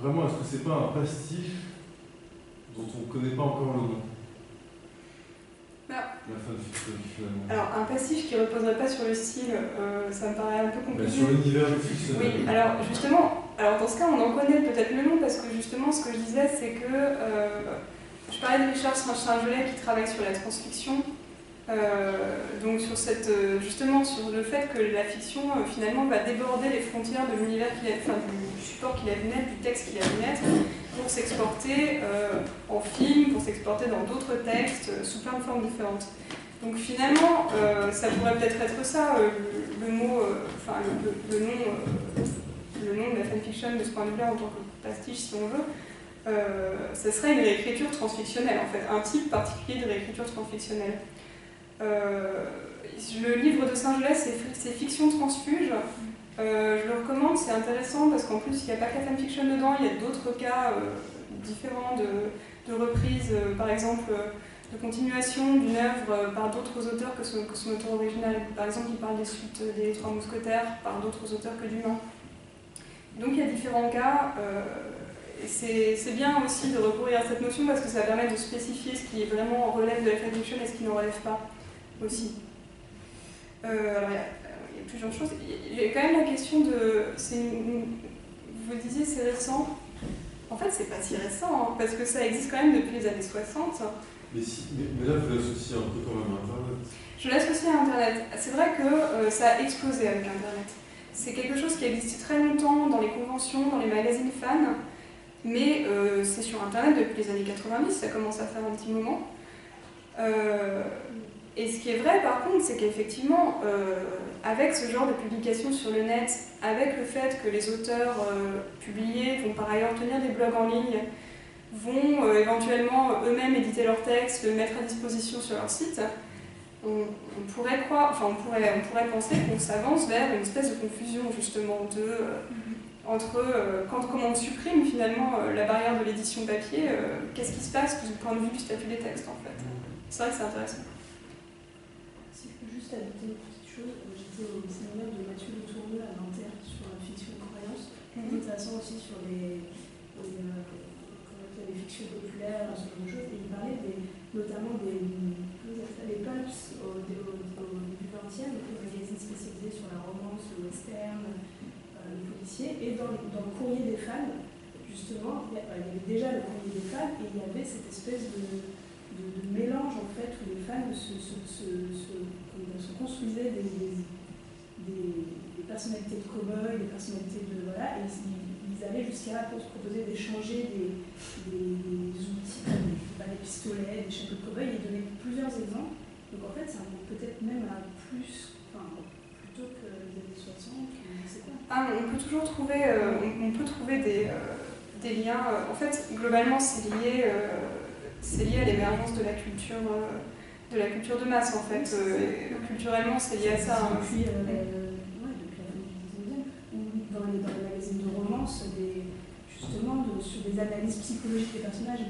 vraiment, est-ce que c'est pas un pastiche dont on ne connaît pas encore le nom? La fanfiction, finalement. Alors, un pastiche qui ne reposerait pas sur le style, ça me paraît un peu compliqué. Sur l'univers fictionnel. Oui, alors justement, dans ce cas, on en connaît peut-être le nom, parce que justement, ce que je disais, c'est que je parlais de Richard Saint-Gelais qui travaille sur la transfiction, donc sur justement sur le fait que la fiction, finalement, va déborder les frontières de l'univers du support qu'il a vu naître, du texte qu'il a vu naître, pour s'exporter en film, pour s'exporter dans d'autres textes, sous plein de formes différentes. Donc finalement, ça pourrait peut-être être ça, le nom de la fanfiction de ce point de vue-là en tant que pastiche, si on veut, ça serait une réécriture transfictionnelle, en fait, un type particulier de réécriture transfictionnelle. Le livre de Saint-Gelais, c'est Fiction transfuge. Je le recommande, c'est intéressant parce qu'en plus, il n'y a pas que la fanfiction dedans, il y a d'autres cas différents de reprises, par exemple, de continuation d'une œuvre par d'autres auteurs que son auteur original. Par exemple, il parle des suites des Trois Mousquetaires par d'autres auteurs que Dumas. Donc il y a différents cas, et c'est bien aussi de recourir à cette notion parce que ça permet de spécifier ce qui est vraiment relève de la fanfiction et ce qui n'en relève pas aussi. Alors il y a plusieurs choses. Il y a quand même la question de... Vous disiez c'est récent. En fait, c'est pas si récent, hein, parce que ça existe quand même depuis les années 60. Mais là, vous l'associez un peu quand même à Internet. Je l'associe à Internet. C'est vrai que ça a explosé avec Internet. C'est quelque chose qui a existé très longtemps dans les conventions, dans les magazines fans, mais c'est sur Internet depuis les années 90, ça commence à faire un petit moment. Et ce qui est vrai par contre, c'est qu'effectivement, avec ce genre de publication sur le net, avec le fait que les auteurs publiés vont par ailleurs tenir des blogs en ligne, vont éventuellement eux-mêmes éditer leurs textes, le mettre à disposition sur leur site, on pourrait penser qu'on s'avance vers une espèce de confusion justement entre comment on supprime finalement la barrière de l'édition papier, qu'est-ce qui se passe du point de vue du statut des textes en fait. C'est vrai que c'est intéressant. Si je peux juste ajouter une petite chose, j'étais au séminaire de Mathieu Le Tourneux à Nanterre sur la fiction de croyance, intéressant aussi sur les fictions populaires, ce genre de choses, et il parlait notamment des pulps au début du XXe, des magazines spécialisés sur la romance, le western, le policier, et dans le courrier des fans, justement, il y avait déjà le courrier des fans, et il y avait cette espèce de mélange en fait où les fans se construisaient des personnalités de cow-boys, des personnalités de voilà, et ils allaient jusqu'à proposer d'échanger des outils comme des pistolets, des chapeaux de cow-boy, et ils donnaient plusieurs exemples. Donc en fait, ça montre peut-être même à plutôt que les années 60, je sais pas. On peut toujours trouver, des liens. En fait, globalement, c'est lié à l'émergence de la culture de masse, en fait. Culturellement, c'est lié à ça. Depuis la fin du 19e, ou dans les magazines de romance, justement, sur des analyses psychologiques des personnages,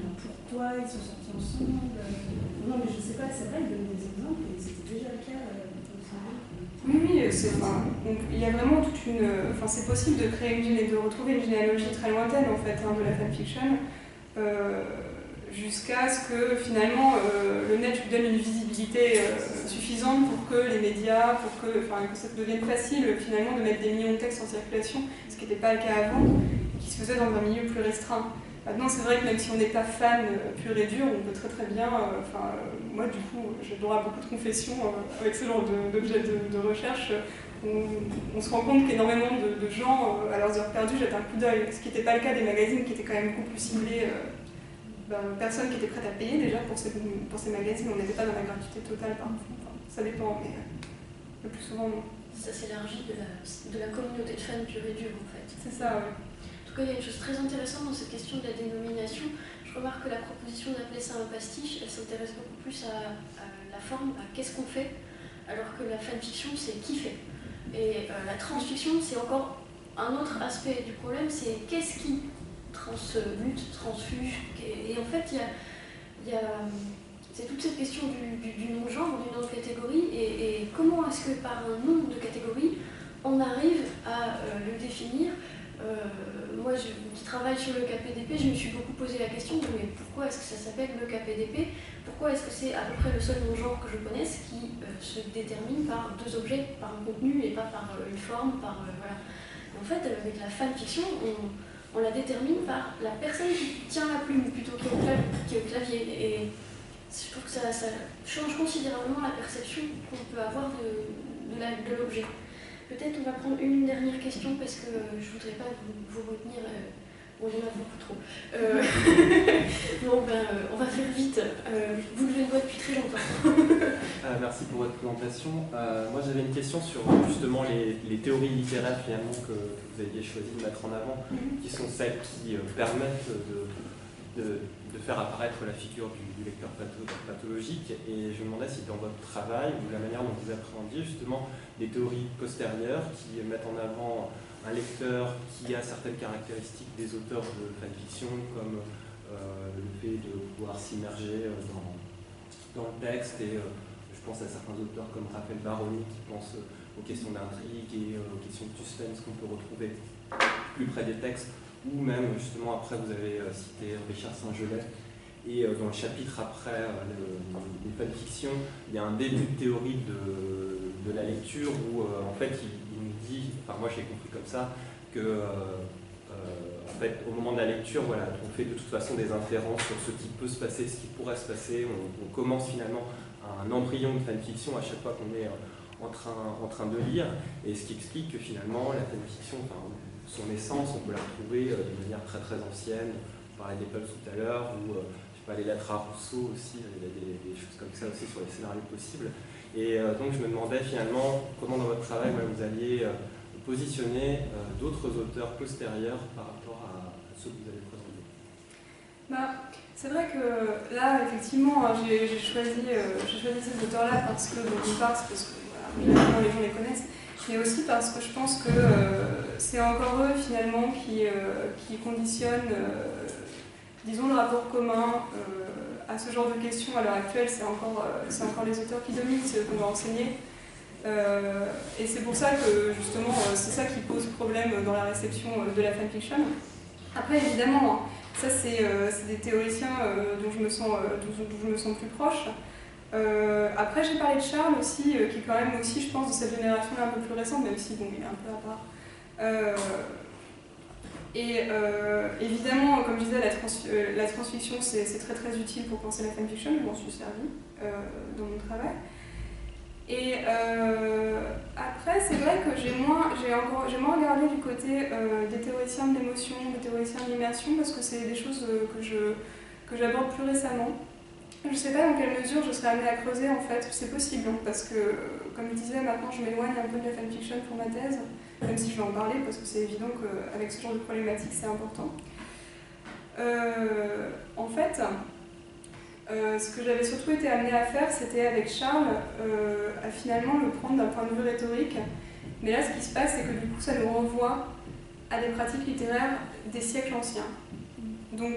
pourquoi ils sont sortis ensemble. Non, mais je sais pas, c'est vrai, il donne des exemples, et c'était déjà le cas. Oui, il y a vraiment toute une... c'est possible de créer de retrouver une généalogie très lointaine, en fait, de la fanfiction, jusqu'à ce que, finalement, le net lui donne une visibilité suffisante pour que les médias, pour que ça devienne facile, finalement, de mettre des millions de textes en circulation, ce qui n'était pas le cas avant, qui se faisait dans un milieu plus restreint. Maintenant, c'est vrai que même si on n'est pas fan pur et dur, on peut très très bien... moi, du coup, j'ai droit à beaucoup de confessions avec ce genre d'objets de recherche. On se rend compte qu'énormément de gens, à leurs heures perdues, jettent un coup d'œil. Ce qui n'était pas le cas des magazines qui étaient quand même beaucoup plus ciblés. Personnes qui étaient prêtes à payer déjà pour ces magazines. On n'était pas dans la gratuité totale, parfois. Ça dépend, mais le plus souvent, non. Ça s'élargit de la communauté de fans pur et dur, en fait. C'est ça, oui. En tout cas, il y a une chose très intéressante dans cette question de la dénomination. Je remarque que la proposition d'appeler ça un pastiche, elle s'intéresse beaucoup plus à la forme, à qu'est-ce qu'on fait, alors que la fanfiction, c'est qui fait. Et la transfiction, c'est encore un autre aspect du problème, c'est qu'est-ce qui translutte, transfuge. Et en fait, il y a c'est toute cette question du non-genre, du non-catégorie, et comment est-ce que par un nombre de catégories, on arrive à le définir. Moi, qui travaille sur le KPDP, je me suis beaucoup posé la question de mais pourquoi est-ce que ça s'appelle le KPDP? Pourquoi est-ce que c'est à peu près le seul non-genre que je connaisse qui se détermine par deux objets, par un contenu et pas par une forme, voilà. En fait, avec la fanfiction, on la détermine par la personne qui tient la plume plutôt qu'au clavier. Et je trouve que ça change considérablement la perception qu'on peut avoir de l'objet. Peut-être on va prendre une dernière question parce que je ne voudrais pas vous retenir. Bon, il y en a beaucoup trop. On va faire vite. Vous levez le doigt depuis très longtemps. Merci pour votre présentation. Moi j'avais une question sur justement les théories littéraires finalement que vous aviez choisi de mettre en avant, qui sont celles qui permettent de faire apparaître la figure du lecteur pathologique. Et je me demandais si dans votre travail ou la manière dont vous appréhendiez justement des théories postérieures qui mettent en avant un lecteur qui a certaines caractéristiques des auteurs de fanfiction, comme le fait de pouvoir s'immerger dans le texte. Et je pense à certains auteurs comme Raphaël Baroni qui pensent aux questions d'intrigue et aux questions de suspense qu'on peut retrouver plus près des textes. Ou même, justement, après, vous avez cité Richard Saint-Gelais. Et dans le chapitre après les fanfictions, il y a un début de théorie de la lecture où, en fait, il nous dit, enfin, moi, je l'ai compris comme ça, que, en fait, au moment de la lecture, voilà, on fait de toute façon des inférences sur ce qui peut se passer, ce qui pourrait se passer. On commence finalement un embryon de fanfiction à chaque fois qu'on est en train de lire. Et ce qui explique que, finalement, la fanfiction, enfin, son essence, on peut la retrouver de manière très très ancienne. On parlait des Pulps tout à l'heure, ou je sais pas, les lettres à Rousseau aussi, il y a des choses comme ça aussi sur les scénarios possibles. Et donc je me demandais finalement comment dans votre travail vous alliez positionner d'autres auteurs postérieurs par rapport à ceux que vous avez présentés. C'est vrai que là, effectivement, j'ai choisi ces auteurs-là parce que, d'une part, c'est parce que voilà, les gens les connaissent, mais aussi parce que je pense que c'est encore eux finalement qui conditionnent, disons, le rapport commun à ce genre de questions. À l'heure actuelle, c'est encore les auteurs qui dominent, c'est eux qu'on va enseigner. Et c'est pour ça que justement, c'est ça qui pose problème dans la réception de la fanfiction. Après, évidemment, ça c'est des théoriciens dont je me sens plus proche. Après, j'ai parlé de Charles aussi, qui est quand même aussi, je pense, de cette génération-là un peu plus récente, même si bon, il est un peu à part. Évidemment, comme je disais, la transfiction, c'est très très utile pour penser la fanfiction, je m'en suis servi dans mon travail. Et après, c'est vrai que j'ai moins regardé du côté des théoriciens de l'émotion, des théoriciens de l'immersion, parce que c'est des choses que j'aborde plus récemment. Je ne sais pas dans quelle mesure je serai amenée à creuser, en fait, c'est possible, hein, parce que, comme je disais, maintenant je m'éloigne un peu de la fanfiction pour ma thèse, même si je vais en parler, parce que c'est évident qu'avec ce genre de problématique, c'est important. En fait, ce que j'avais surtout été amenée à faire, c'était avec Charles, à finalement le prendre d'un point de vue rhétorique. Mais là, ce qui se passe, c'est que du coup, ça nous renvoie à des pratiques littéraires des siècles anciens. Donc,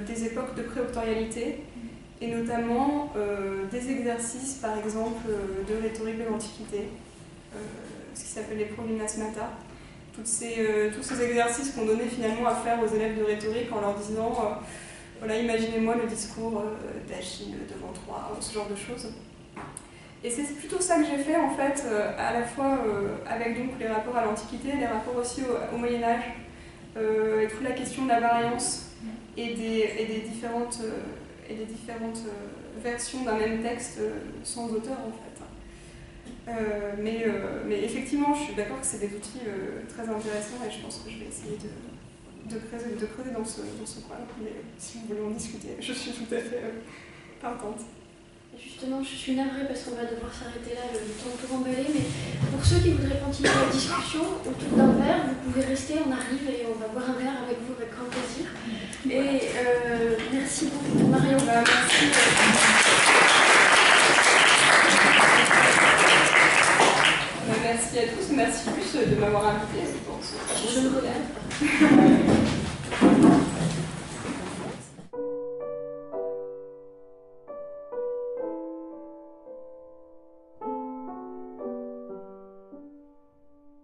des époques de préauctorialité, et notamment des exercices, par exemple, de rhétorique de l'Antiquité, ce qui s'appelle les prognasmata. Tous ces exercices qu'on donnait finalement à faire aux élèves de rhétorique en leur disant voilà, imaginez-moi le discours d'Achille devant Troie, ce genre de choses. Et c'est plutôt ça que j'ai fait en fait, à la fois avec donc les rapports à l'Antiquité, les rapports aussi au Moyen-Âge, et toute la question de la variance et des différentes versions d'un même texte sans auteur en fait. Mais effectivement, je suis d'accord que c'est des outils très intéressants et je pense que je vais essayer de creuser dans ce coin. Mais si vous voulez en discuter, je suis tout à fait partante. Justement, je suis navrée parce qu'on va devoir s'arrêter là, le temps de tout remballer, mais pour ceux qui voudraient continuer la discussion autour d'un verre, vous pouvez rester, on arrive et on va boire un verre avec vous avec grand plaisir. Et merci beaucoup Marion. Merci. Merci à tous, merci plus de m'avoir invité, je pense. Je me regarde.